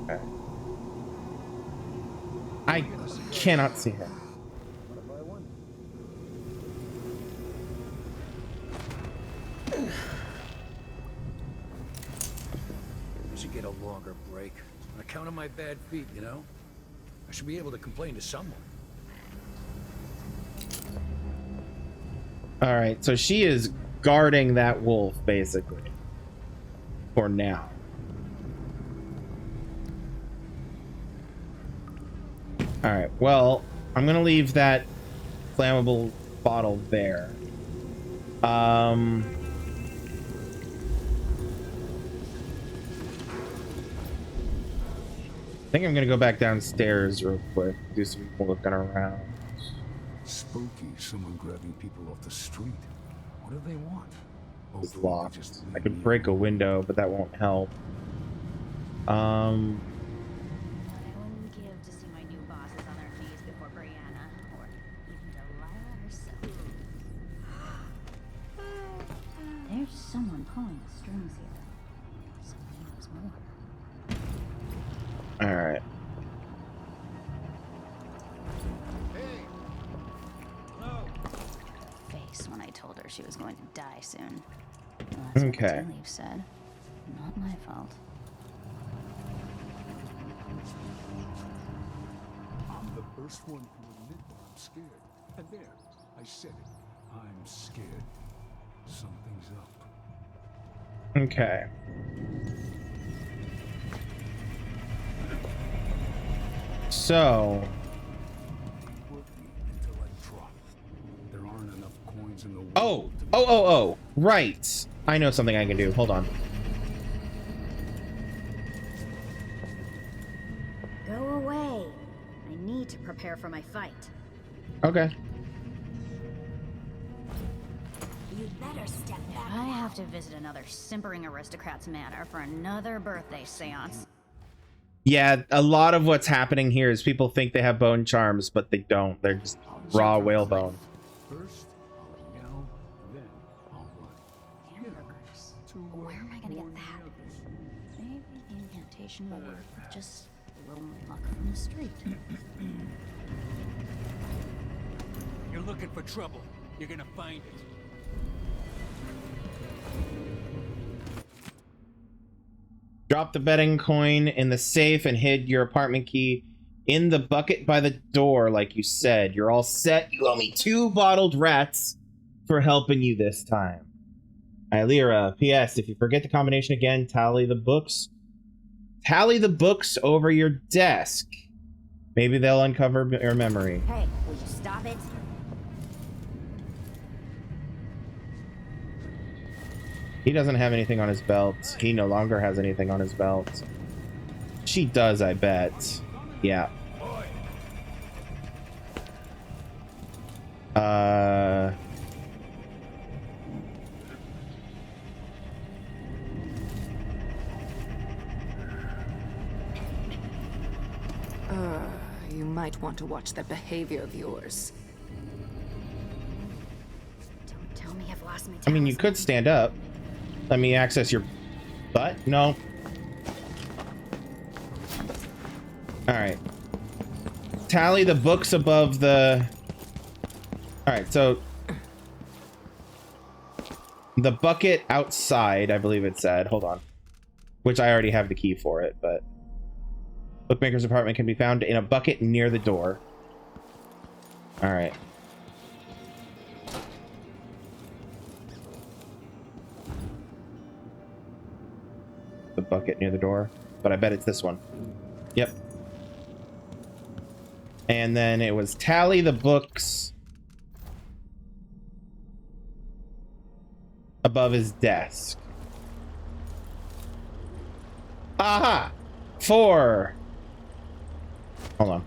Okay. I cannot see her. I should get a longer break. On account of my bad feet, you know? I should be able to complain to someone. All right, so she is guarding that wolf, basically. For now. All right, well, I'm gonna leave that flammable bottle there. I think I'm gonna go back downstairs real quick, do some looking around. Spooky, someone grabbing people off the street. What do they want? It's locked. I could break a window, but that won't help. What I wouldn't give to see my new bosses on their knees before Brianna, or even Delilah herself. There's someone pulling the strings here. Someone knows more. All right. Face when I told her she was going to die soon. Well, that's what the tea leaf said. Not my fault. I'm the first one to admit that I'm scared. And there, I said it. I'm scared. Something's up. Okay. So. There aren't enough coins in the world. Oh. Right. I know something I can do. Hold on. Go away. I need to prepare for my fight. Okay. You better step back. I have to visit another simpering aristocrat's manor for another birthday seance. Yeah, a lot of what's happening here is people think they have bone charms, but they don't. They're just raw whalebone. First, I'll yell, then I'll run. Hamburgers. Where am I gonna get that? Maybe the incantation will work with just a little luck from the street. You're looking for trouble. You're gonna find it. Drop the betting coin in the safe and hid your apartment key in the bucket by the door, like you said. You're all set. You owe me 2 bottled rats for helping you this time. Illyra, P.S. If you forget the combination again, tally the books. Tally the books over your desk. Maybe they'll uncover your memory. Hey, will you stop it? He doesn't have anything on his belt. He no longer has anything on his belt. She does, I bet. Yeah. You might want to watch that behavior of yours. Don't tell me I've lost my I mean, you could stand up. Let me access your butt. No. All right. Tally the books above the... All right, so... The bucket outside, I believe it said. Hold on. Which I already have the key for it, but... Bookmaker's apartment can be found in a bucket near the door. All right. The bucket near the door, but I bet it's this one. Yep. And then it was tally the books above his desk. Aha! 4. Hold on.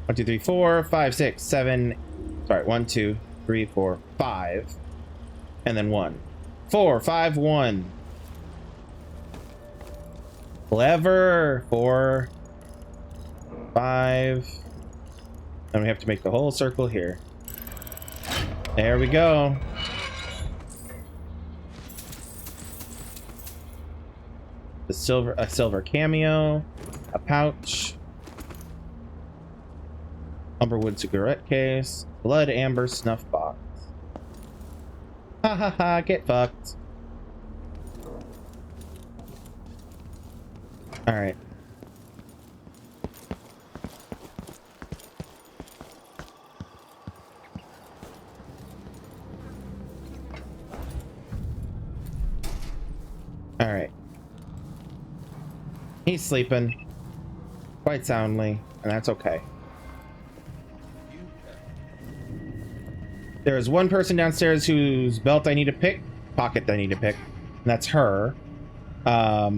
1, 2, 3, 4, 5, 6, 7. Sorry, 1, 2, 3, 4, 5. And then 1. 4, 5, 1. Clever. 4, 5. And we have to make the whole circle here. There we go. A silver cameo, a pouch, Umberwood cigarette case, blood amber snuff box. Ha ha ha, get fucked. Alright. Alright. He's sleeping quite soundly, and that's okay. There is one person downstairs whose belt I need to pick, pocket I need to pick, and that's her. Oh,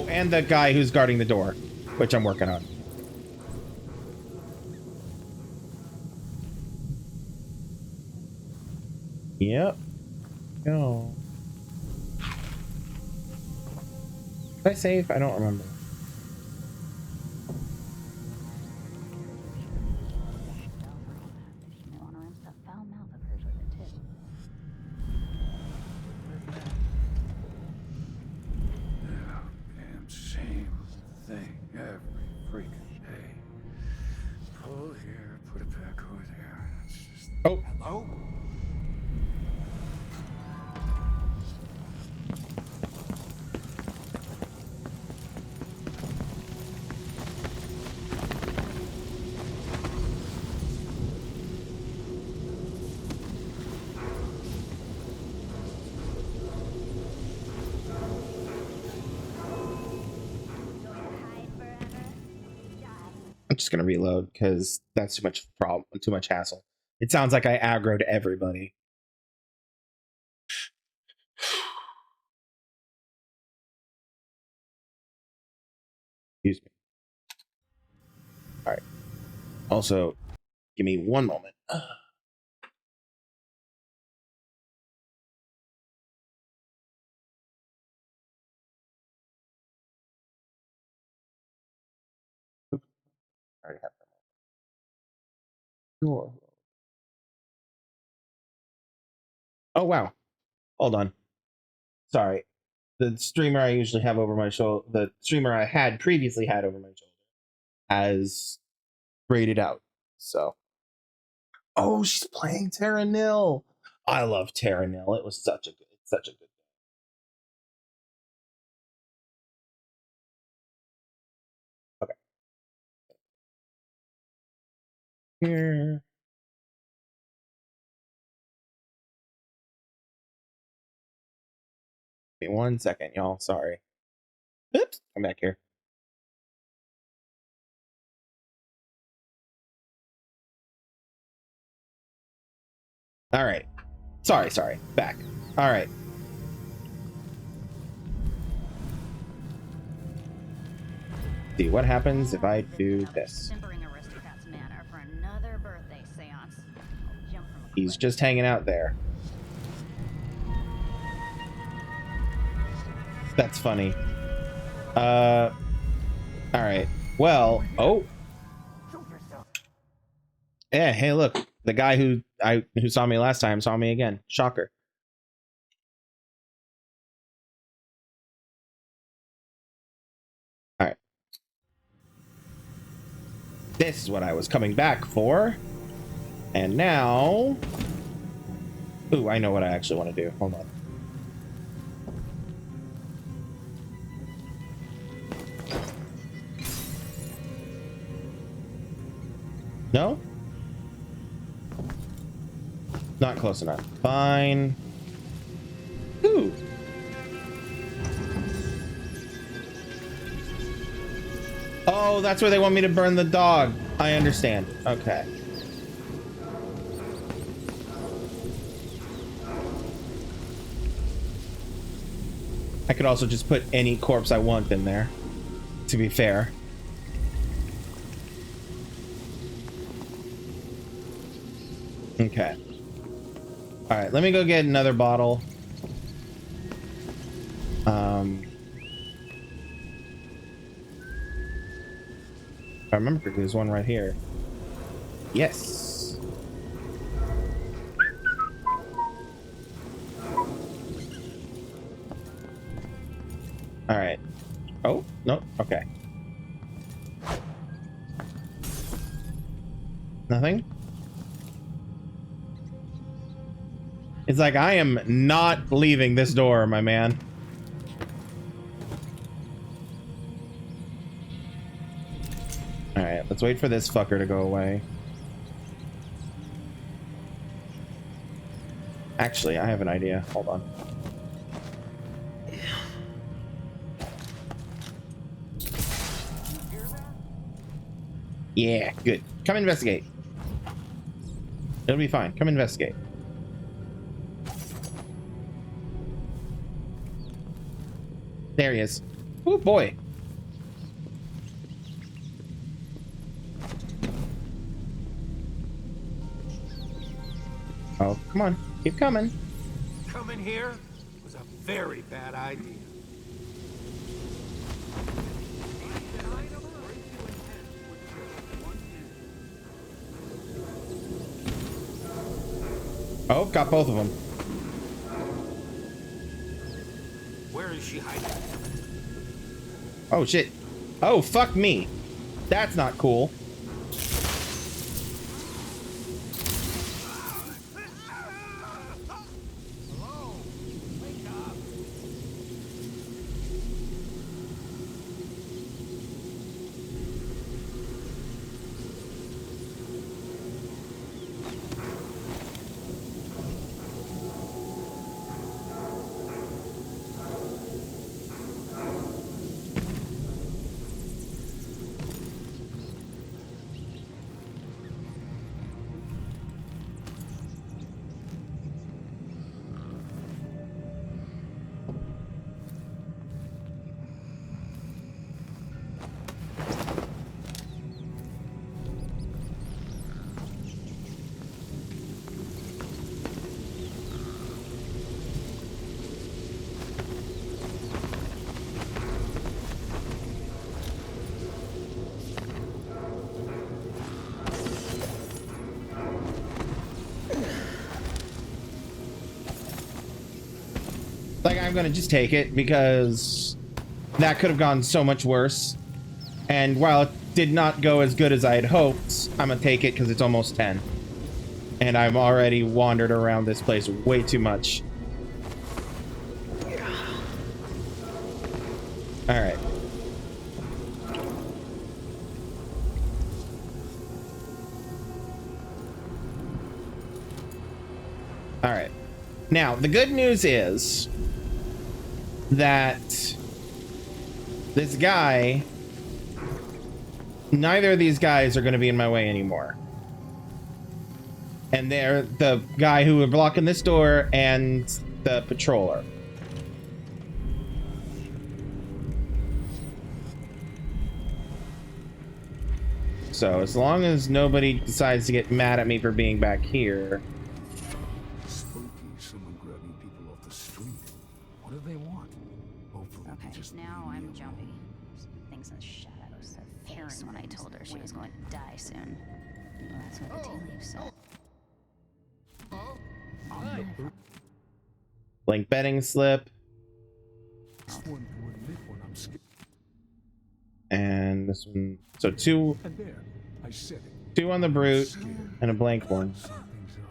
and the guy who's guarding the door, which I'm working on. Yep. Go. Did I save? I don't remember. Damn same thing every freaking day. Pull here, put it back over there. It's just... Oh. Hello? I'm just gonna reload because that's too much problem, too much hassle. It sounds like I aggroed everybody. Excuse me. All right. Also, give me one moment. I already have that. Sure. Oh wow. Hold on. Sorry. The streamer I usually have over my shoulder, the streamer I had previously had over my shoulder, has rated out. So. Oh, she's playing Terra Nil. I love Terra Nil. It was such a good game. Okay. Here. Give me 1 second, y'all. Sorry. Oops. Come back here. All right. Sorry. Back. All right. See what happens if I do this. He's just hanging out there. That's funny. All right. Well, oh. Yeah, hey, look. The guy who saw me last time saw me again. Shocker. All right. This is what I was coming back for. And now... Ooh, I know what I actually want to do. Hold on. No? Not close enough. Fine. Ooh. Oh, that's where they want me to burn the dog. I understand. Okay. I could also just put any corpse I want in there, to be fair. Okay. All right, let me go get another bottle. If I remember correctly, there's one right here. Yes. All right. Oh, no. Okay. Nothing? It's like, I am not leaving this door, my man. Alright, let's wait for this fucker to go away. Actually, I have an idea. Hold on. Yeah, good. Come investigate. It'll be fine. Come investigate. There he is. Oh boy. Oh, come on. Keep coming. Coming here was a very bad idea. Oh, got both of them. Where is she hiding? Oh, shit. Oh, fuck me. That's not cool. Like, I'm gonna just take it because that could have gone so much worse. And while it did not go as good as I had hoped, I'm gonna take it because it's almost 10. And I've already wandered around this place way too much. Alright. Alright. Now, the good news is... that this guy, neither of these guys are going to be in my way anymore. And they're the guy who was blocking this door and the patroller. So as long as nobody decides to get mad at me for being back here. Spooky, someone grabbing people off the street. What do they want? Hopefully Okay, just now I'm jumpy. Things in the shadows. Her face when I told her she was going to die soon. Well, that's what the tea leaves said. Blank betting slip. One to admit when I'm scared. And this one. So two. And there, I said it. Two on the brute and a blank one. Something's up.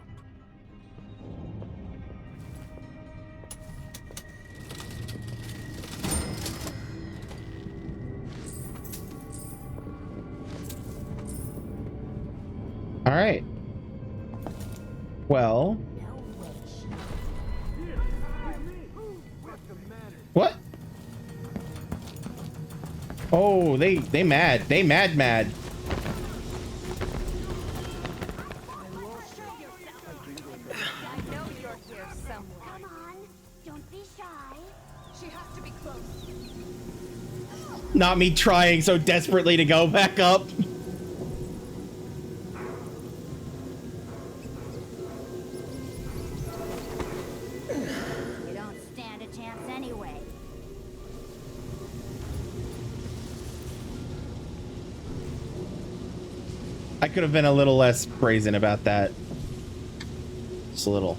All right. Well. What? Oh, they mad. They mad. I know you're here somewhere. Come on, don't be shy. She has to be close. Not me trying so desperately to go back up. You don't stand a chance anyway. I could have been a little less brazen about that. Just a little.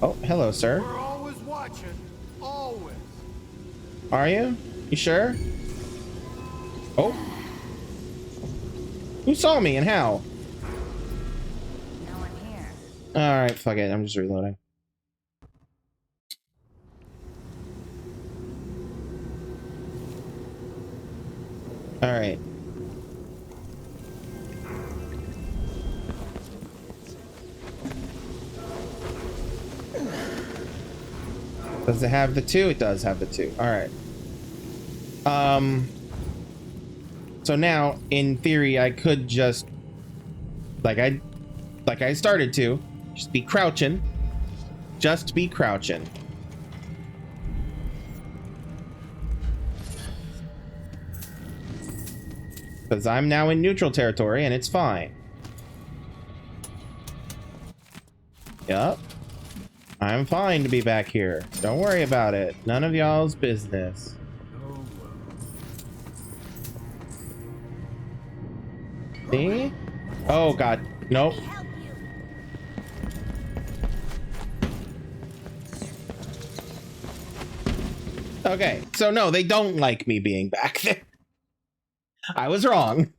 Oh, hello, sir. We're always watching. Always. Are you? You sure? Oh. Who saw me and how? No one here. Alright, fuck it. I'm just reloading. Alright. Does it have the 2? It does have the 2. Alright. So now, in theory, I could just like I started to just be crouching. Just be crouching. Because I'm now in neutral territory and it's fine. Yup. I'm fine to be back here. Don't worry about it. None of y'all's business. See? Oh god. Nope. Okay, so no, they don't like me being back there. I was wrong.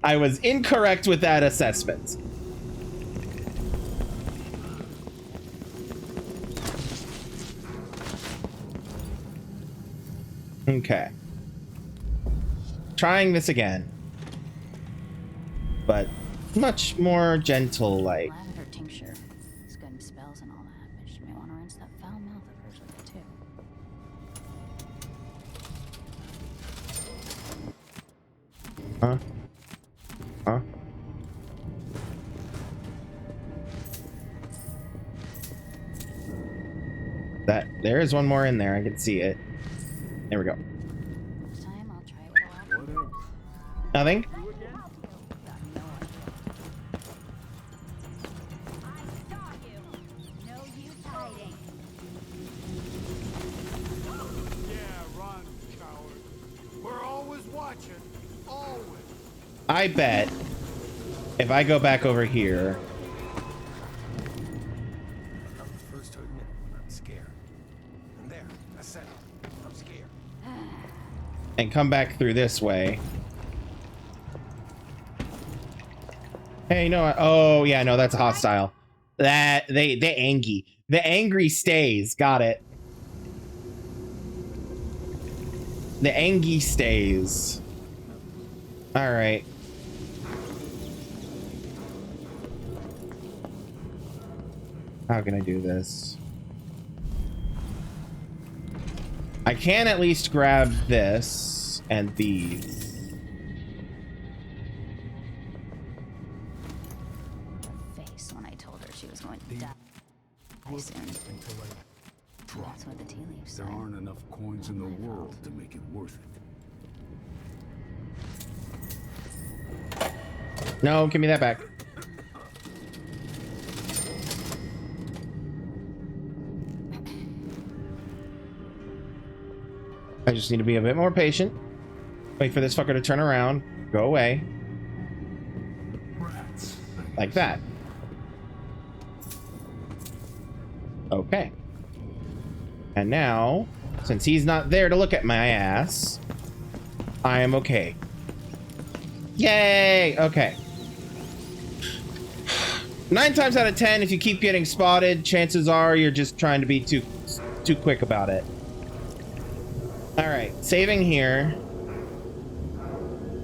I was incorrect with that assessment. Okay. Trying this again. But much more gentle like. Lavender tincture. It's good in spells and all that, but you may want to rinse that foul mouth of hers with it too. Huh? Huh? There is one more in there. I can see it. There we go. Next time I'll try it with a lot. Nothing? I bet if I go back over here. I'm the first to admit when I'm scared. And there, I said it. I'm scared. And come back through this way. Hey, you know what? Oh, yeah, no, that's a hostile. That, they angry. The angry stays. Got it. The angry stays. All right. . How can I do this? I can at least grab this and these. Face when I told her she was going to die soon. That's what the tea leaves say. There aren't enough coins in the world to make it worth it. No, give me that back. I just need to be a bit more patient. Wait for this fucker to turn around. Go away. Like that. Okay. And now, since he's not there to look at my ass, I am okay. Yay! Okay. 9 times out of 10, if you keep getting spotted, chances are you're just trying to be too quick about it. All right, saving here.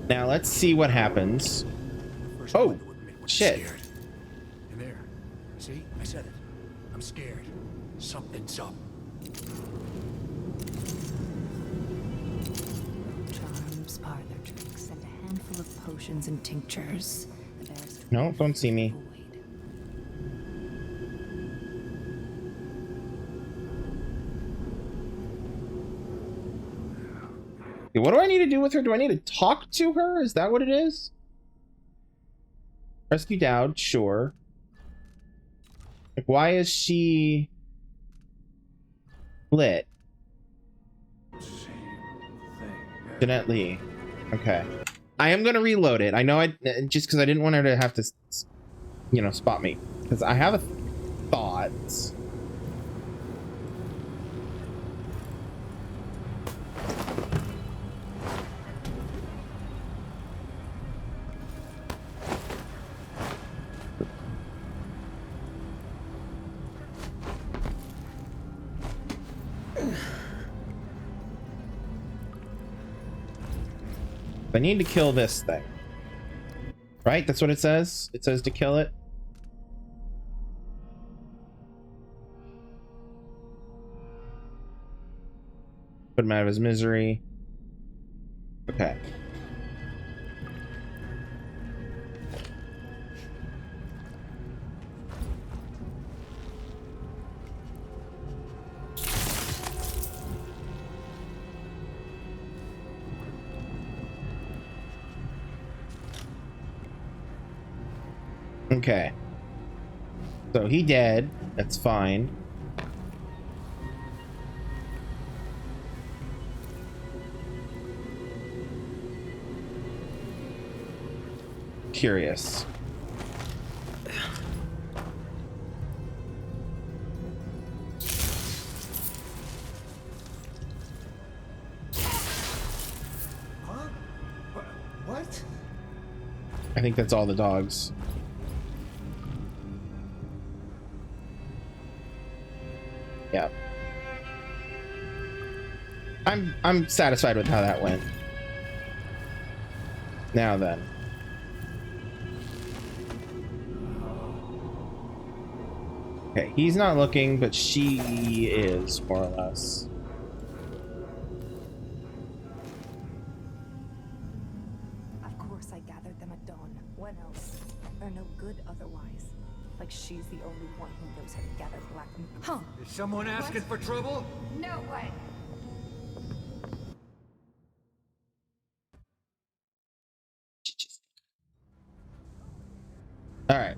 Now let's see what happens. Oh, shit. And there. See? I said it. I'm scared. Something's up. Charms, parlor tricks, and a handful of potions and tinctures. No, don't see me. Okay, what do I need to do with her? Do I need to talk to her? Is that what it is? Rescue Dowd, sure. Like, why is she lit? Jeanette Lee. Okay. I am gonna reload it. I know I just because I didn't want her to have to, you know, spot me. Because I have a thought. I need to kill this thing. Right? That's what it says? It says to kill it. Put him out of his misery. Okay. Okay. So he dead. That's fine. Curious. Huh? What? I think that's all the dogs. Yeah. I'm satisfied with how that went. Now then. Okay, he's not looking, but she is, more or less. Of course I gathered them at dawn. When else? They're no good otherwise. Like she's the only one who knows how to gather black... Huh? Is someone asking for trouble? No way! All right.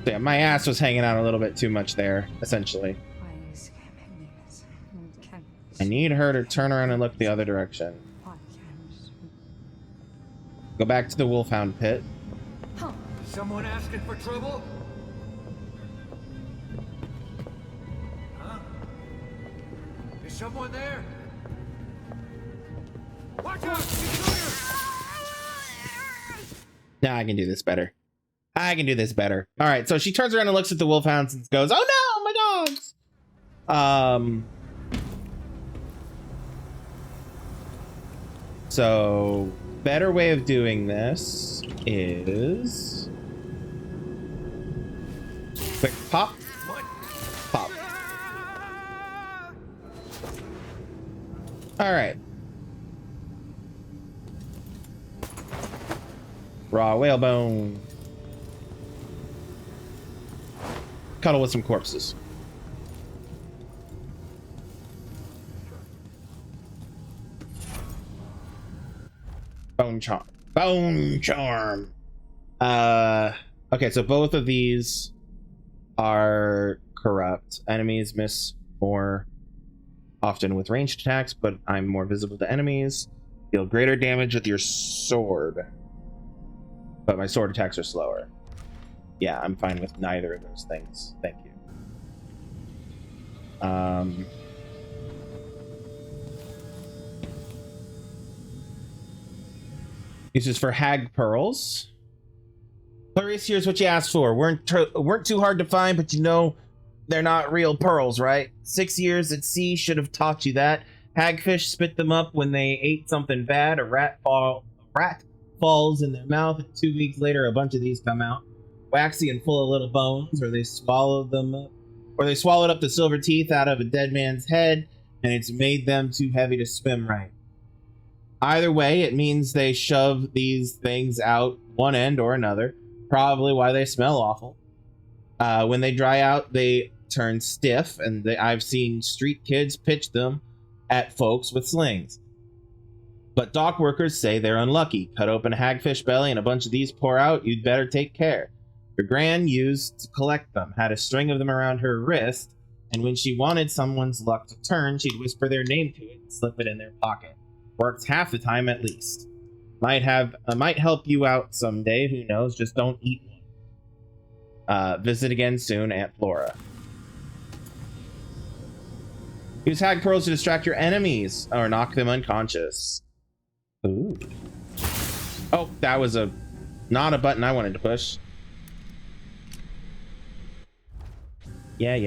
So yeah, my ass was hanging out a little bit too much there, essentially. I need her to turn around and look the other direction. Go back to the wolfhound pit. Someone asking for trouble? Huh? Is someone there? Watch out! Now I can do this better. I can do this better. All right, so she turns around and looks at the wolfhounds and goes, "Oh no, my dogs!" So better way of doing this is quick pop, pop. All right. Raw whalebone. Cuddle with some corpses. Bone charm. Bone charm. Okay, so both of these are corrupt. Enemies miss more often with ranged attacks, but I'm more visible to enemies. Deal greater damage with your sword, but my sword attacks are slower. Yeah, I'm fine with neither of those things. Thank you. This is for hag pearls. Clarice, here's what you asked for. Weren't too hard to find, but you know they're not real pearls, right? 6 years at sea should have taught you that. Hagfish spit them up when they ate something bad. A rat falls in their mouth, and 2 weeks later a bunch of these come out, waxy and full of little bones, or they swallowed them up, or they swallowed up the silver teeth out of a dead man's head, and it's made them too heavy to swim right. Either way, it means they shove these things out one end or another, probably why they smell awful. When they dry out, they turn stiff, and I've seen street kids pitch them at folks with slings. But dock workers say they're unlucky. Cut open a hagfish belly and a bunch of these pour out, you'd better take care. Your gran used to collect them, had a string of them around her wrist, and when she wanted someone's luck to turn, she'd whisper their name to it and slip it in their pocket. Works half the time at least. Might help you out someday, who knows, just don't eat one. Visit again soon, Aunt Flora. Use hag pearls to distract your enemies or knock them unconscious. Ooh. Oh, that was not a button I wanted to push. Yeah.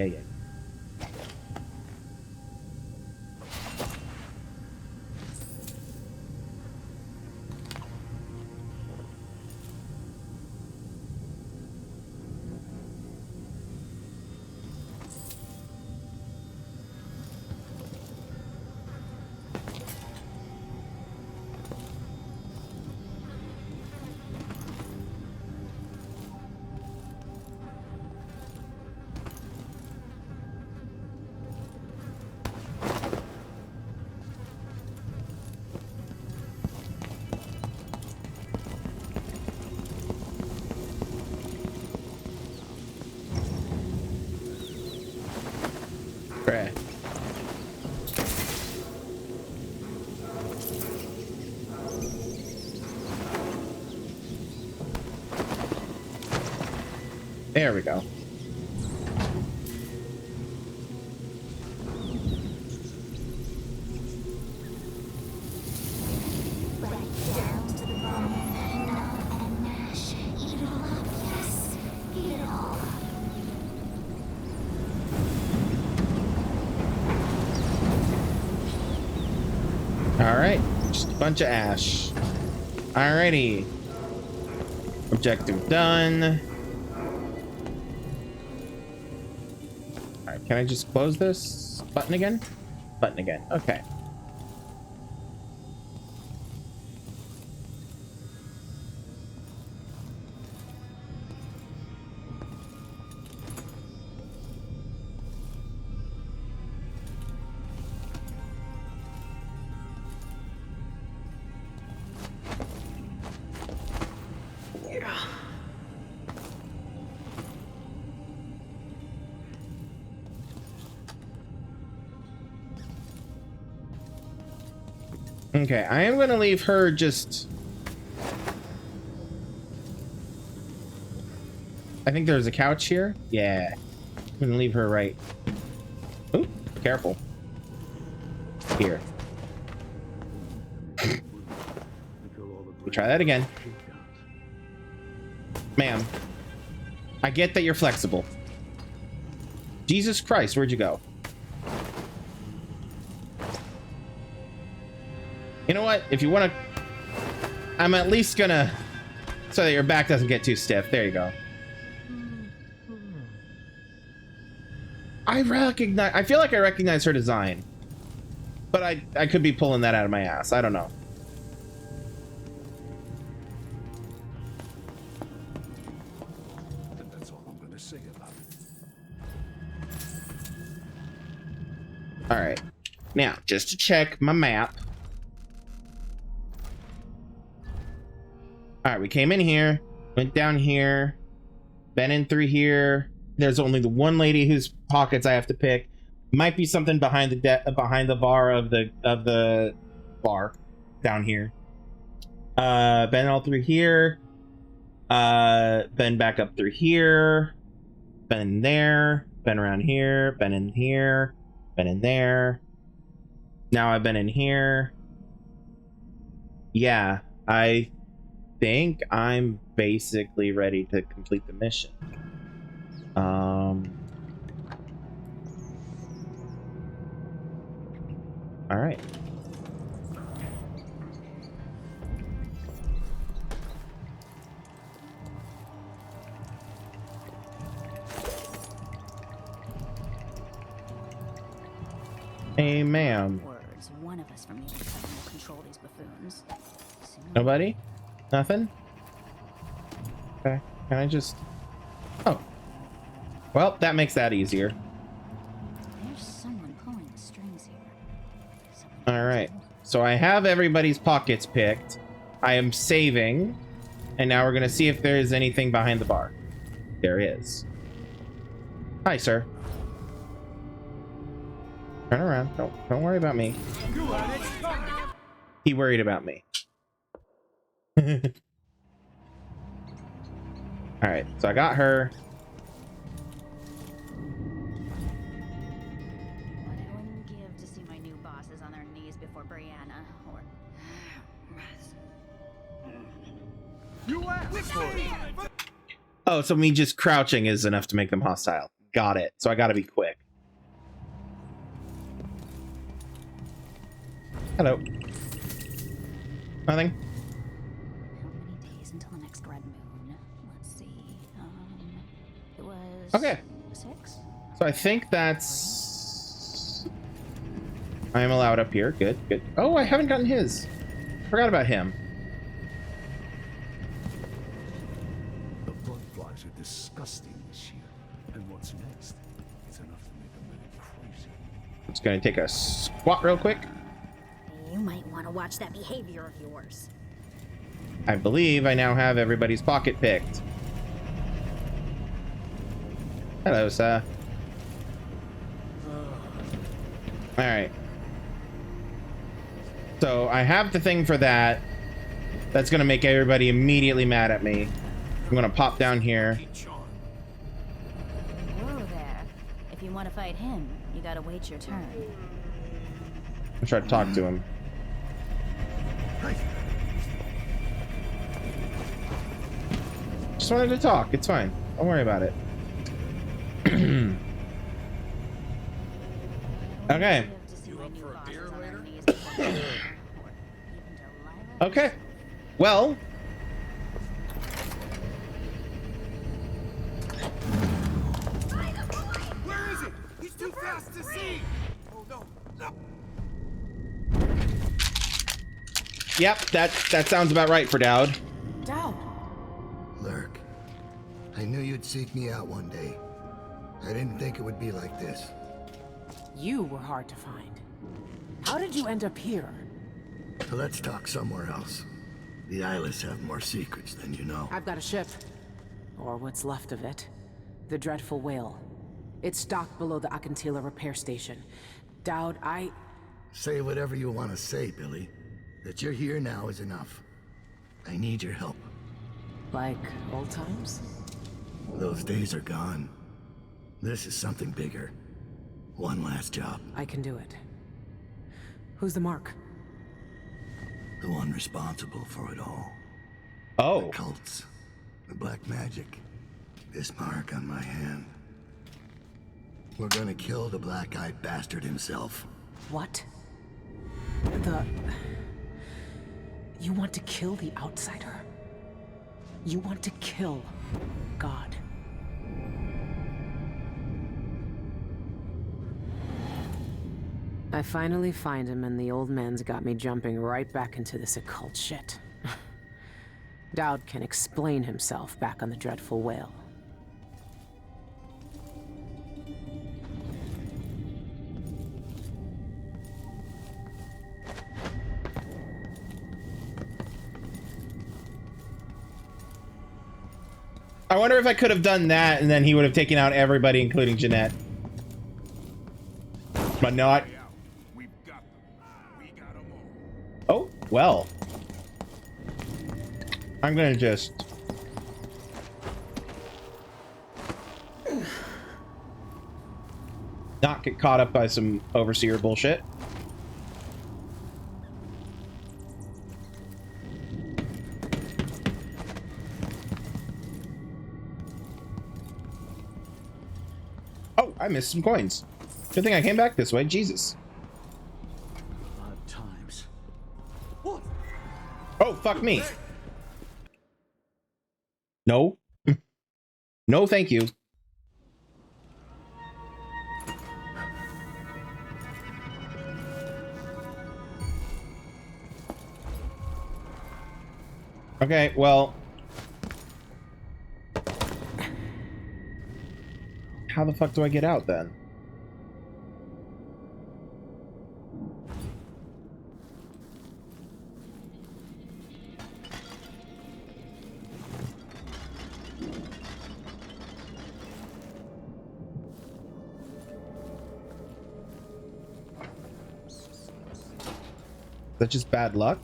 There we go. Alright, just a bunch of ash. Alrighty. Objective done. Alright, can I just close this? Button again? Button again. Okay. Okay, I am going to leave her just... I think there's a couch here. Yeah. I'm going to leave her right... Ooh, careful. Here. We'll try that again. Ma'am, I get that you're flexible. Jesus Christ, where'd you go? You know what? If you want to... I'm at least gonna, so that your back doesn't get too stiff. There you go. I feel like I recognize her design, but I could be pulling that out of my ass. I don't know. And that's all I'm gonna say about it. All right, now just to check my map. All right, we came in here, went down here, been in through here. There's only the one lady whose pockets I have to pick. Might be something behind the bar of the bar down here. Been all through here. Been back up through here. Been in there. Been around here. Been in here. Been in there. Now I've been in here. Yeah, I think I'm basically ready to complete the mission. All right. Hey, ma'am. Words. One of us from the inside will control these buffoons. Nobody? Nothing? Okay. Can I just... Oh. Well, that makes that easier. There's someone pulling the strings here. All right. So I have everybody's pockets picked. I am saving. And now we're going to see if there's anything behind the bar. There is. Hi, sir. Turn around. Don't worry about me. He worried about me. All right. So I got her. What I wouldn't give to see my new bosses on their knees before Brianna or Oh, so me just crouching is enough to make them hostile. Got it. So I got to be quick. Hello. Nothing. How many days until the next red moon? Let's see. It was Okay. 6. So I think that's... I am allowed up here. Good, good. Oh, I haven't gotten his. Forgot about him. The blood flies are disgusting this year. And what's next is enough to make a man crazy. Just gonna take a squat real quick. You might want to watch that behavior of yours. I believe I now have everybody's pocket picked. Hello, sir. All right. So I have the thing for that. That's gonna make everybody immediately mad at me. I'm gonna pop down here. Whoa there. If you want to fight him, you gotta wait your turn. I'll try to talk to him. Just wanted to talk. It's fine. Don't worry about it. Okay. Okay. Well. Where is it? He's too fast to see! Oh no, no. Yep, that sounds about right for Dowd. Dowd. Lurk, I knew you'd seek me out one day. I didn't think it would be like this. You were hard to find. How did you end up here? So let's talk somewhere else. The Eyeless have more secrets than you know. I've got a ship. Or what's left of it. The Dreadful Whale. It's docked below the Akantila repair station. Dowd, Say whatever you want to say, Billy. That you're here now is enough. I need your help. Like old times? Those days are gone. This is something bigger. One last job. I can do it. Who's the mark? The one responsible for it all. Oh. The cults. The black magic. This mark on my hand. We're gonna kill the black-eyed bastard himself. What? You want to kill the outsider. You want to kill God. I finally find him, and the old man's got me jumping right back into this occult shit. Dowd can explain himself back on the dreadful whale. I wonder if I could have done that and then he would have taken out everybody, including Jeanette. But not. Oh, well. I'm gonna just... not get caught up by some overseer bullshit. Oh, I missed some coins. Good thing I came back this way. Jesus. 5 times. Oh, fuck me. No. No, thank you. Okay, well. How the fuck do I get out then? Is that just bad luck?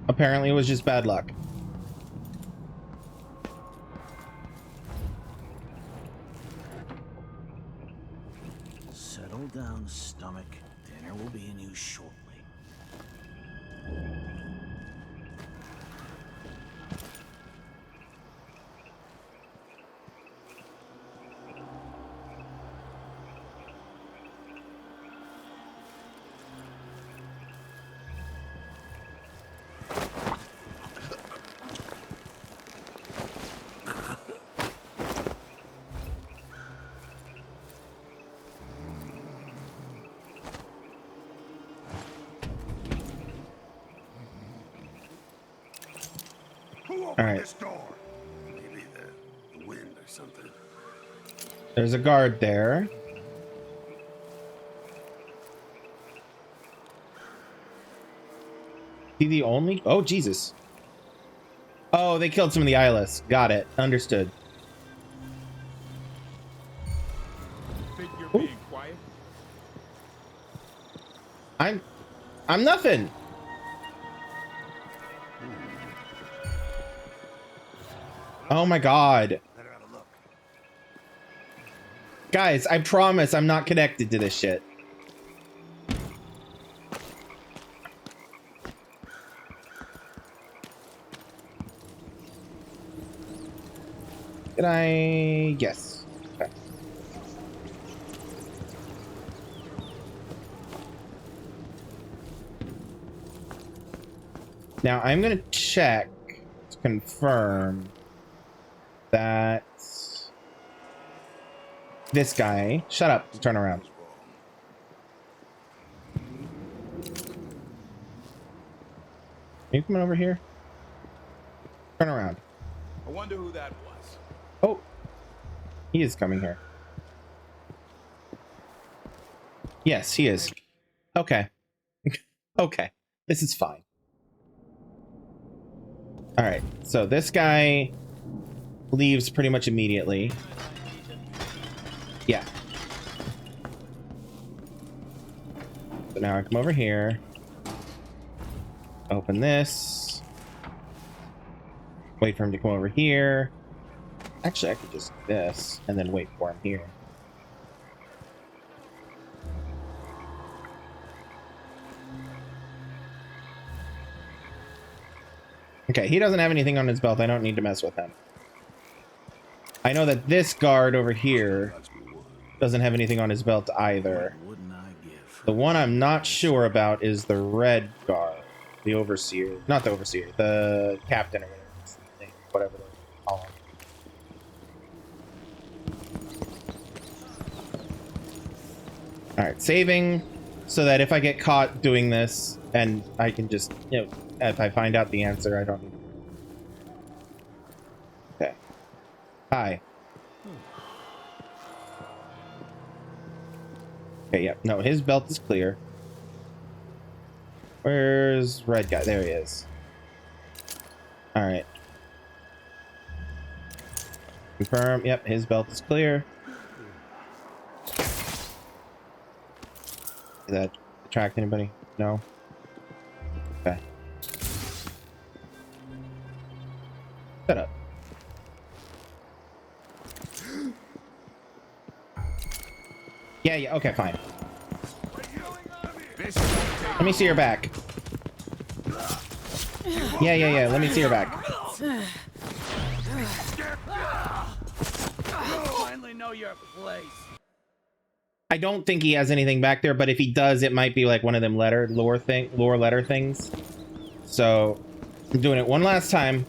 Apparently it was just bad luck. Settle down, stomach. Dinner will be in you shortly. All right. This door. Maybe the wind or something. There's a guard there. He the only? Oh, Jesus. Oh, they killed some of the eyeless. Got it. Understood. Think you're being quiet? I'm nothing. Oh my God. Guys, I promise I'm not connected to this shit. Did I? Yes. Okay. Now I'm gonna check to confirm that this guy, shut up, turn around. Are you coming over here? Turn around. I wonder who that was. Oh, he is coming here. Yes, he is. Okay. Okay, this is fine. All right, so this guy leaves pretty much immediately. Yeah. So now I come over here. Open this. Wait for him to come over here. Actually, I could just do this and then wait for him here. Okay, he doesn't have anything on his belt. I don't need to mess with him. I know that this guard over here doesn't have anything on his belt either. The one I'm not sure about is the red guard. the overseer, not the overseer, the captain or whatever they call him. All right, saving so that if I get caught doing this, and I can just, you know, if I find out the answer, I don't need. Okay. Hi. Okay, yep. No, his belt is clear. Where's red guy? There he is. All right. Confirm. Yep, his belt is clear. Did that attract anybody? No. Okay. Shut up. Yeah, okay, fine. Let me see your back. Yeah, let me see your back. Finally know your place. I don't think he has anything back there, but if he does, it might be like one of them lore letter things. So I'm doing it one last time.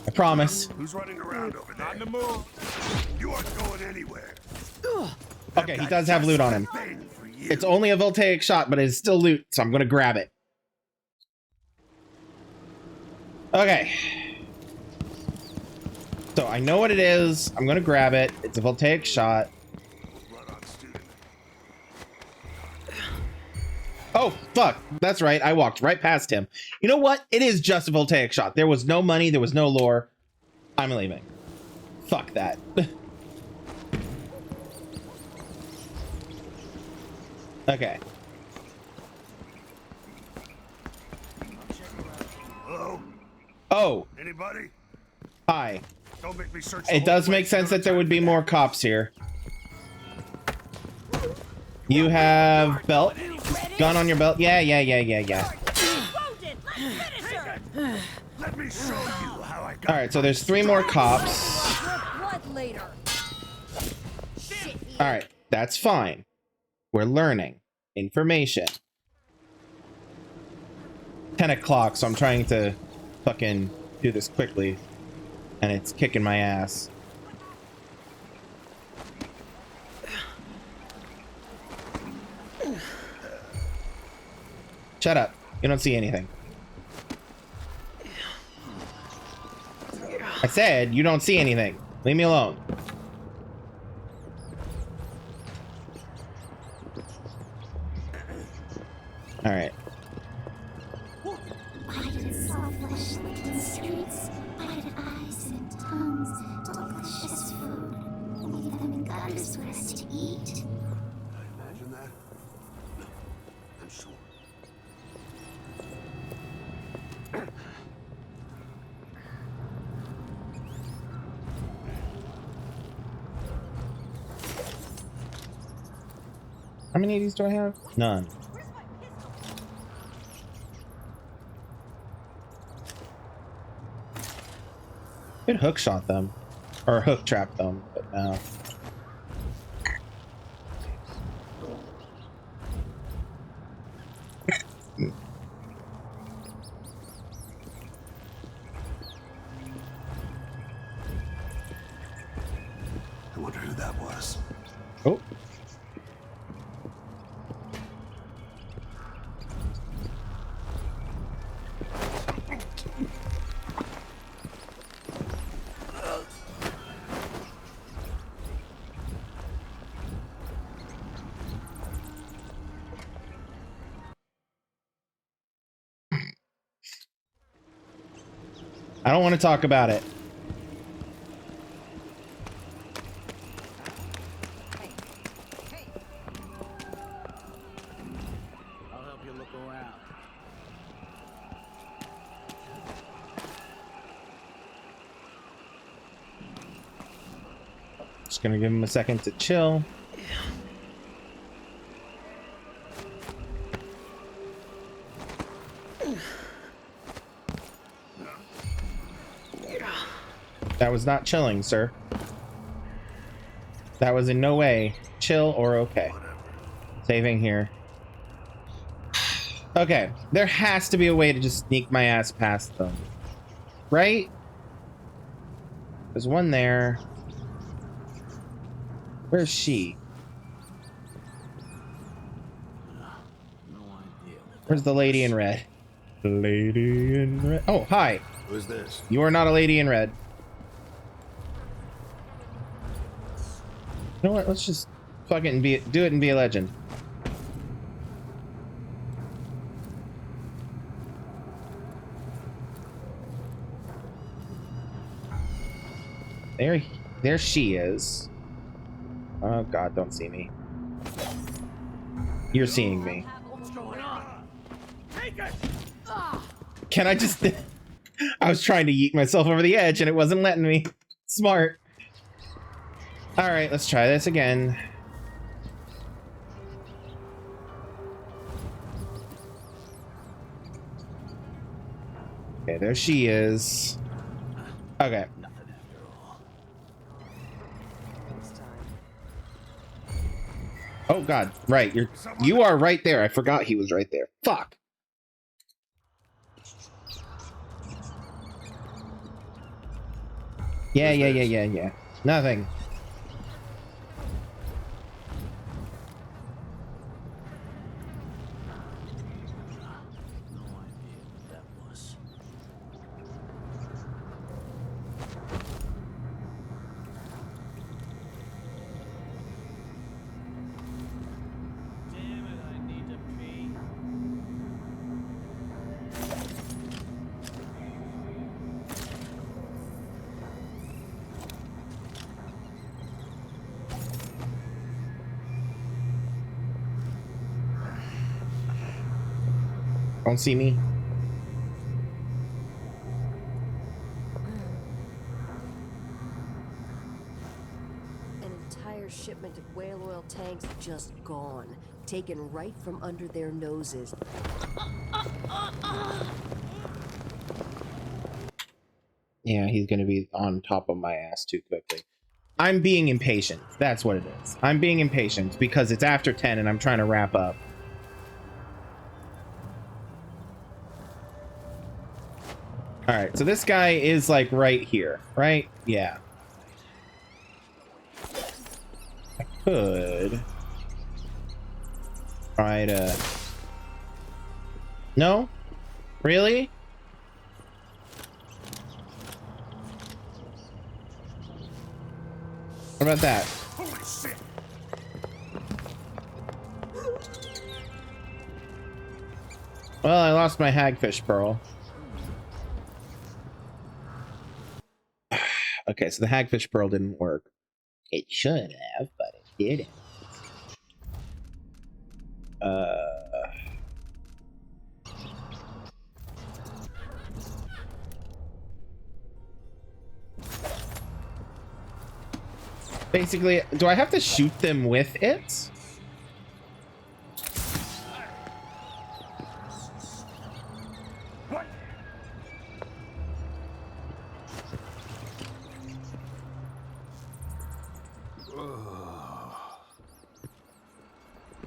I promise. Who's running around over there? On the move. You aren't going anywhere. Okay, he does have loot on him. It's only a voltaic shot, but it's still loot, so I'm gonna grab it. Okay. So I know what it is. I'm gonna grab it. It's a voltaic shot. Oh, fuck. That's right. I walked right past him. You know what? It is just a voltaic shot. There was no money. There was no lore. I'm leaving. Fuck that. Okay. Hello? Oh. Anybody? Hi. Don't make me search. It does make sense that there would be more cops here. You have belt? Gun on your belt? Yeah. Let me show you how I got. All right, so there's 3 more cops. All right, that's fine. We're learning information. 10 o'clock, so I'm trying to fucking do this quickly, and it's kicking my ass. Shut up. You don't see anything. I said you don't see anything. Leave me alone. All right. Bided soft-flesh licking streets, bided eyes and tongues, delicious food. Leave them in gutters for us to eat. Imagine that. No, I'm sure. How many of these do I have? None. Could hook shot them, or hook trap them, but no. I wonder who that was. Oh. I don't want to talk about it. I'll help you look around. Just gonna give him a second to chill. That was not chilling, sir. That was in no way chill or okay. Saving here. Okay, there has to be a way to just sneak my ass past them. Right? There's one there. Where's she? Where's the lady in red? Lady in red. Oh, hi. Who's this? You are not a lady in red. You know what? Let's just fuck it and do it and be a legend. There she is. Oh God, don't see me. You're seeing me. What's going on? Take it! Can I just... I was trying to yeet myself over the edge and it wasn't letting me. Smart. All right, let's try this again. Okay, there she is. Okay. Oh God, right. You are right there. I forgot he was right there. Fuck. Yeah. Nothing. Don't see me. An entire shipment of whale oil tanks just gone, taken right from under their noses. Yeah, he's gonna be on top of my ass too quickly. I'm being impatient. That's what it is. I'm being impatient because it's after 10 and I'm trying to wrap up. All right, so this guy is like right here, right? Yeah. I could try to... No? Really? What about that? Holy shit! Well, I lost my hagfish pearl. Okay, so the hagfish pearl didn't work. It should have, but it didn't. Basically, do I have to shoot them with it?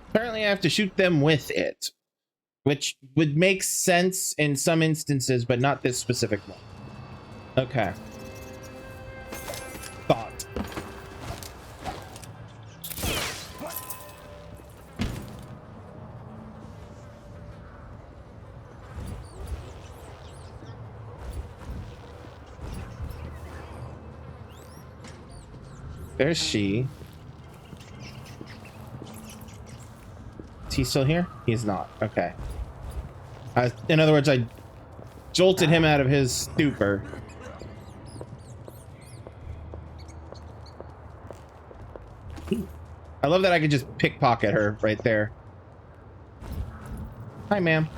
Apparently I have to shoot them with it, which would make sense in some instances, but not this specific one. Okay. Thought. There's she. Is he still here? He's not. Okay. In other words, I jolted him out of his stupor. I love that I could just pickpocket her right there. Hi, ma'am.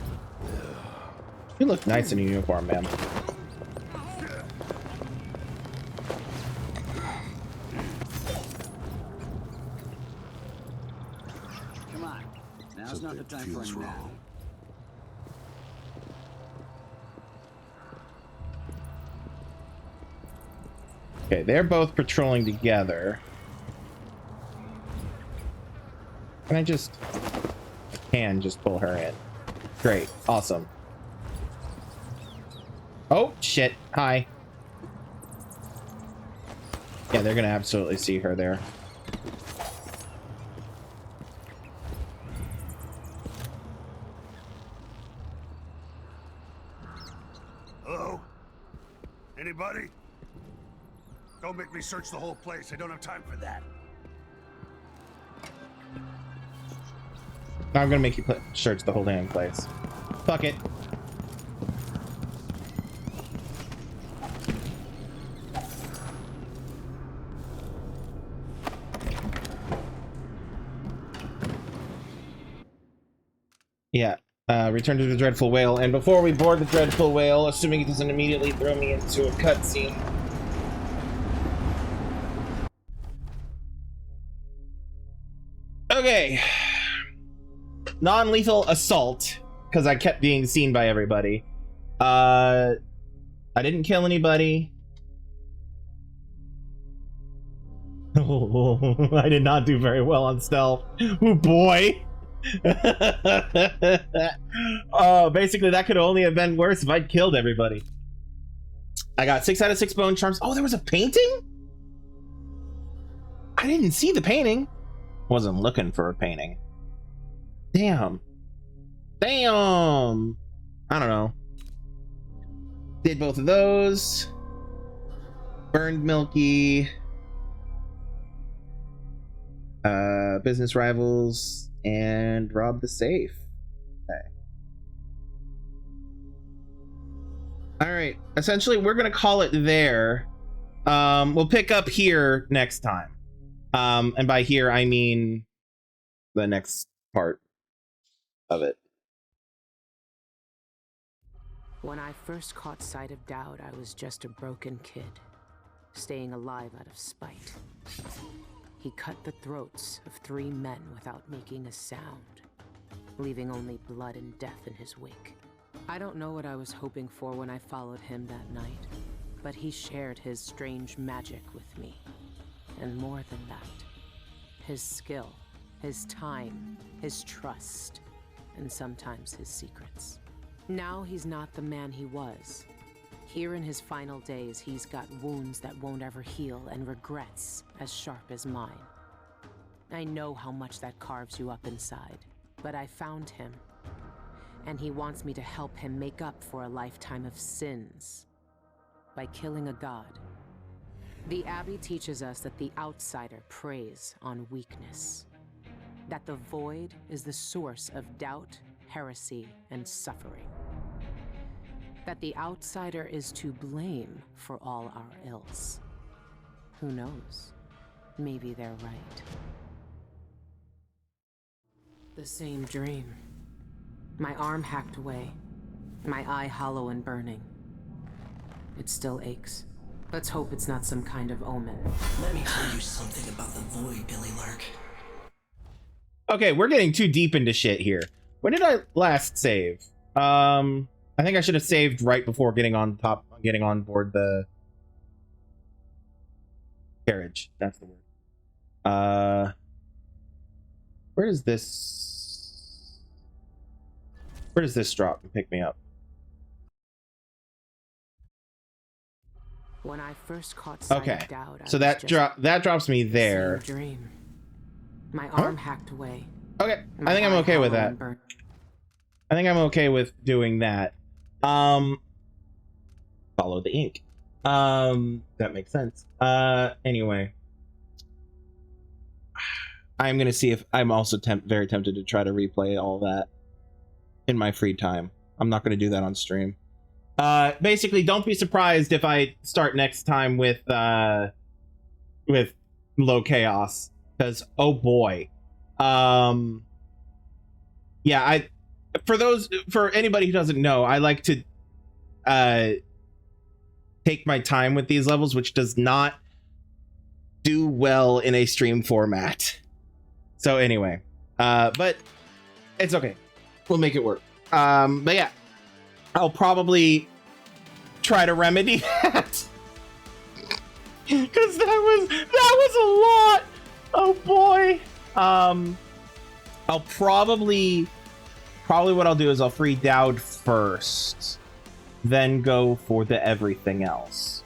You look nice in a uniform, ma'am. Come on. Now's not the time for a nap. Okay, they're both patrolling together. Can I just... I can just pull her in. Great. Awesome. Oh, shit. Hi. Yeah, they're gonna absolutely see her there. Hello? Anybody? Don't make me search the whole place. I don't have time for that. I'm gonna make you search the whole damn place. Fuck it. Yeah. Return to the Dreadful Whale. And before we board the Dreadful Whale, assuming it doesn't immediately throw me into a cutscene. Okay. Non-lethal assault, because I kept being seen by everybody. I didn't kill anybody. Oh, I did not do very well on stealth. Oh boy. Oh, basically that could only have been worse if I'd killed everybody. I got 6 out of 6 bone charms. Oh, there was a painting? I didn't see the painting. Wasn't looking for a painting. Damn. Damn. I don't know. Did both of those. Burned Milky. Business rivals. And robbed the safe. Okay. Alright. Essentially, we're going to call it there. We'll pick up here next time. And by here, I mean the next part of it. When I first caught sight of Dowd, I was just a broken kid, staying alive out of spite. He cut the throats of 3 men without making a sound, leaving only blood and death in his wake. I don't know what I was hoping for when I followed him that night, but he shared his strange magic with me. And more than that, his skill, his time, his trust, and sometimes his secrets. Now he's not the man he was. Here in his final days, he's got wounds that won't ever heal and regrets as sharp as mine. I know how much that carves you up inside, but I found him, and he wants me to help him make up for a lifetime of sins by killing a god. The Abbey teaches us that the outsider preys on weakness, that the void is the source of doubt, heresy, and suffering, that the outsider is to blame for all our ills. Who knows? Maybe they're right. The same dream. My arm hacked away, my eye hollow and burning. It still aches. Let's hope it's not some kind of omen. Let me tell you something about the void, Billy Lurk. Okay, we're getting too deep into shit here. When did I last save? I think I should have saved right before getting on board the carriage. That's the word. Where does this drop and pick me up? When I first caught sight Okay, of Dowd, so that drops me there. Same dream. My arm hacked away. Okay, I think I'm okay with that. I think I'm okay with doing that. Follow the ink. That makes sense. Anyway, I'm gonna see if I'm also very tempted to try to replay all that in my free time. I'm not gonna do that on stream. Basically, don't be surprised if I start next time with low chaos, because oh boy. Yeah, for anybody who doesn't know, I like to take my time with these levels, which does not do well in a stream format. So anyway, but it's okay. We'll make it work. But yeah, I'll probably try to remedy that. Because that was a lot. Oh boy. I'll probably probably what I'll do is I'll free Dowd first, then go for the everything else.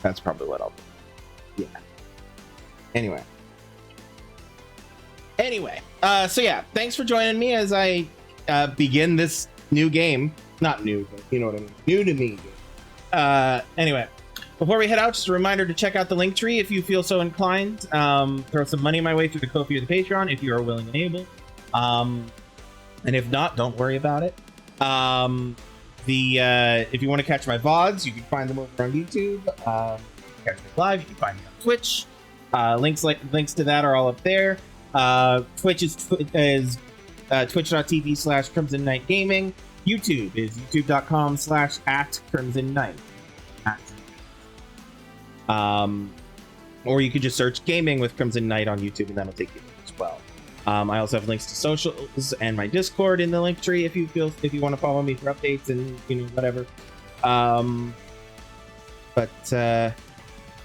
That's probably what I'll do. Yeah. Anyway, so yeah, thanks for joining me as I begin this new game. Not new, but you know what I mean. New to me. Anyway, before we head out, just a reminder to check out the link tree if you feel so inclined. Throw some money my way through the Ko-fi or the Patreon if you are willing and able. And if not, don't worry about it. If you want to catch my VODs, you can find them over on YouTube. Catch me live, you can find me on Twitch. Links to that are all up there. Twitch is twitch.tv/Crimson Knight Gaming. YouTube is youtube.com/@Crimson Knight. Or you could just search gaming with Crimson Knight on YouTube and that'll take you there as well. I also have links to socials and my Discord in the link tree if you want to follow me for updates and whatever.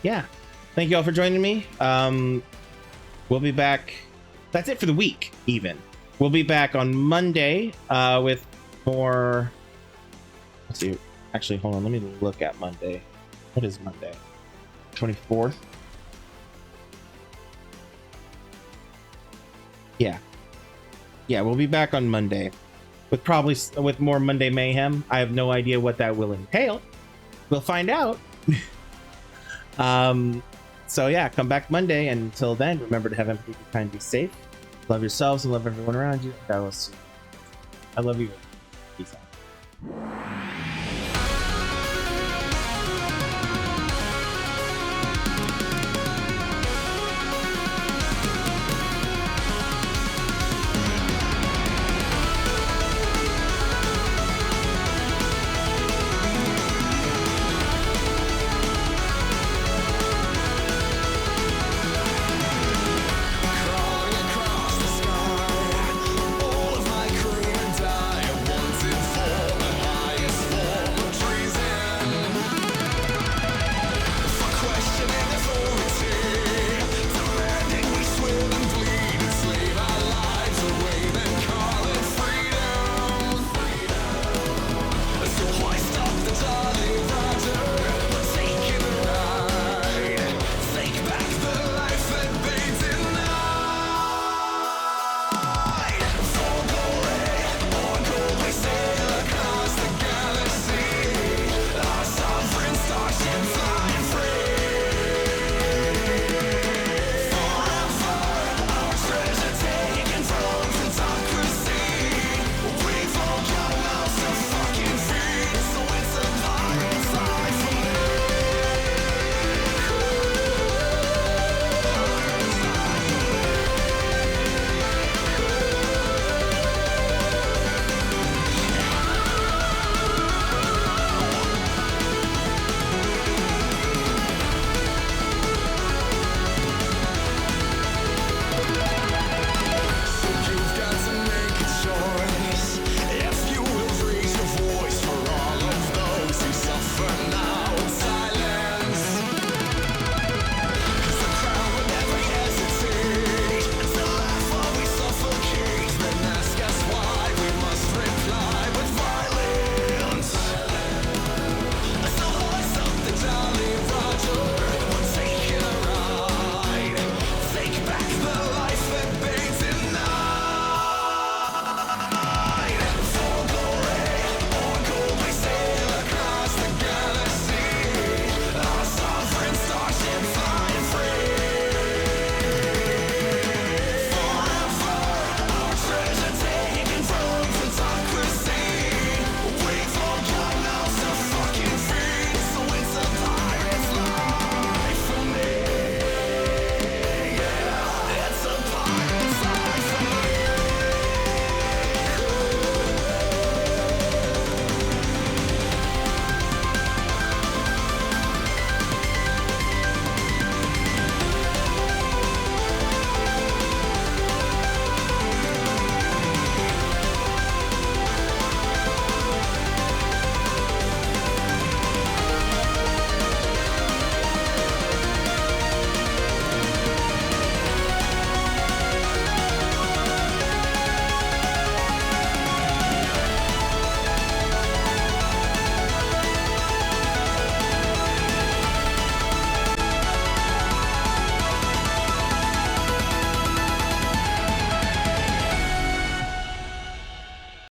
Yeah, thank you all for joining me. We'll be back. That's it for the week. Even we'll be back on Monday with more. Let's see. Actually, hold on. Let me look at Monday. What is Monday? 24th. Yeah, we'll be back on Monday with more Monday mayhem. I have no idea what that will entail. We'll find out. So yeah, come back Monday. And until then, remember to have empathy, be kind, be safe, love yourselves, and love everyone around you. I love you. Peace out.